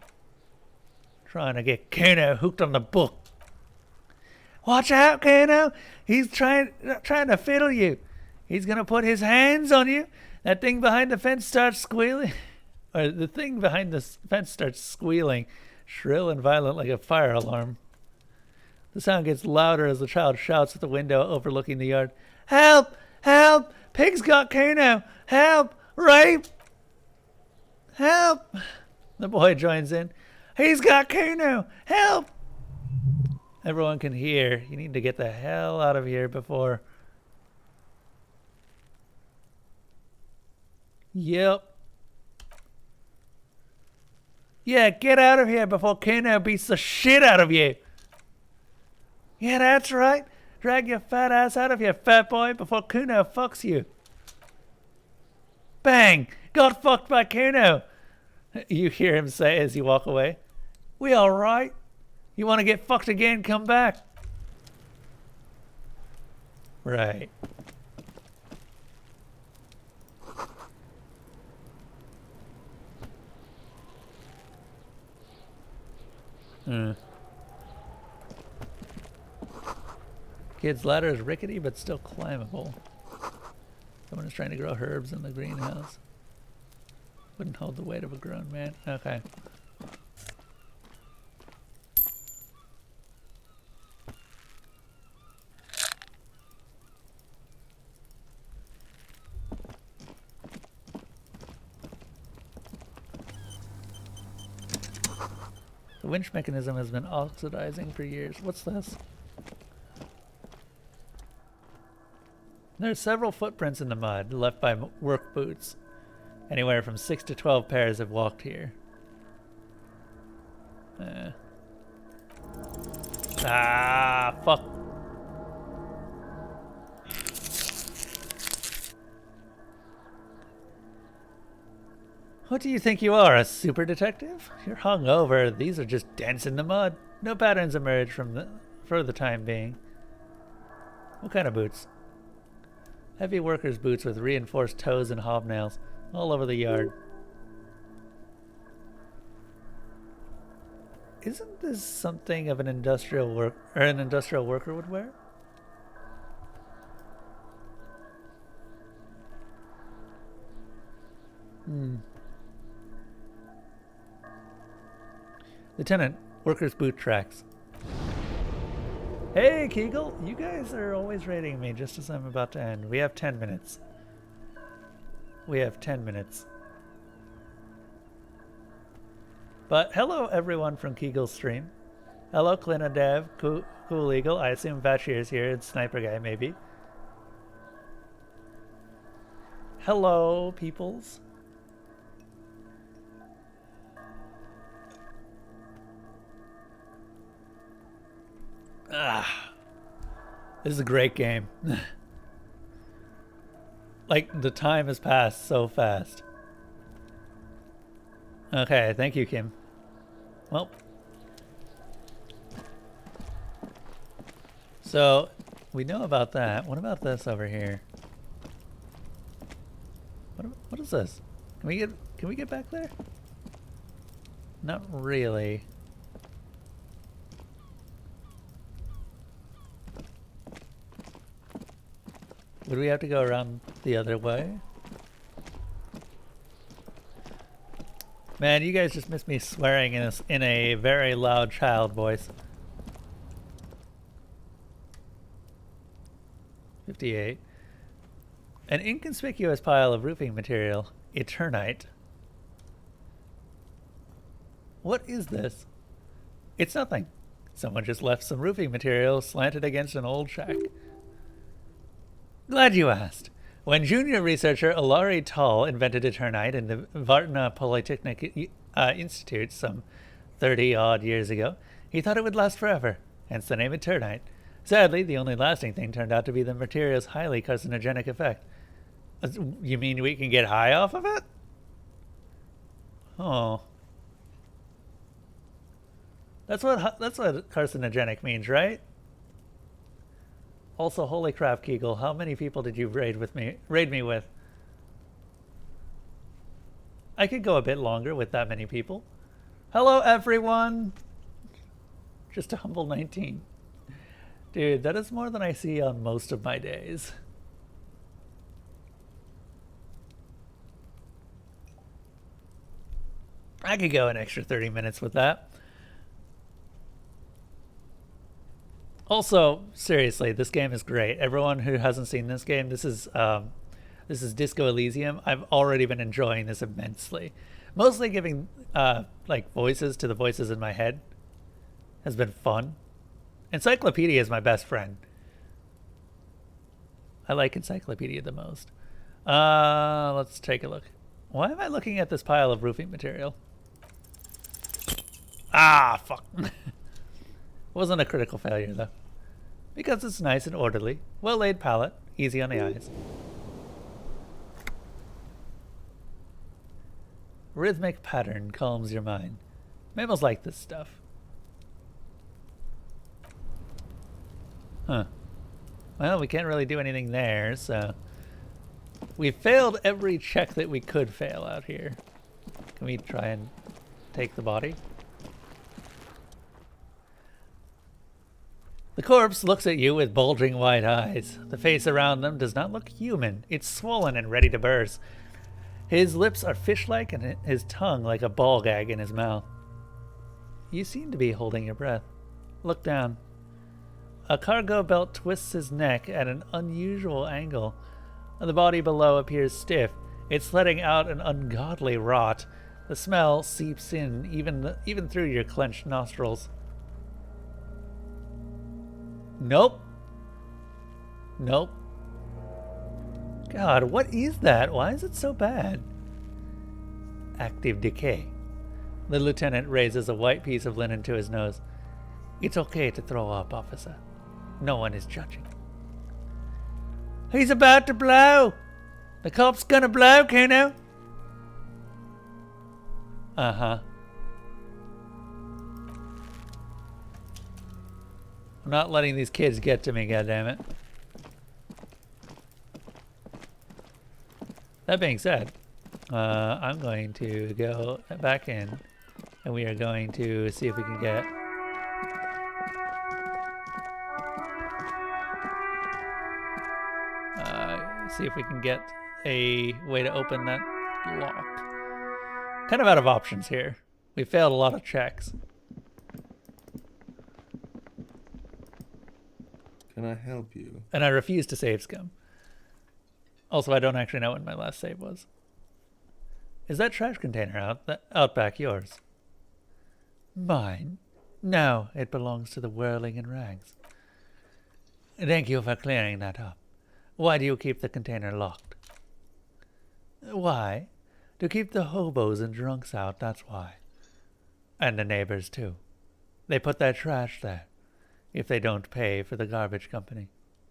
Trying to get Kuno hooked on the book. Watch out, Kuno. He's trying to fiddle you. He's going to put his hands on you. That thing behind the fence starts squealing. Or the thing behind the fence starts squealing, shrill and violent like a fire alarm. The sound gets louder as the child shouts at the window overlooking the yard. Help! Help! Pig's got Kuno! Help! Rape! Help! The boy joins in. He's got Kuno! Help! Everyone can hear. You need to get the hell out of here before... Yep. Yeah, get out of here before Kuno beats the shit out of you. Yeah, that's right. Drag your fat ass out of here, fat boy, before Kuno fucks you. Bang! Got fucked by Kuno. You hear him say as you walk away. We all right? You want to get fucked again? Come back. Right. Kid's ladder is rickety but still climbable. Someone is trying to grow herbs in the greenhouse. Wouldn't hold the weight of a grown man. Okay. The winch mechanism has been oxidizing for years. What's this? There are several footprints in the mud left by work boots. Anywhere from 6 to 12 pairs have walked here. Ah, fuck. What do you think you are, a super detective? You're hungover. These are just dents in the mud. No patterns emerge for the time being. What kind of boots? Heavy workers' boots with reinforced toes and hobnails all over the yard. Isn't this something of an industrial worker would wear? Lieutenant, workers' boot tracks. Hey, Kegel, you guys are always rating me just as I'm about to end. We have 10 minutes. We have 10 minutes. But hello, everyone from Kegel's stream. Hello, Clina Dev, Cool Eagle. I assume Bashir's here and Sniper Guy, maybe. Hello, peoples. This is a great game. Like, the time has passed so fast. Okay, thank you, Kim. Well. So, we know about that. What about this over here? What is this? Can we get back there? Not really. Would we have to go around the other way? Man, you guys just missed me swearing in a very loud child voice. 58. An inconspicuous pile of roofing material. Eternite. What is this? It's nothing. Someone just left some roofing material slanted against an old shack. Glad you asked. When junior researcher Alari Tall invented Eternite in the Varna Polytechnic Institute some 30-odd years ago, he thought it would last forever, hence the name Eternite. Sadly, the only lasting thing turned out to be the material's highly carcinogenic effect. You mean we can get high off of it? Oh. That's what carcinogenic means, right? Also, holy crap, Kegel, how many people did you raid me with? I could go a bit longer with that many people. Hello, everyone! Just a humble 19. Dude, that is more than I see on most of my days. I could go an extra 30 minutes with that. Also, seriously, this game is great. Everyone who hasn't seen this game, this is Disco Elysium. I've already been enjoying this immensely. Mostly giving like voices to the voices in my head has been fun. Encyclopedia is my best friend. I like Encyclopedia the most. Let's take a look. Why am I looking at this pile of roofing material? Ah, fuck. Wasn't a critical failure, though. Because it's nice and orderly. Well-laid palette. Easy on the eyes. Rhythmic pattern calms your mind. Mammals like this stuff. Huh. Well, we can't really do anything there, so... We failed every check that we could fail out here. Can we try and take the body? The corpse looks at you with bulging white eyes. The face around them does not look human. It's swollen and ready to burst. His lips are fish-like and his tongue like a ball gag in his mouth. You seem to be holding your breath. Look down. A cargo belt twists his neck at an unusual angle. The body below appears stiff. It's letting out an ungodly rot. The smell seeps in even through your clenched nostrils. Nope. Nope. God, what is that? Why is it so bad? Active decay. The lieutenant raises a white piece of linen to his nose. It's okay to throw up, officer. No one is judging. He's about to blow! The cop's gonna blow, Kuno! Uh-huh. I'm not letting these kids get to me, goddammit. That being said, I'm going to go back in, and we are going to see if we can get... see if we can get a way to open that lock. Kind of out of options here. We failed a lot of checks. Can I help you? And I refuse to save scum. Also, I don't actually know what my last save was. Is that trash container out back yours? Mine? No, it belongs to the whirling in rags. Thank you for clearing that up. Why do you keep the container locked? Why? To keep the hobos and drunks out, that's why. And the neighbors, too. They put their trash there. If they don't pay for the garbage company.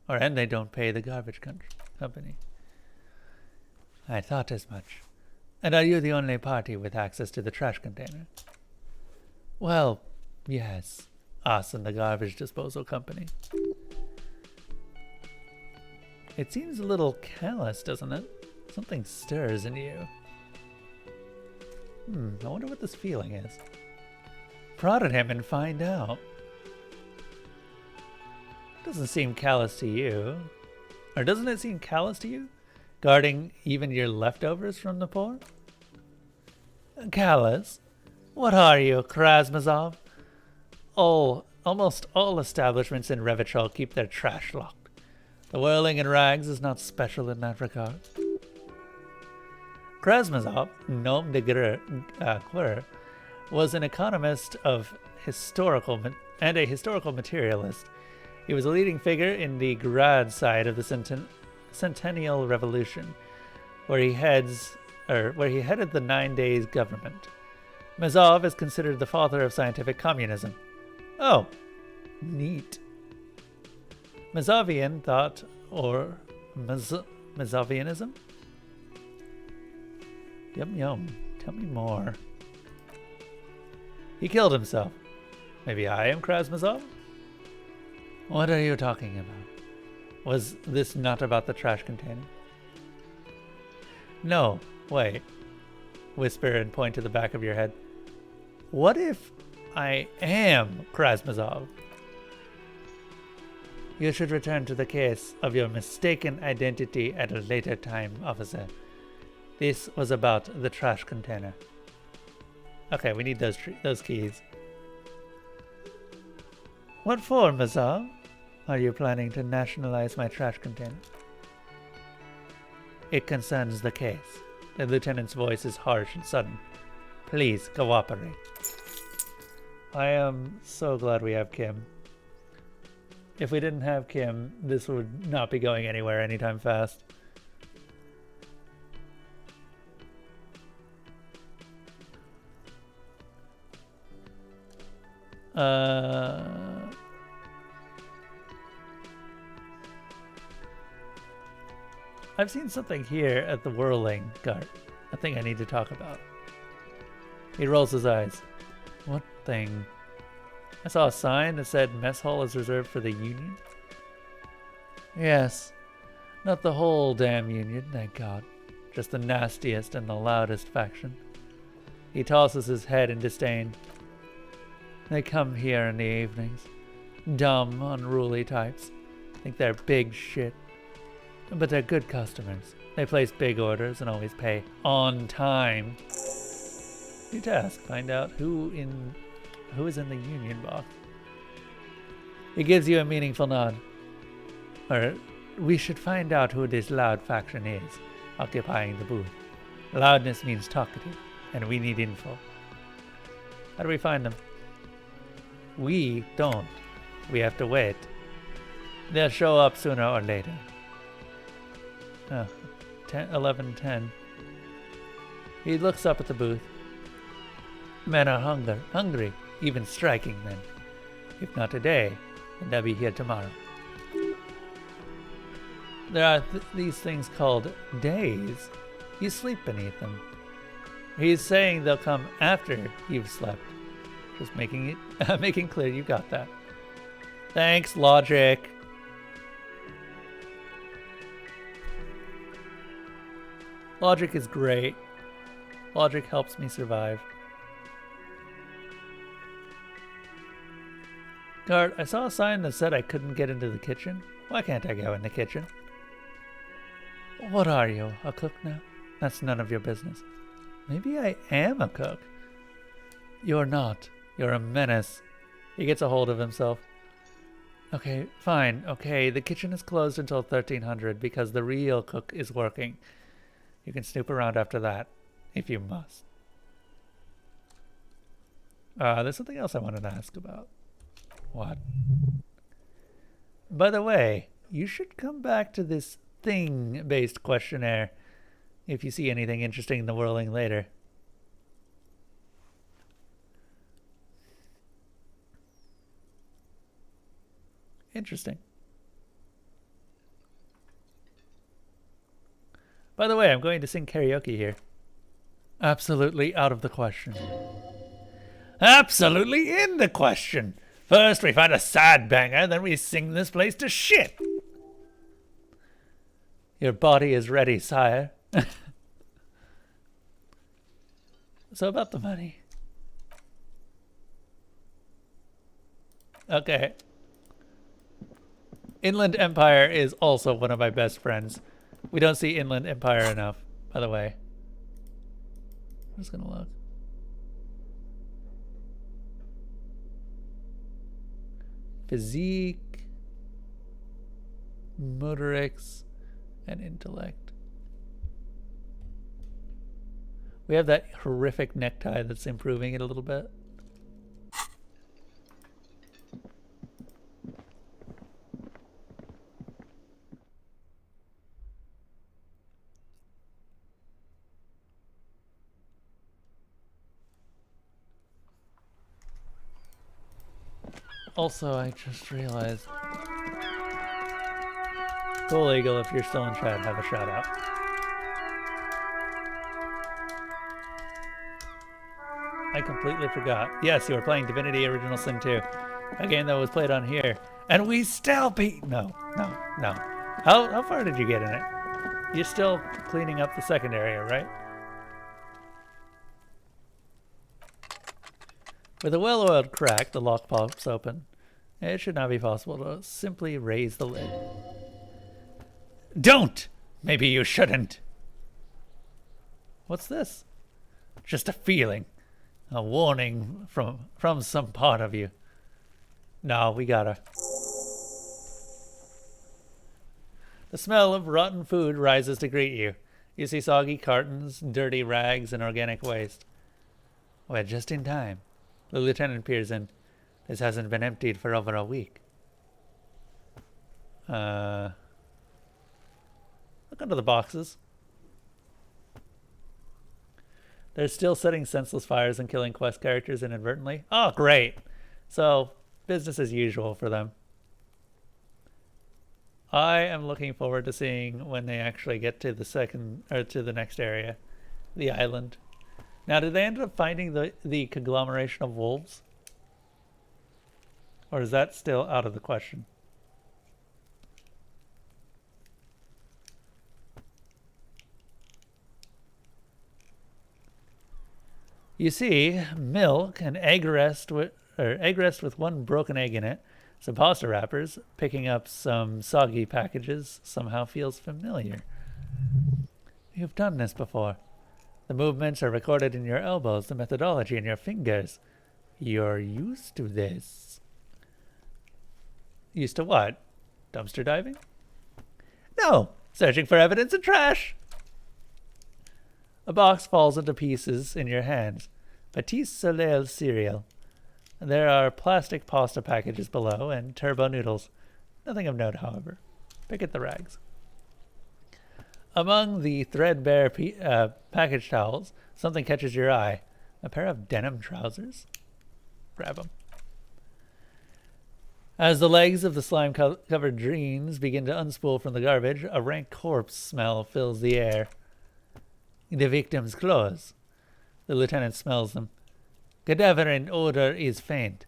And they don't pay the garbage company. I thought as much. And are you the only party with access to the trash container? Well, yes. Us and the garbage disposal company. It seems a little callous, doesn't it? Something stirs in you. I wonder what this feeling is. prod at him and find out. Doesn't seem callous to you. Or doesn't it seem callous to you? Guarding even your leftovers from the poor? Callous? What are you, Krasmazov? Almost all establishments in Revachol keep their trash locked. The whirling in rags is not special in that regard. Krasmazov, nom de guerre, was an economist of and a historical materialist. He was a leading figure in the Grad side of the Centennial Revolution, where he headed the 9 Days government. Mazov is considered the father of scientific communism. Oh, neat. Mazovian thought, or Mazovianism? Yum yum. Tell me more. He killed himself. Maybe I am Krasmazov? What are you talking about? Was this not about the trash container? No, wait. Whisper and point to the back of your head. What if I am Krasmazov? You should return to the case of your mistaken identity at a later time, officer. This was about the trash container. Okay, we need those keys. What for, Mazov? Are you planning to nationalize my trash container? It concerns the case. The lieutenant's voice is harsh and sudden. Please cooperate. I am so glad we have Kim. If we didn't have Kim, this would not be going anywhere anytime fast. I've seen something here at the Whirling Cart. A thing I need to talk about. He rolls his eyes. What thing? I saw a sign that said mess hall is reserved for the Union. Yes. Not the whole damn Union, thank God. Just the nastiest and the loudest faction. He tosses his head in disdain. They come here in the evenings. Dumb, unruly types. Think they're big shit. But they're good customers. They place big orders and always pay on time. New task. Find out who is in the Union box. It gives you a meaningful nod. Or, we should find out who this loud faction is, occupying the booth. Loudness means talkative, and we need info. How do we find them? We don't. We have to wait. They'll show up sooner or later. 11:10. He looks up at the booth. Men are hungry, even striking men. If not today, then they'll be here tomorrow. There are these things called days. You sleep beneath them. He's saying they'll come after you've slept. Just making clear you got that. Thanks, logic. Logic is great. Logic helps me survive. Guard, I saw a sign that said I couldn't get into the kitchen. Why can't I go in the kitchen? What are you, a cook now? That's none of your business. Maybe I am a cook. You're not. You're a menace. He gets a hold of himself. Okay, fine. Okay, the kitchen is closed until 1300 because the real cook is working. You can snoop around after that, if you must. There's something else I wanted to ask about. What? By the way, you should come back to this thing-based questionnaire if you see anything interesting in the Whirling later. Interesting. By the way, I'm going to sing karaoke here. Absolutely out of the question. Absolutely in the question. First we find a sad banger, then we sing this place to shit. Your body is ready, sire. So about the money. Okay. Inland Empire is also one of my best friends. We don't see Inland Empire enough, by the way. I'm just gonna look. Physique, motorics, and intellect. We have that horrific necktie that's improving it a little bit. Also, I just realized. Cool Eagle, if you're still in chat, have a shout out. I completely forgot. Yes, you were playing Divinity Original Sin 2, a game that was played on here. And we still beat... No. How far did you get in it? You're still cleaning up the second area, right? With a well-oiled crack, the lock pops open. It should not be possible to simply raise the lid. Don't! Maybe you shouldn't. What's this? Just a feeling. A warning from some part of you. No, we gotta. The smell of rotten food rises to greet you. You see soggy cartons, dirty rags, and organic waste. We're just in time. The lieutenant peers in. This hasn't been emptied for over a week. Look under the boxes. They're still setting senseless fires and killing quest characters inadvertently. Oh, great. So, business as usual for them. I am looking forward to seeing when they actually get to the next area, the island. Now, did they end up finding the conglomeration of wolves? Or is that still out of the question? You see milk, an egg rest with one broken egg in it, some pasta wrappers, picking up some soggy packages somehow feels familiar. You've done this before. The movements are recorded in your elbows, the methodology in your fingers. You're used to this. Used to what? Dumpster diving? No, searching for evidence in trash. A box falls into pieces in your hands. Petit Soleil cereal. There are plastic pasta packages below and turbo noodles. Nothing of note, however. Pick at the rags. Among the threadbare package towels, something catches your eye. A pair of denim trousers? Grab them. As the legs of the slime-covered dreams begin to unspool from the garbage, a rank corpse smell fills the air. The victim's clothes. The lieutenant smells them. Cadaverine odor is faint.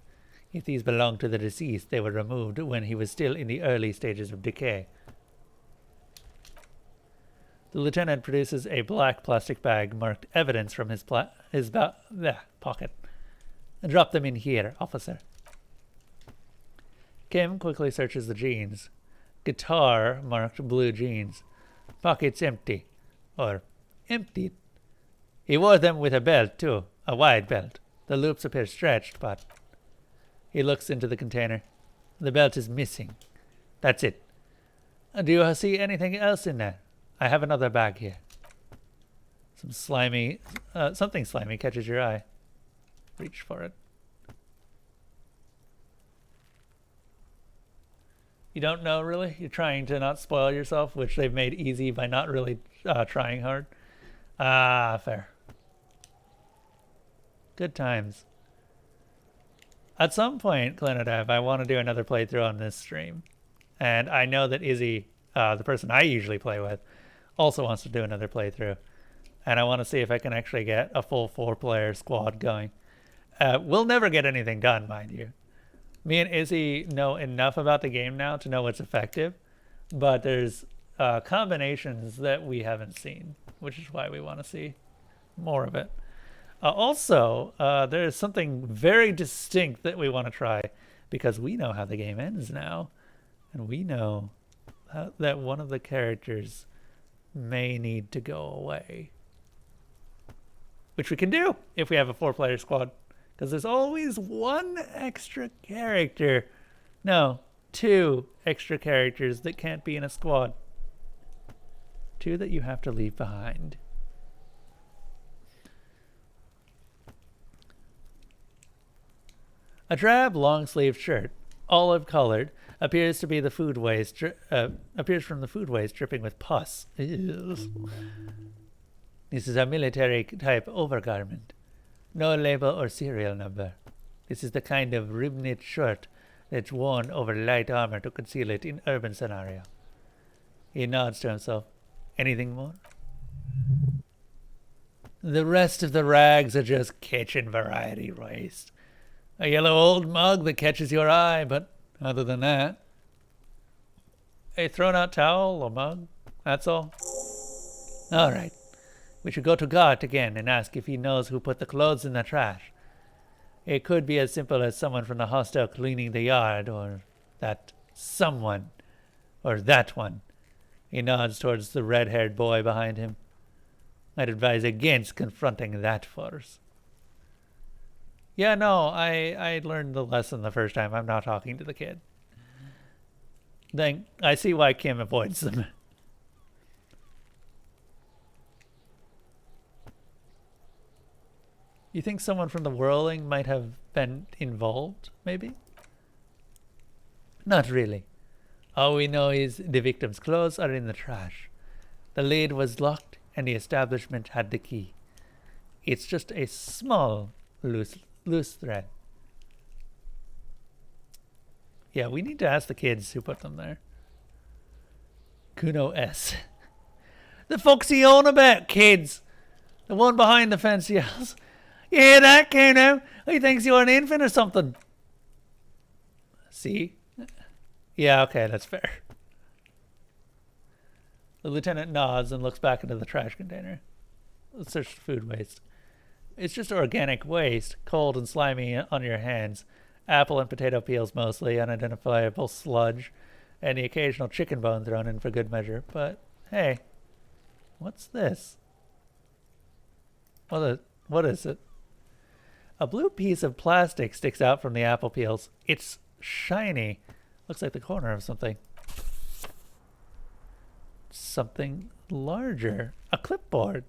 If these belong to the deceased, they were removed when he was still in the early stages of decay. The lieutenant produces a black plastic bag marked evidence from his pocket. Drop them in here, officer. Kim quickly searches the jeans. Guitar marked blue jeans. Pockets empty. Or emptied. He wore them with a belt, too. A wide belt. The loops appear stretched, but... He looks into the container. The belt is missing. That's it. Do you see anything else in there? I have another bag here. Something slimy catches your eye. Reach for it. You don't know, really? You're trying to not spoil yourself, which they've made easy by not really trying hard. Ah, fair. Good times. At some point, Clenodev, I want to do another playthrough on this stream. And I know that Izzy, the person I usually play with, also wants to do another playthrough. And I want to see if I can actually get a full 4-player squad going. We'll never get anything done, mind you. Me and Izzy know enough about the game now to know it's effective. But there's combinations that we haven't seen, which is why we want to see more of it. Also, there is something very distinct that we want to try, because we know how the game ends now, and we know that one of the characters may need to go away. Which we can do if we have a 4-player squad, because there's always one extra character. No, 2 extra characters that can't be in a squad. 2 that you have to leave behind. A drab long-sleeved shirt, olive-colored, appears from the food waste dripping with pus. Ew. This is a military-type overgarment. No label or serial number. This is the kind of rib-knit shirt that's worn over light armor to conceal it in urban scenario. He nods to himself. Anything more? The rest of the rags are just kitchen variety waste. A yellow old mug that catches your eye, but other than that, a thrown-out towel or mug, that's all. All right. We should go to Gart again and ask if he knows who put the clothes in the trash. It could be as simple as someone from the hostel cleaning the yard, or that someone, or that one. He nods towards the red-haired boy behind him. I'd advise against confronting that force. Yeah, no, I learned the lesson the first time. I'm not talking to the kid. Then I see why Kim avoids them. You think someone from the whirling might have been involved, maybe? Not really. All we know is the victim's clothes are in the trash. The lid was locked and the establishment had the key. It's just a small loose thread. Yeah, we need to ask the kids who put them there. Kuno S. The fuck's he on about, kids? The one behind the fence yells. You hear that, Kuno? He thinks you're an infant or something. See? Yeah, okay, that's fair. The lieutenant nods and looks back into the trash container. Let's search for food waste. It's just organic waste, cold and slimy on your hands. Apple and potato peels mostly, unidentifiable sludge, and the occasional chicken bone thrown in for good measure. But, hey, what's this? What is it? A blue piece of plastic sticks out from the apple peels. It's shiny. Looks like the corner of something. Something larger. A clipboard.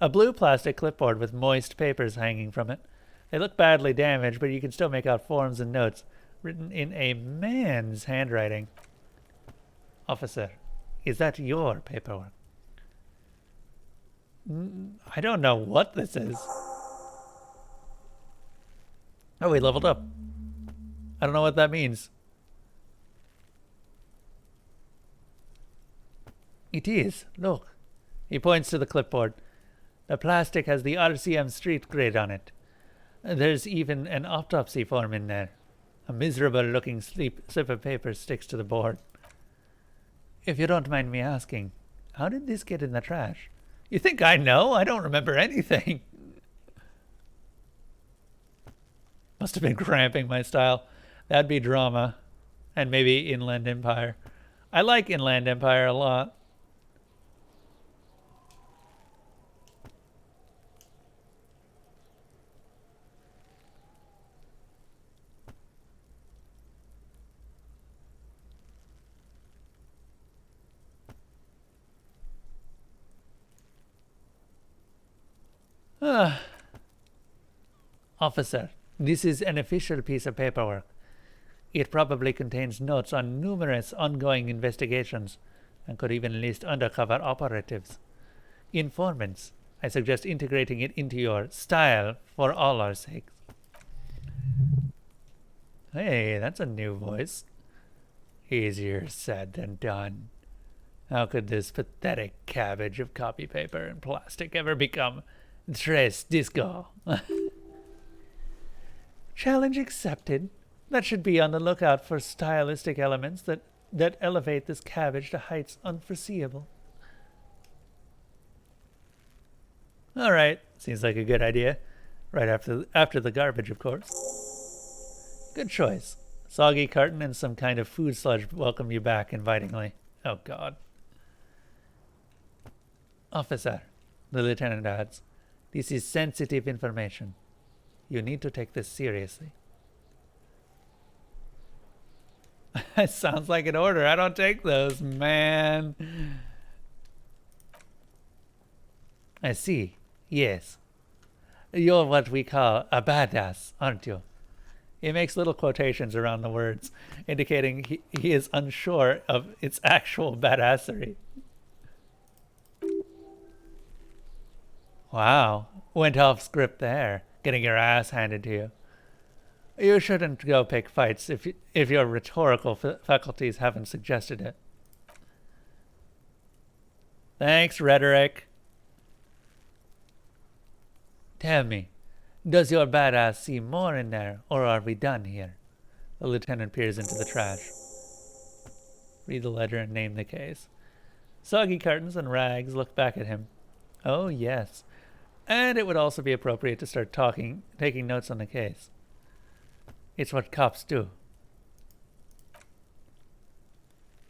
A blue plastic clipboard with moist papers hanging from it. They look badly damaged, but you can still make out forms and notes written in a man's handwriting. Officer, is that your paperwork? I don't know what this is. Oh, we leveled up. I don't know what that means. It is. Look. He points to the clipboard. The plastic has the RCM street grade on it. There's even an autopsy form in there. A miserable-looking slip of paper sticks to the board. If you don't mind me asking, how did this get in the trash? You think I know? I don't remember anything. Must have been cramping my style. That'd be drama. And maybe Inland Empire. I like Inland Empire a lot. Officer, this is an official piece of paperwork. It probably contains notes on numerous ongoing investigations and could even list undercover operatives. Informants. I suggest integrating it into your style for all our sakes. Hey, that's a new voice. Easier said than done. How could this pathetic cabbage of copy paper and plastic ever become tres disco? Challenge accepted. That should be on the lookout for stylistic elements that elevate this cabbage to heights unforeseeable. All right, seems like a good idea. Right after the garbage, of course. Good choice. Soggy carton and some kind of food sludge welcome you back invitingly. Oh, God. Officer, the lieutenant adds, this is sensitive information. You need to take this seriously. It sounds like an order. I don't take those, man. I see. Yes. You're what we call a badass, aren't you? He makes little quotations around the words, indicating he is unsure of its actual badassery. Wow. Went off script there, getting your ass handed to you. You shouldn't go pick fights if your rhetorical faculties haven't suggested it. Thanks, rhetoric. Tell me, does your badass see more in there, or are we done here? The lieutenant peers into the trash. Read the ledger and name the case. Soggy cartons and rags look back at him. Oh, yes. And it would also be appropriate to start taking notes on the case. It's what cops do.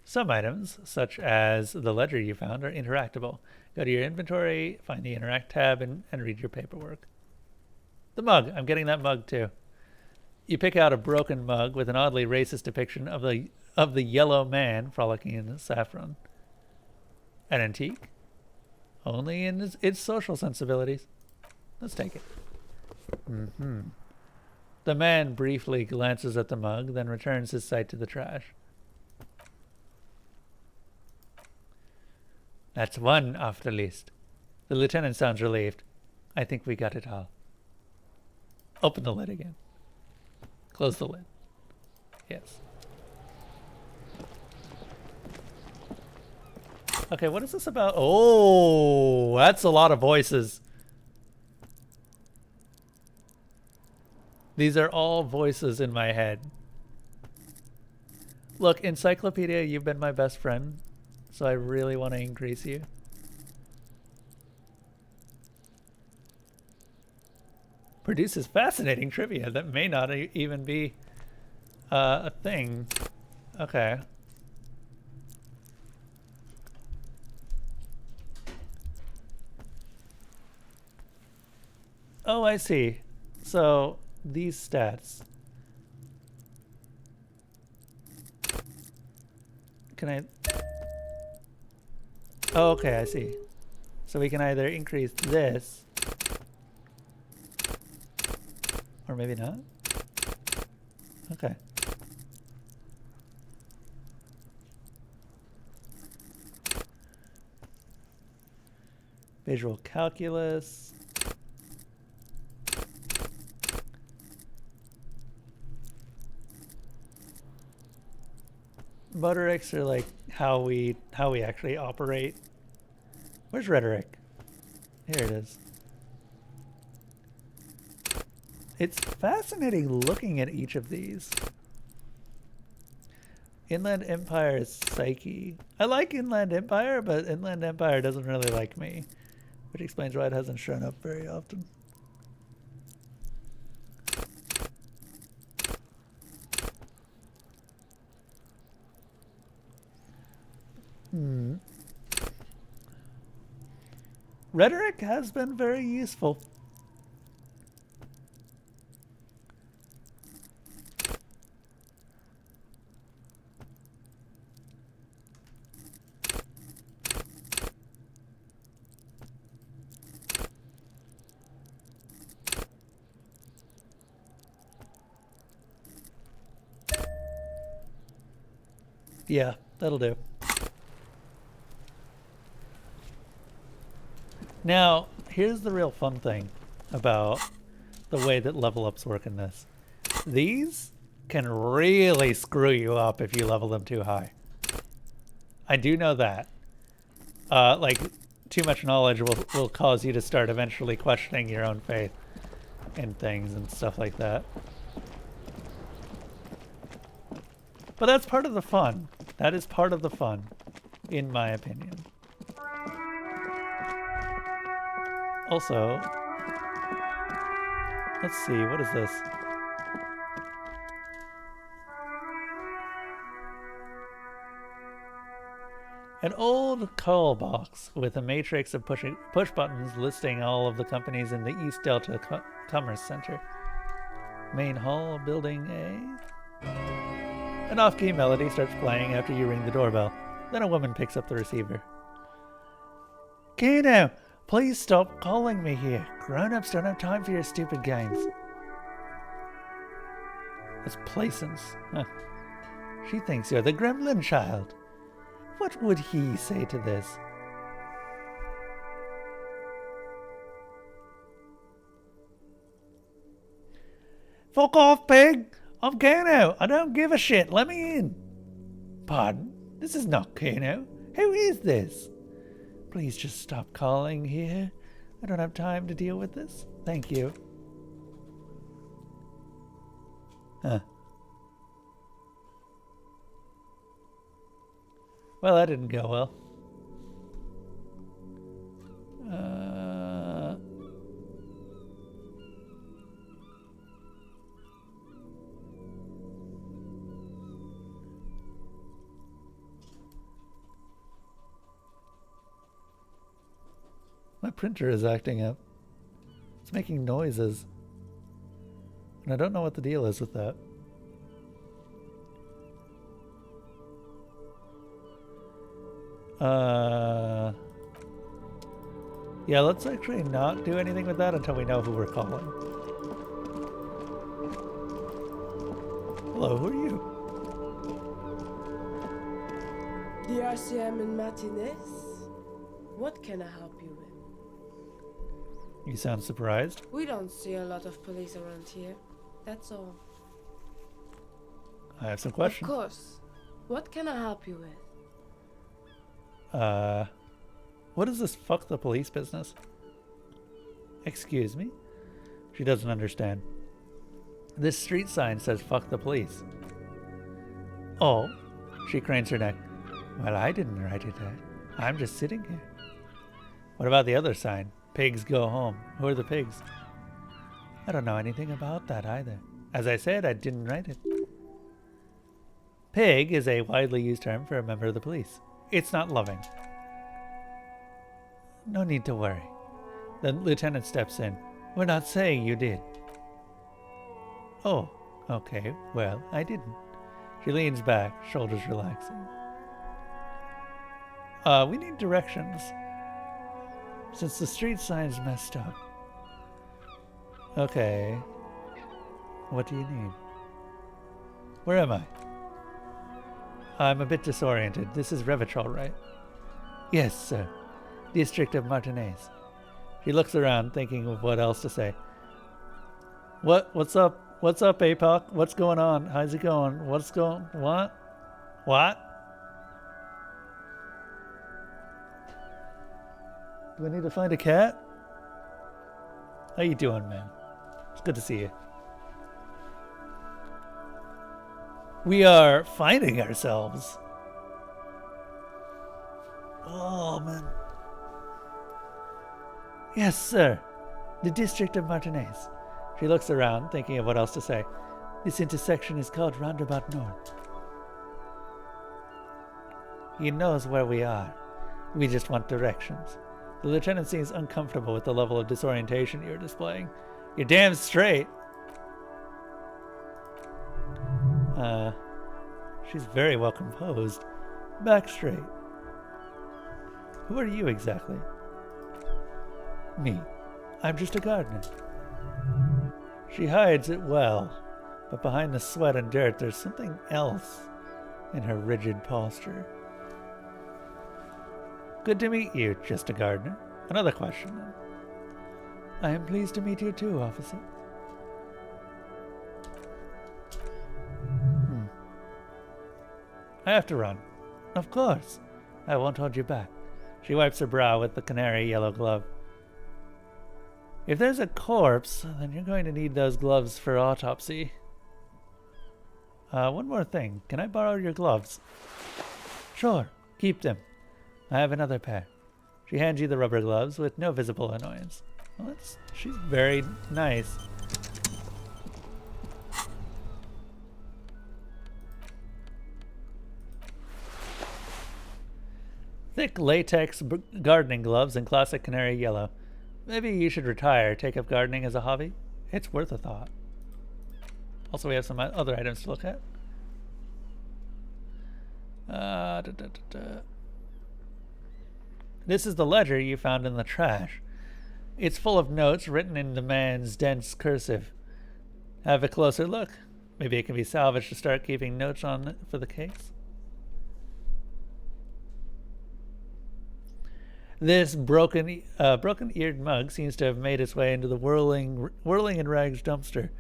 Some items, such as the ledger you found, are interactable. Go to your inventory, find the Interact tab, and read your paperwork. The mug. I'm getting that mug, too. You pick out a broken mug with an oddly racist depiction of the yellow man frolicking in saffron. An antique? Only in its social sensibilities. Let's take it. Mm-hmm. The man briefly glances at the mug, then returns his sight to the trash. That's one off the list. The lieutenant sounds relieved. I think we got it all. Open the lid again. Close the lid. Yes. Okay, what is this about? Oh, that's a lot of voices. These are all voices in my head. Look, Encyclopedia, you've been my best friend, so I really want to increase you. Produces fascinating trivia that may not even be a thing. Okay. Oh, I see. So these stats. Can I? Oh, okay, I see. So we can either increase this, or maybe not. Okay. Visual calculus. Motorics are like how we actually operate. Where's rhetoric? Here it is. It's fascinating looking at each of these. Inland Empire is psyche. I like Inland Empire, but Inland Empire doesn't really like me, which explains why it hasn't shown up very often. Rhetoric has been very useful. Yeah, that'll do. Now, here's the real fun thing about the way that level ups work in this. These can really screw you up if you level them too high. I do know that. Like, too much knowledge will cause you to start eventually questioning your own faith in things and stuff like that. But that's part of the fun. That is part of the fun, in my opinion. Also, let's see, what is this? An old call box with a matrix of push buttons listing all of the companies in the East Delta Commerce Center. Main hall, building A. An off-key melody starts playing after you ring the doorbell. Then a woman picks up the receiver. Kano, please stop calling me here. Grown-ups don't have time for your stupid games. That's Plaisance. Huh. She thinks you're the gremlin child. What would he say to this? Fuck off, pig! I'm Kano. I don't give a shit. Let me in. Pardon? This is not Kano. Who is this? Please just stop calling here. I don't have time to deal with this. Thank you. Huh. Well, that didn't go well. My printer is acting up. It's making noises. And I don't know what the deal is with that. Yeah, let's actually not do anything with that until we know who we're calling. Hello, who are you? The RCM in Martinez? What can I help you with? You sound surprised. We don't see a lot of police around here. That's all. I have some questions. Of course. What can I help you with? What is this fuck the police business? Excuse me? She doesn't understand. This street sign says fuck the police. Oh, she cranes her neck. Well, I didn't write it there. I'm just sitting here. What about the other sign? Pigs go home. Who are the pigs? I don't know anything about that either. As I said, I didn't write it. Pig is a widely used term for a member of the police. It's not loving. No need to worry. The lieutenant steps in. We're not saying you did. Oh, okay. Well, I didn't. She leans back, shoulders relaxing. We need directions. Since the street sign's messed up. Okay. What do you need? Where am I? I'm a bit disoriented. This is Revachol, right? Yes, sir. District of Martinez. She looks around, thinking of what else to say. What's up? What's up, APOC? What's going on? How's it going? What? What? Do I need to find a cat? How you doing, man? It's good to see you. We are finding ourselves. Oh, man. Yes, sir. The District of Martinez. She looks around, thinking of what else to say. This intersection is called Roundabout North. He knows where we are. We just want directions. The lieutenant seems uncomfortable with the level of disorientation you're displaying. You're damn straight. She's very well composed. Back straight. Who are you exactly? Me. I'm just a gardener. She hides it well, but behind the sweat and dirt there's something else in her rigid posture. Good to meet you, just a gardener. Another question, then. I am pleased to meet you too, officer. I have to run. Of course. I won't hold you back. She wipes her brow with the canary yellow glove. If there's a corpse, then you're going to need those gloves for autopsy. One more thing. Can I borrow your gloves? Sure. Keep them. I have another pair. She hands you the rubber gloves with no visible annoyance. Well, she's very nice. Thick latex gardening gloves in classic canary yellow. Maybe you should retire, take up gardening as a hobby. It's worth a thought. Also, we have some other items to look at. This is the ledger you found in the trash. It's full of notes written in the man's dense cursive. Have a closer look. Maybe it can be salvaged to start keeping notes on for the case. This broken-eared mug seems to have made its way into the whirling in rags dumpster.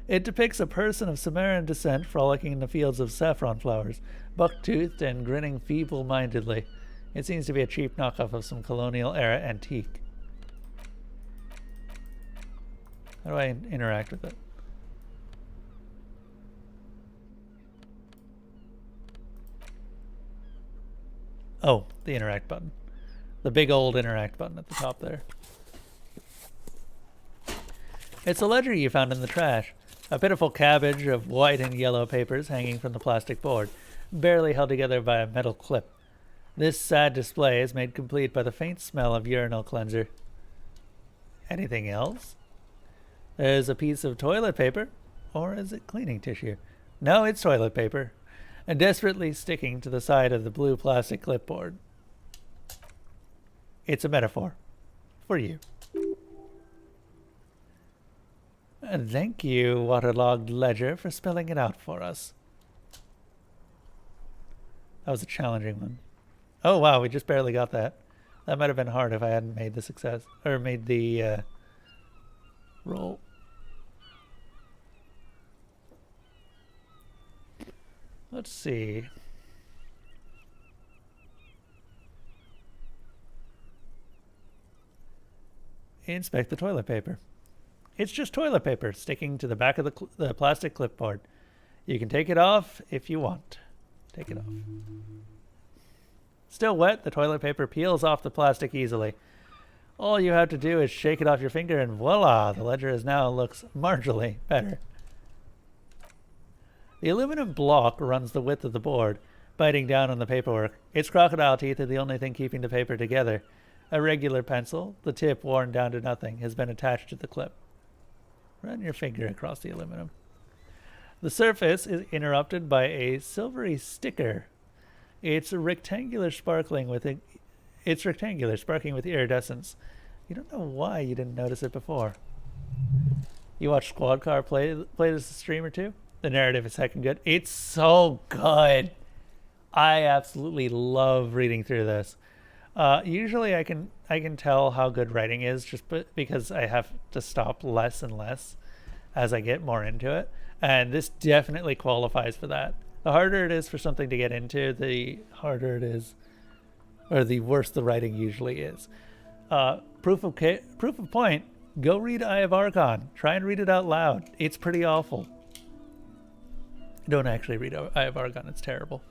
It depicts a person of Sumerian descent frolicking in the fields of saffron flowers, buck-toothed and grinning feeble-mindedly. It seems to be a cheap knockoff of some colonial-era antique. How do I interact with it? Oh, the interact button. The big old interact button at the top there. It's a ledger you found in the trash. A pitiful cabbage of white and yellow papers hanging from the plastic board, barely held together by a metal clip. This sad display is made complete by the faint smell of urinal cleanser. Anything else? There's a piece of toilet paper. Or is it cleaning tissue? No, it's toilet paper. And desperately sticking to the side of the blue plastic clipboard. It's a metaphor. For you. And thank you, waterlogged ledger, for spelling it out for us. That was a challenging one. Oh wow, we just barely got that. That might have been hard if I hadn't made the success, or made the roll. Let's see. Inspect the toilet paper. It's just toilet paper sticking to the back of the plastic clipboard. You can take it off if you want. Take it off. Still wet, the toilet paper peels off the plastic easily. All you have to do is shake it off your finger and voila, the ledger now looks marginally better. The aluminum block runs the width of the board, biting down on the paperwork. Its crocodile teeth are the only thing keeping the paper together. A regular pencil, the tip worn down to nothing, has been attached to the clip. Run your finger across the aluminum. The surface is interrupted by a silvery sticker. It's rectangular, sparkling with iridescence. You don't know why you didn't notice it before. You watched Squad Car play this stream or two? The narrative is heckin' good. It's so good. I absolutely love reading through this. Usually I can tell how good writing is just because I have to stop less and less as I get more into it. And this definitely qualifies for that. The harder it is for something to get into, the harder it is, or the worse the writing usually is. Proof of point, go read Eye of Archon. Try and read it out loud. It's pretty awful. Don't actually read Eye of Archon, it's terrible.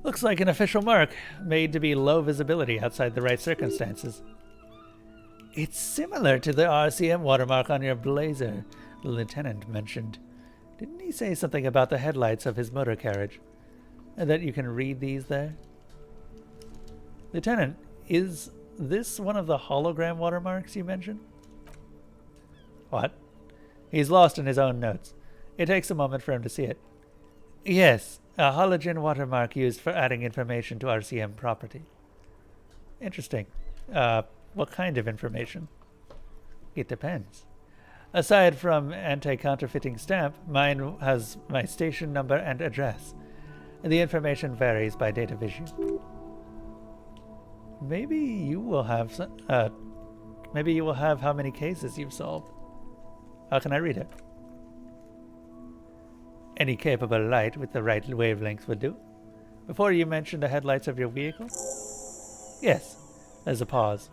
Looks like an official mark, made to be low visibility outside the right circumstances. It's similar to the RCM watermark on your blazer, the lieutenant mentioned. Didn't he say something about the headlights of his motor carriage? And that you can read these there? Lieutenant, is this one of the hologram watermarks you mentioned? What? He's lost in his own notes. It takes a moment for him to see it. Yes, a halogen watermark used for adding information to RCM property. Interesting. What kind of information? It depends. Aside from anti-counterfeiting stamp, mine has my station number and address. The information varies by date of issue. Maybe you will have how many cases you've solved. How can I read it? Any capable light with the right wavelength would do. Before you mention the headlights of your vehicle? Yes. There's a pause.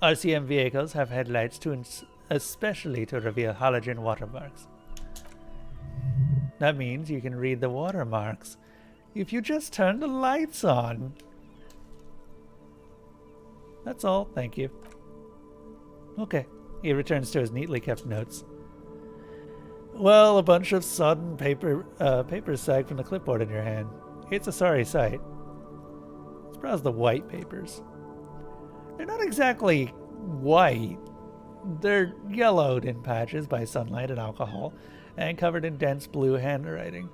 RCM vehicles have headlights especially to reveal halogen watermarks. That means you can read the watermarks if you just turn the lights on. That's all, thank you. Okay. He returns to his neatly kept notes. Well, a bunch of sodden papers sag from the clipboard in your hand. It's a sorry sight. Let's browse the white papers. They're not exactly white. They're yellowed in patches by sunlight and alcohol, and covered in dense blue handwriting.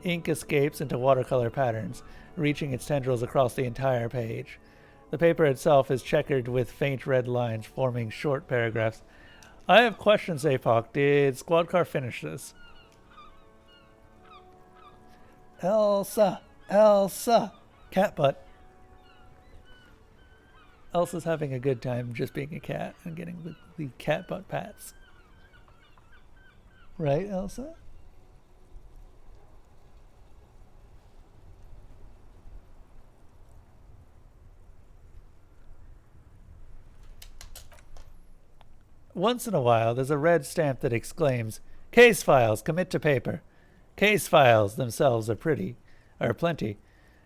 Ink escapes into watercolor patterns, reaching its tendrils across the entire page. The paper itself is checkered with faint red lines forming short paragraphs. I have questions, APOC. Did Squad Car finish this? Elsa! Elsa! Cat butt. Elsa's having a good time just being a cat and getting the cat butt pats. Right, Elsa? Once in a while, there's a red stamp that exclaims, "Case files, commit to paper." Case files themselves are plenty.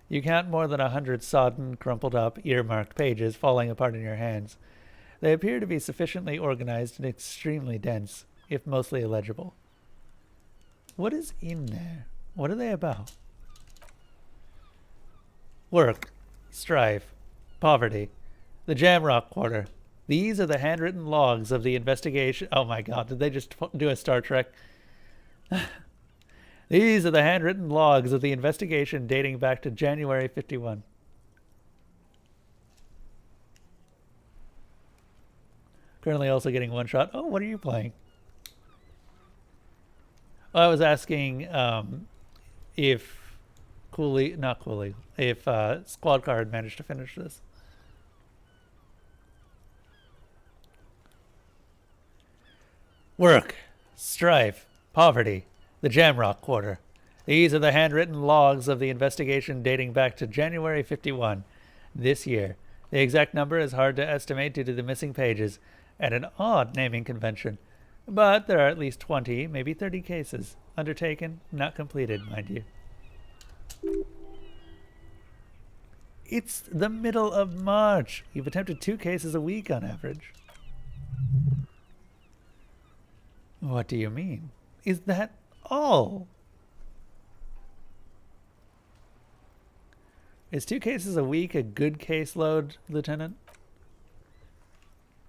You count more than 100 sodden, crumpled up, earmarked pages falling apart in your hands. They appear to be sufficiently organized and extremely dense, if mostly illegible. What is in there? What are they about? Work, strife, poverty, the Jamrock Quarter. These are the handwritten logs of the investigation. Oh my god, did they just do a Star Trek? These are the handwritten logs of the investigation dating back to January 51. Currently also getting one shot. Oh, what are you playing? Well, I was asking if if Squad Car had managed to finish this. Work, strife, poverty, the Jamrock Quarter. These are the handwritten logs of the investigation dating back to January 51, this year. The exact number is hard to estimate due to the missing pages and an odd naming convention. But there are at least 20, maybe 30 cases. Undertaken, not completed, mind you. It's the middle of March. You've attempted 2 cases a week on average. What do you mean? Is that all? Is 2 cases a week a good caseload, Lieutenant?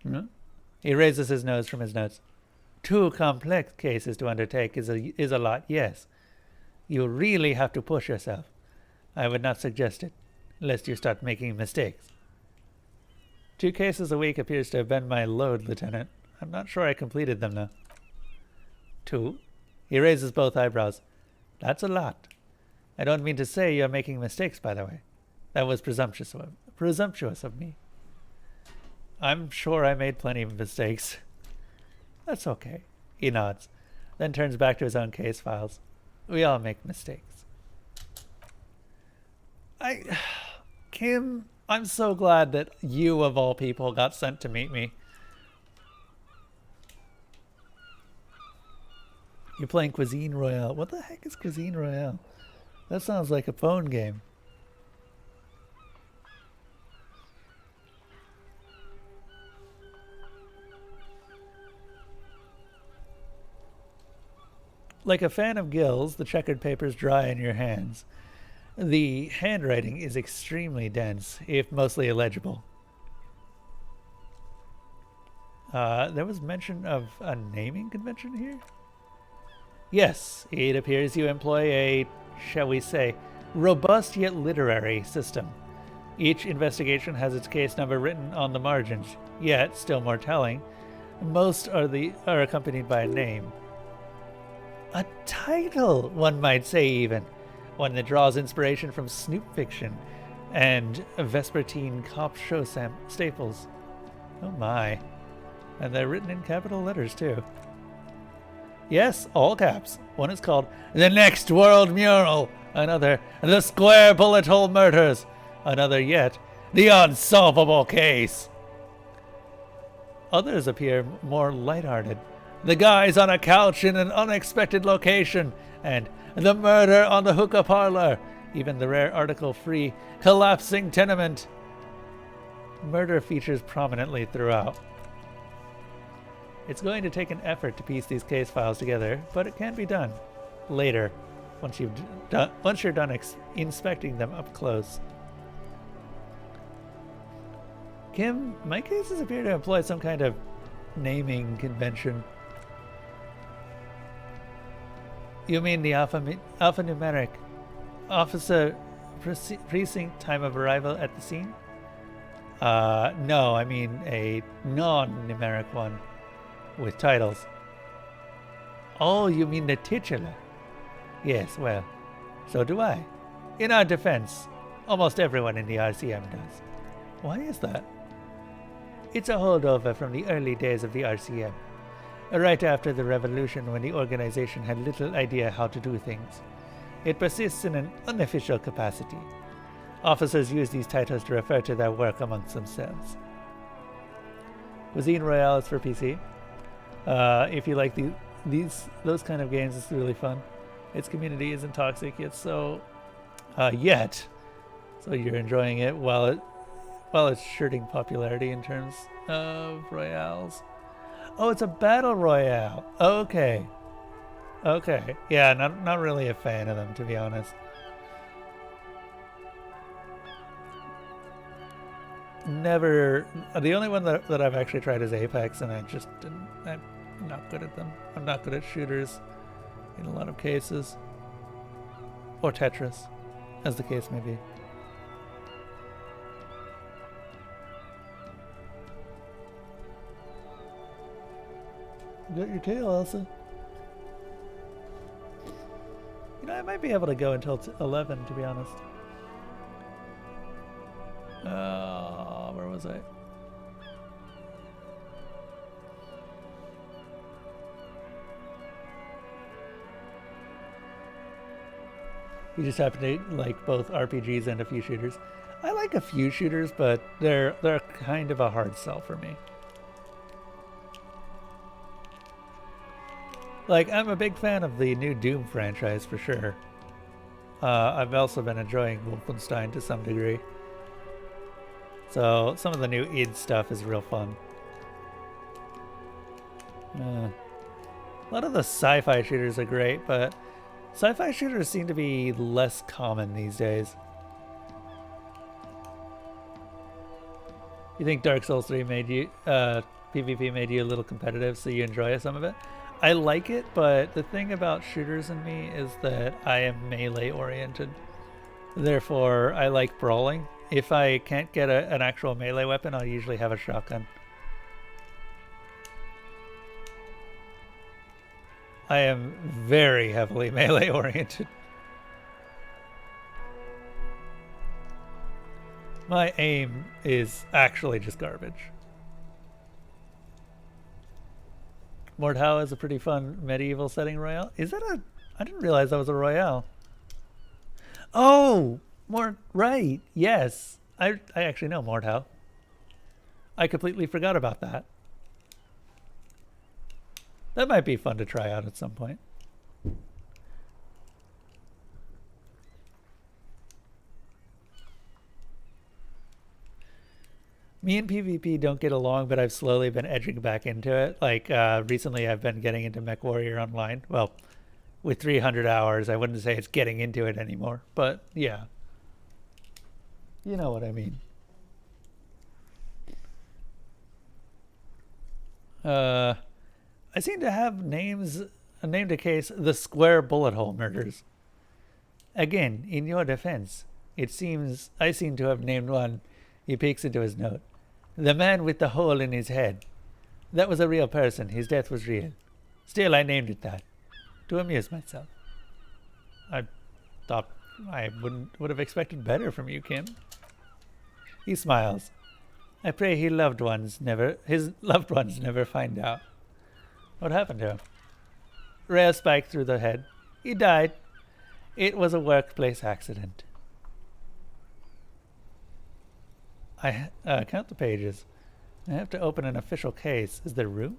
Hmm? He raises his nose from his notes. 2 complex cases to undertake is a lot, yes. You really have to push yourself. I would not suggest it, lest you start making mistakes. 2 cases a week appears to have been my load, Lieutenant. I'm not sure I completed them, though. 2? He raises both eyebrows. That's a lot. I don't mean to say you're making mistakes, by the way. That was presumptuous of me. I'm sure I made plenty of mistakes. That's okay. He nods, then turns back to his own case files. We all make mistakes. Kim, I'm so glad that you, of all people, got sent to meet me. You're playing Cuisine Royale. What the heck is Cuisine Royale? That sounds like a phone game. Like a fan of gills, the checkered papers dry in your hands. The handwriting is extremely dense, if mostly illegible. There was mention of a naming convention here? Yes, it appears you employ a, shall we say, robust yet literary system. Each investigation has its case number written on the margins, yet, still more telling, most are accompanied by a name. A title, one might say even, one that draws inspiration from Snoop fiction and Vespertine cop show staples. Oh my. And they're written in capital letters, too. Yes, all caps. One is called The Next World Mural. Another, The Square Bullet Hole Murders. Another yet, The Unsolvable Case. Others appear more lighthearted. The Guys on a Couch in an Unexpected Location. And The Murder on the Hookah Parlor. Even the rare article-free Collapsing Tenement. Murder features prominently throughout. It's going to take an effort to piece these case files together, but it can be done. Later, once you're done inspecting them up close. Kim, my cases appear to employ some kind of naming convention. You mean the alphanumeric officer precinct time of arrival at the scene? No, I mean a non-numeric one with titles. Oh, you mean the titular? Yes, well, so do I. In our defense, almost everyone in the RCM does. Why is that? It's a holdover from the early days of the RCM, right after the revolution when the organization had little idea how to do things. It persists in an unofficial capacity. Officers use these titles to refer to their work amongst themselves. Cuisine Royale is for PC. If you like those kind of games, it's really fun. Its community isn't toxic yet, so you're enjoying it while it's shirting popularity in terms of royales. Oh, it's a battle royale. Okay. Yeah, not really a fan of them, to be honest. Never. The only one that I've actually tried is Apex, and I'm not good at them. I'm not good at shooters in a lot of cases. Or Tetris, as the case may be. You got your tail, Elsa. You know, I might be able to go until 11, to be honest. Where was I? You just happen to like both RPGs and a few shooters. I like a few shooters, but they're kind of a hard sell for me. Like, I'm a big fan of the new Doom franchise for sure. I've also been enjoying Wolfenstein to some degree. So some of the new id stuff is real fun. A lot of the sci-fi shooters are great, but sci-fi shooters seem to be less common these days. You think Dark Souls 3 made you, PvP made you a little competitive, so you enjoy some of it? I like it, but the thing about shooters in me is that I am melee oriented. Therefore, I like brawling. If I can't get an actual melee weapon, I'll usually have a shotgun. I am very heavily melee oriented. My aim is actually just garbage. Mordhau is a pretty fun medieval setting royale. Is that a... I didn't realize that was a royale. Oh! Right. Yes. I actually know Mordhau. I completely forgot about that. That might be fun to try out at some point. Me and PvP don't get along, but I've slowly been edging back into it. Like, recently I've been getting into MechWarrior Online. Well, with 300 hours, I wouldn't say it's getting into it anymore, but yeah. You know what I mean. I seem to have named a case the Square Bullet Hole Murders. Again, in your defense, it seems I seem to have named one. He peeks into his note. The man with the hole in his head. That was a real person. His death was real. Still, I named it that. To amuse myself. I thought I would have expected better from you, Kim. He smiles. I pray his loved ones never find out. What happened to him? Rare spike through the head. He died. It was a workplace accident. I count the pages. I have to open an official case. Is there room?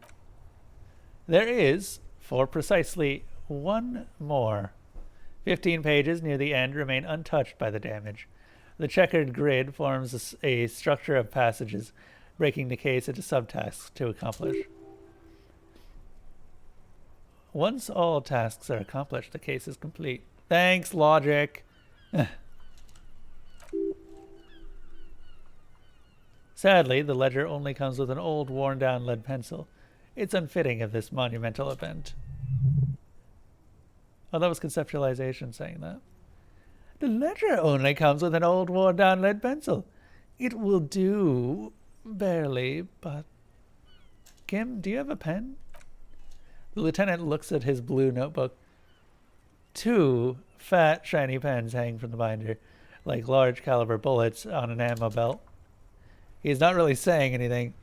There is, for precisely one more. 15 pages near the end remain untouched by the damage. The checkered grid forms a structure of passages, breaking the case into subtasks to accomplish. Once all tasks are accomplished, the case is complete. Thanks, logic. Sadly, the ledger only comes with an old, worn-down lead pencil. It's unfitting of this monumental event. Oh, that was conceptualization saying that. The ledger only comes with an old, worn-down lead pencil. It will do, barely, but... Kim, do you have a pen? The lieutenant looks at his blue notebook. 2 fat, shiny pens hang from the binder, like large caliber bullets on an ammo belt. He's not really saying anything,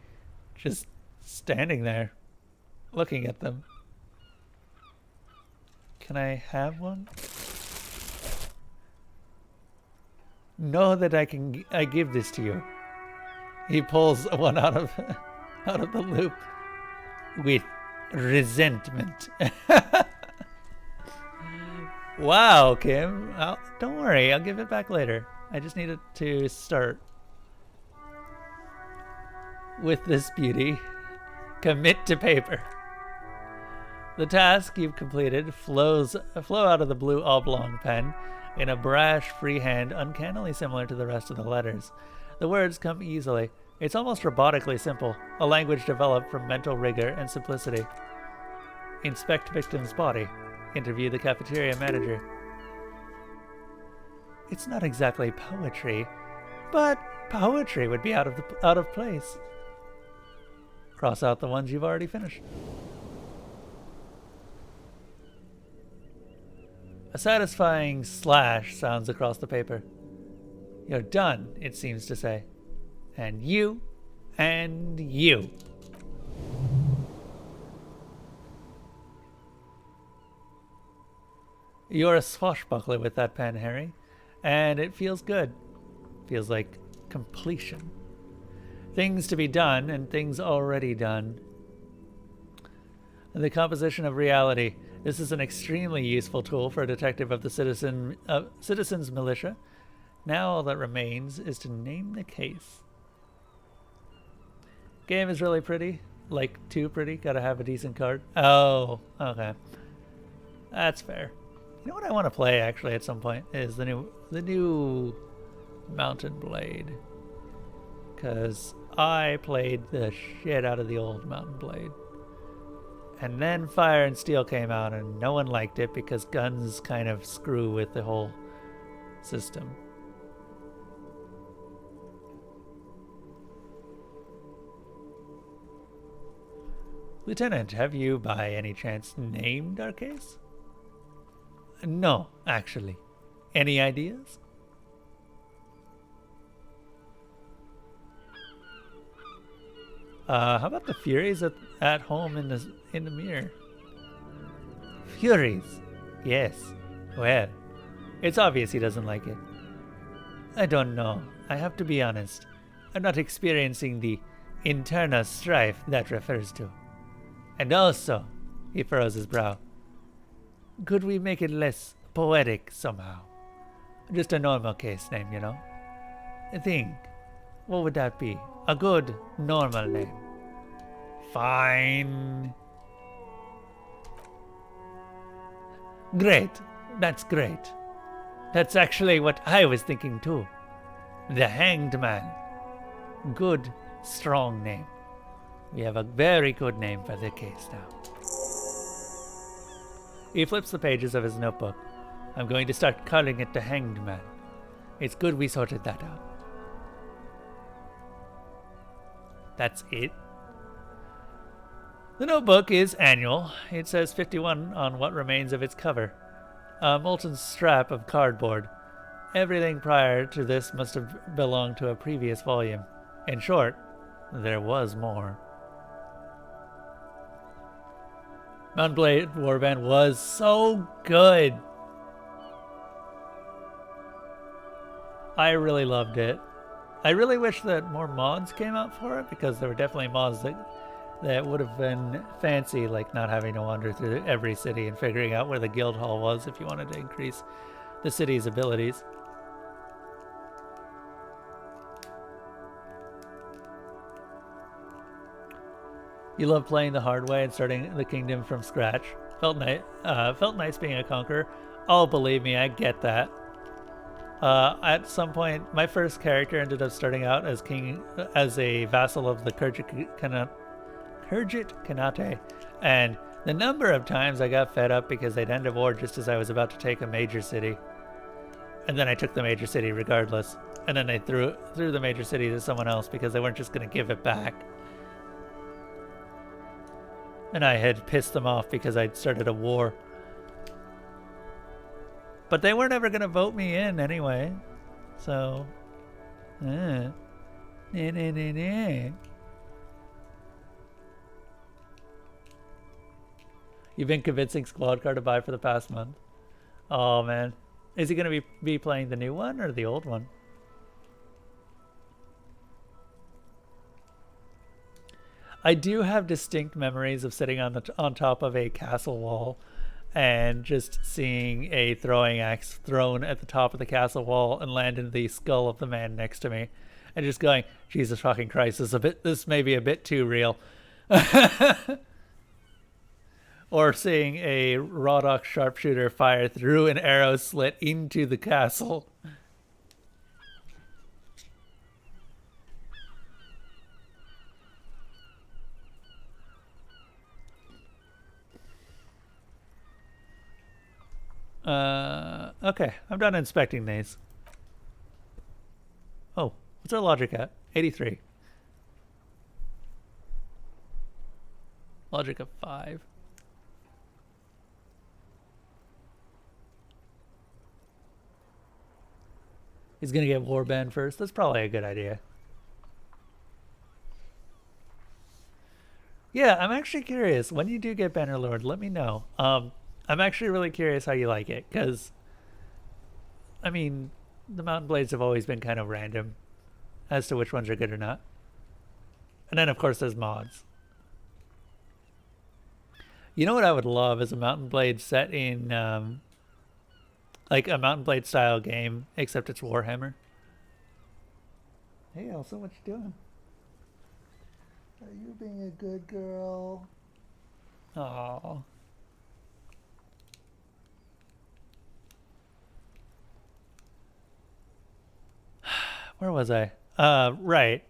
just standing there, looking at them. Can I have one? Know that I give this to you. He pulls one out of the loop with resentment. Wow, Kim. Don't worry, I'll give it back later. I just needed to start with this beauty. Commit to paper. The task you've completed flow out of the blue oblong pen in a brash, free hand, uncannily similar to the rest of the letters. The words come easily. It's almost robotically simple, a language developed from mental rigor and simplicity. Inspect victim's body. Interview the cafeteria manager. It's not exactly poetry, but poetry would be out of place. Cross out the ones you've already finished. A satisfying slash sounds across the paper. You're done, it seems to say. And you, and you. You're a swashbuckler with that pen, Harry, and it feels good. Feels like completion. Things to be done and things already done. The composition of reality. This is an extremely useful tool for a detective of the citizens militia. Now all that remains is to name the case. Game is really pretty. Like, too pretty. Gotta have a decent card. Oh, okay. That's fair. You know what I want to play actually at some point is the new Mountain Blade. Because I played the shit out of the old Mountain Blade. And then Fire and Steel came out and no one liked it because guns kind of screw with the whole system. Lieutenant, have you by any chance named our case? No, actually. Any ideas? How about the Furies at home in the mirror? Furies? Yes. Well, it's obvious he doesn't like it. I don't know. I have to be honest. I'm not experiencing the internal strife that refers to. And also, he furrows his brow, could we make it less poetic somehow? Just a normal case name, you know? Think. What would that be? A good, normal name. Fine. Great. That's great. That's actually what I was thinking too. The Hanged Man. Good, strong name. We have a very good name for the case now. He flips the pages of his notebook. I'm going to start calling it the Hanged Man. It's good we sorted that out. That's it. The notebook is annual. It says 51 on what remains of its cover. A molten strap of cardboard. Everything prior to this must have belonged to a previous volume. In short, there was more. Mountain Blade Warband was so good. I really loved it. I really wish that more mods came out for it, because there were definitely mods that would have been fancy, like not having to wander through every city and figuring out where the guild hall was if you wanted to increase the city's abilities. You love playing the hard way and starting the kingdom from scratch. Felt nice being a conqueror. Oh, believe me, I get that. At some point, my first character ended up starting out as as a vassal of the Khergit Khanate, and the number of times I got fed up because they'd end a war just as I was about to take a major city, and then I took the major city regardless, and then they threw the major city to someone else because they weren't just going to give it back. And I had pissed them off because I'd started a war. But they weren't ever going to vote me in anyway. So... Nah. You've been convincing Squad Car to buy for the past month. Oh, man. Is he going to be playing the new one or the old one? I do have distinct memories of sitting on top of a castle wall and just seeing a throwing axe thrown at the top of the castle wall and land in the skull of the man next to me, and just going, Jesus fucking Christ, this may be a bit too real. Or seeing a Rodok sharpshooter fire through an arrow slit into the castle. Okay, I'm done inspecting these. Oh, what's our logic at? 83. Logic of 5. He's gonna get warband first. That's probably a good idea. Yeah, I'm actually curious. When you do get Bannerlord, let me know. I'm actually really curious how you like it, because, I mean, the Mountain Blades have always been kind of random as to which ones are good or not. And then, of course, there's mods. You know what I would love is a Mountain Blade set in, like a Mountain Blade style game, except it's Warhammer. Hey, Elsa, what you doing? Are you being a good girl? Aww. Where was I? Right.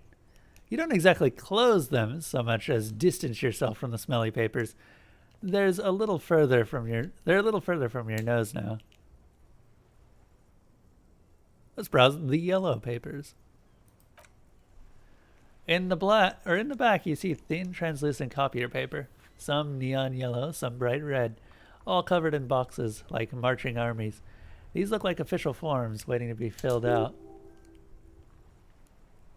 You don't exactly close them so much as distance yourself from the smelly papers. They're a little further from your nose now. Let's browse the yellow papers. In the back you see thin translucent copier paper, some neon yellow, some bright red, all covered in boxes like marching armies. These look like official forms waiting to be filled out.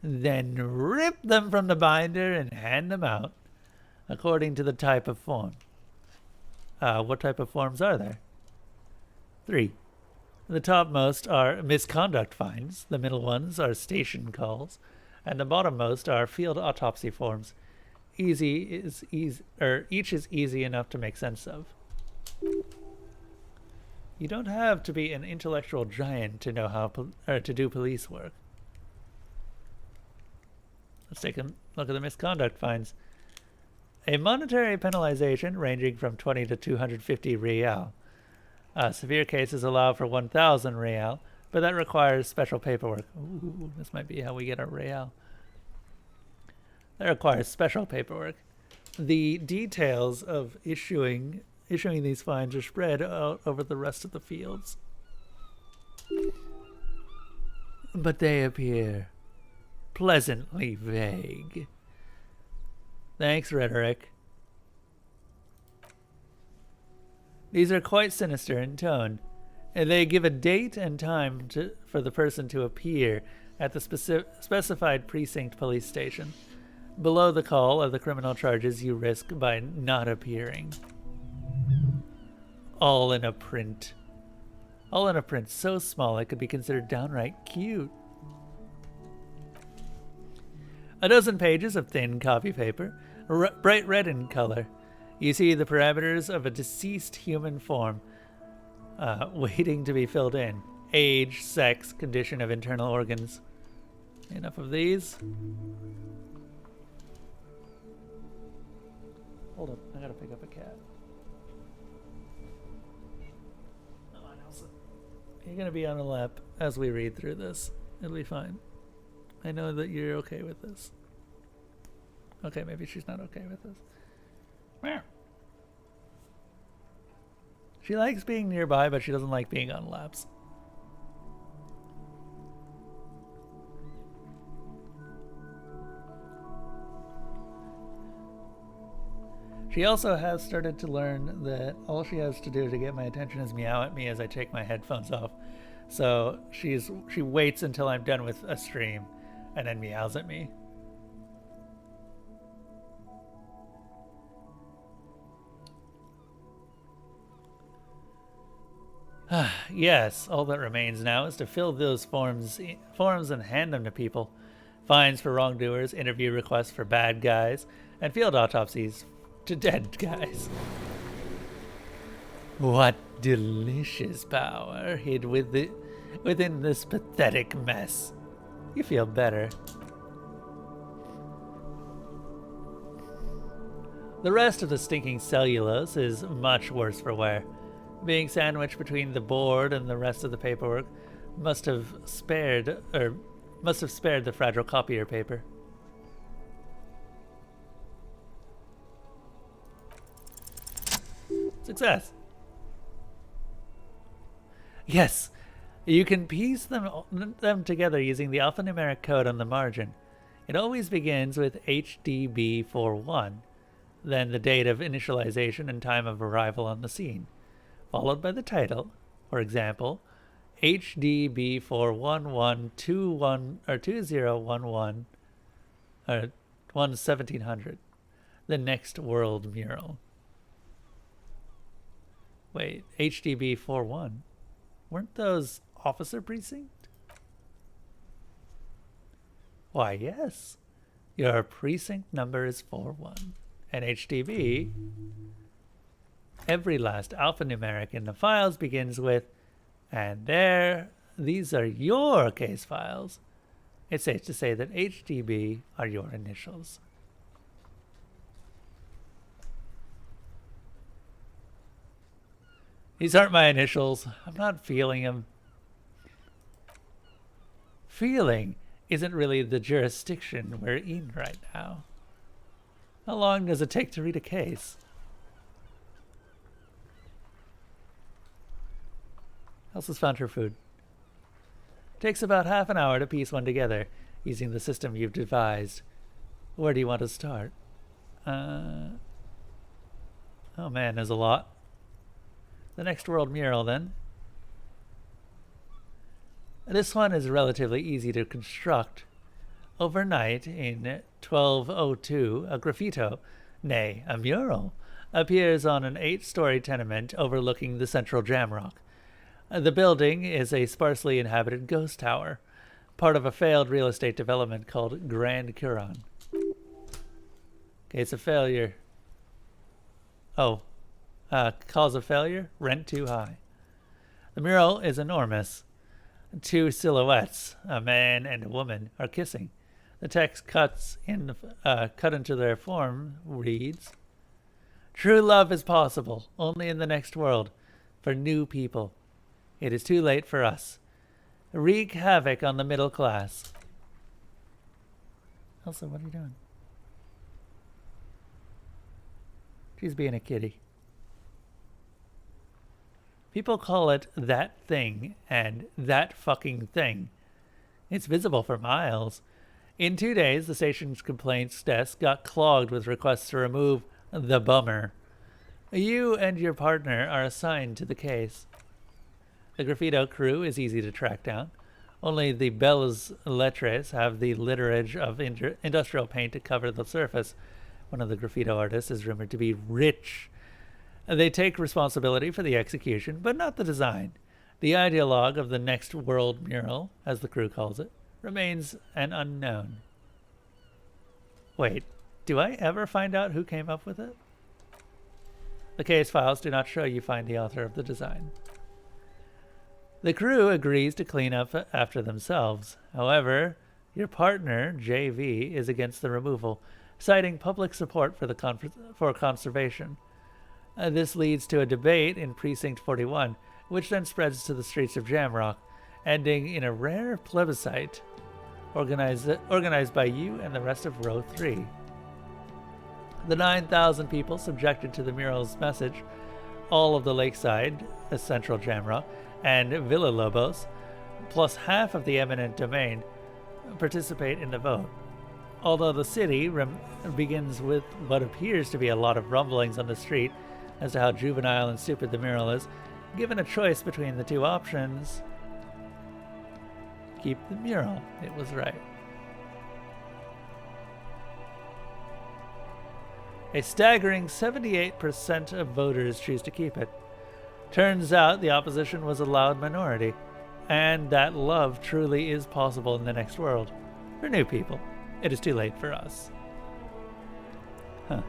Then rip them from the binder and hand them out, according to the type of form. What type of forms are there? 3. The topmost are misconduct fines, the middle ones are station calls, and the bottommost are field autopsy forms. Each is easy enough to make sense of. You don't have to be an intellectual giant to know how to do police work. Let's take a look at the misconduct fines. A monetary penalization ranging from 20 to 250 real. Severe cases allow for 1,000 real, but that requires special paperwork. Ooh, this might be how we get our real. That requires special paperwork. The details of issuing these fines are spread out over the rest of the fields. But they appear pleasantly vague. Thanks, Rhetoric. These are quite sinister in tone, and they give a date and time for the person to appear at the specified precinct police station. Below the call are the criminal charges you risk by not appearing. All in a print. All in a print so small it could be considered downright cute. A dozen pages of thin copy paper, bright red in color. You see the parameters of a deceased human form waiting to be filled in. Age, sex, condition of internal organs. Enough of these. Hold up, I gotta pick up a cat. going to be on a lap as we read through this. It'll be fine. I know that you're okay with this. Okay, maybe she's not okay with this. Meow. She likes being nearby, but she doesn't like being on laps. She also has started to learn that all she has to do to get my attention is meow at me as I take my headphones off. So she waits until I'm done with a stream and then meows at me. Yes, all that remains now is to fill those forms and hand them to people. Fines for wrongdoers, interview requests for bad guys, and field autopsies to dead guys. What delicious power hid within this pathetic mess. You feel better. The rest of the stinking cellulose is much worse for wear. Being sandwiched between the board and the rest of the paperwork must have spared the fragile copier paper. Success. Yes, you can piece them together using the alphanumeric code on the margin. It always begins with HDB41, then the date of initialization and time of arrival on the scene, followed by the title, for example, HDB41121 or 2011 or 1700, the Next World mural. Wait, HDB41? Weren't those officer precinct? Why, yes. Your precinct number is 41. And HDB, every last alphanumeric in the files begins with, and there, these are your case files. It's safe to say that HDB are your initials. These aren't my initials. I'm not feeling them. Feeling isn't really the jurisdiction we're in right now. How long does it take to read a case? Elsa's found her food. Takes about half an hour to piece one together, using the system you've devised. Where do you want to start? Oh man, there's a lot. The Next World mural, then. This one is relatively easy to construct. Overnight, in 1202, a graffito, nay, a mural, appears on an 8-story tenement overlooking the central Jamrock. The building is a sparsely inhabited ghost tower, part of a failed real estate development called Grand Curon. Case of failure. Oh. Cause of failure? Rent too high. The mural is enormous. 2 silhouettes, a man and a woman, are kissing. The text cut into their form reads, "True love is possible, only in the next world, for new people. It is too late for us. Wreak havoc on the middle class." Elsa, what are you doing? She's being a kitty. People call it that thing and that fucking thing. It's visible for miles. In 2 days, the station's complaints desk got clogged with requests to remove the bummer. You and your partner are assigned to the case. The graffito crew is easy to track down. Only the belles lettres have the litterage of industrial paint to cover the surface. One of the graffito artists is rumored to be rich. They take responsibility for the execution, but not the design. The ideologue of the Next World mural, as the crew calls it, remains an unknown. Wait, do I ever find out who came up with it? The case files do not show you find the author of the design. The crew agrees to clean up after themselves. However, your partner, JV, is against the removal, citing public support for conservation. This leads to a debate in Precinct 41. which then spreads to the streets of Jamrock, ending in a rare plebiscite organized by you and the rest of Row 3. The 9,000 people subjected to the mural's message, all of the Lakeside, Central Jamrock, and Villa Lobos, plus half of the eminent domain, participate in the vote. Although the city begins with what appears to be a lot of rumblings on the street as to how juvenile and stupid the mural is, given a choice between the two options, keep the mural. It was right. A staggering 78% of voters choose to keep it. Turns out the opposition was a loud minority, and that love truly is possible in the next world. For new people, it is too late for us. Huh.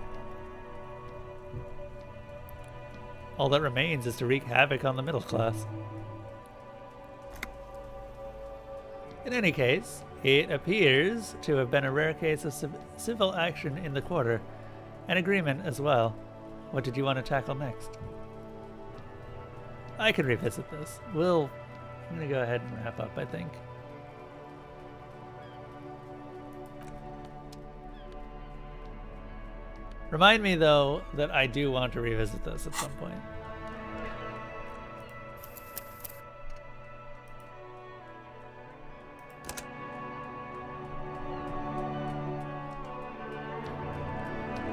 All that remains is to wreak havoc on the middle class. In any case, it appears to have been a rare case of civil action in the quarter. An agreement as well. What did you want to tackle next? I can revisit this. I'm going to go ahead and wrap up, I think. Remind me, though, that I do want to revisit this at some point.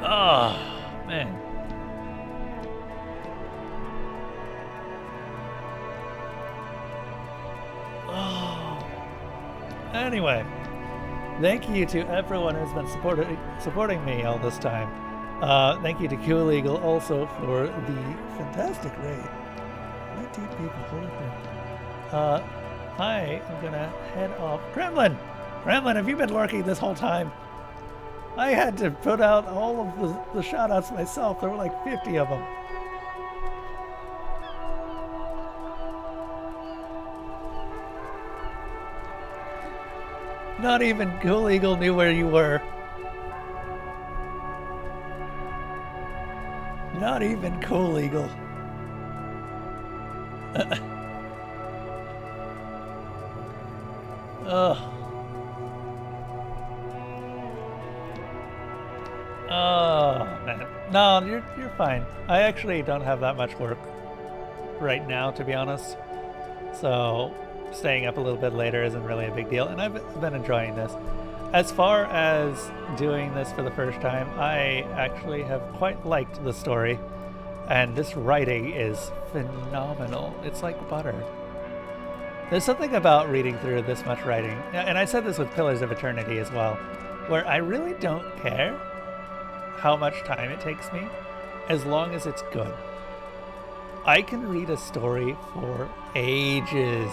Oh, man. Oh. Anyway, thank you to everyone who's been supporting me all this time. Thank you to Cool Eagle also for the fantastic raid. 19 people, holy crap. I am gonna head off. Gremlin! Gremlin, have you been lurking this whole time? I had to put out all of the shout-outs myself. There were like 50 of them. Not even Cool Eagle knew where you were. Not even Cool Eagle. Ugh. Oh, man. No, you're fine. I actually don't have that much work right now, to be honest. So staying up a little bit later isn't really a big deal, and I've been enjoying this. As far as doing this for the first time, I actually have quite liked the story, and this writing is phenomenal. It's like butter. There's something about reading through this much writing, and I said this with Pillars of Eternity as well, where I really don't care how much time it takes me, as long as it's good. I can read a story for ages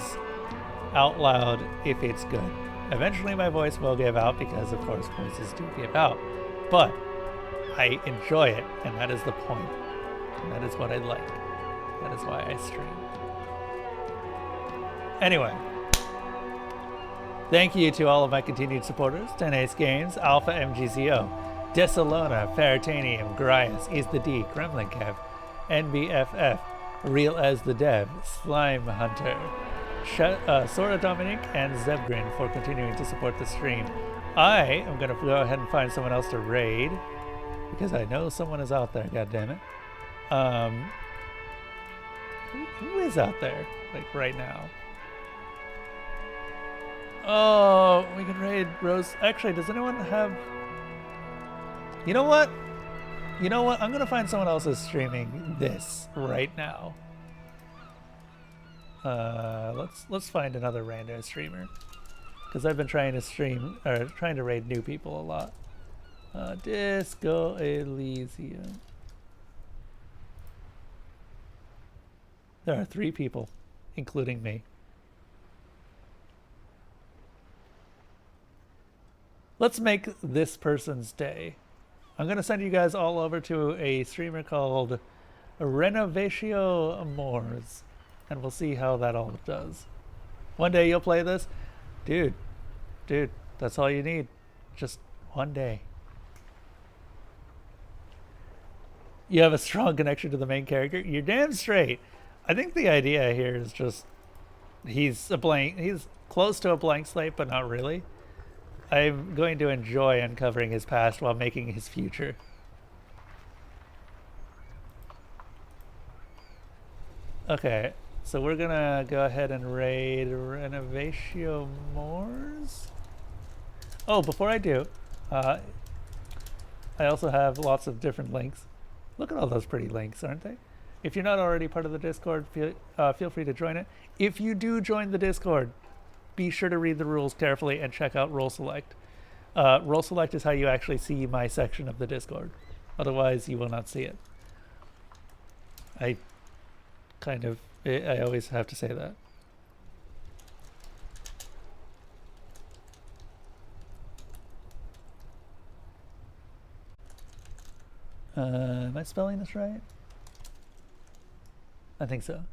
out loud if it's good. Eventually my voice will give out because, of course, voices do give out. But I enjoy it, and that is the point. And that is what I like. That is why I stream. Anyway, thank you to all of my continued supporters: 10 Ace Games, Alpha MGZO, Desalona, Faratanium, Grias, Is the D, Gremlin Kev, NBFF, Real as the Dev, Slime Hunter, Sora Dominic, and Zebgrin for continuing to support the stream. I am going to go ahead and find someone else to raid, because I know someone is out there, goddammit. Who is out there, like, right now? Oh, we can raid Rose. Actually, does anyone have... You know what? I'm going to find someone else who's streaming this right now. Let's find another random streamer, because I've been trying to raid new people a lot. Disco Elysium. There are 3 people, including me. Let's make this person's day. I'm going to send you guys all over to a streamer called Renovatio Mors, and we'll see how that all does. One day you'll play this. Dude, that's all you need. Just one day. You have a strong connection to the main character? You're damn straight. I think the idea here is just he's close to a blank slate, but not really. I'm going to enjoy uncovering his past while making his future. Okay, so we're gonna go ahead and raid Renovatio Moors. Oh, before I do, I also have lots of different links. Look at all those pretty links, aren't they? If you're not already part of the Discord, feel free to join it. If you do join the Discord, be sure to read the rules carefully and check out Role Select. Role Select is how you actually see my section of the Discord. Otherwise, you will not see it. I always have to say that. Am I spelling this right? I think so.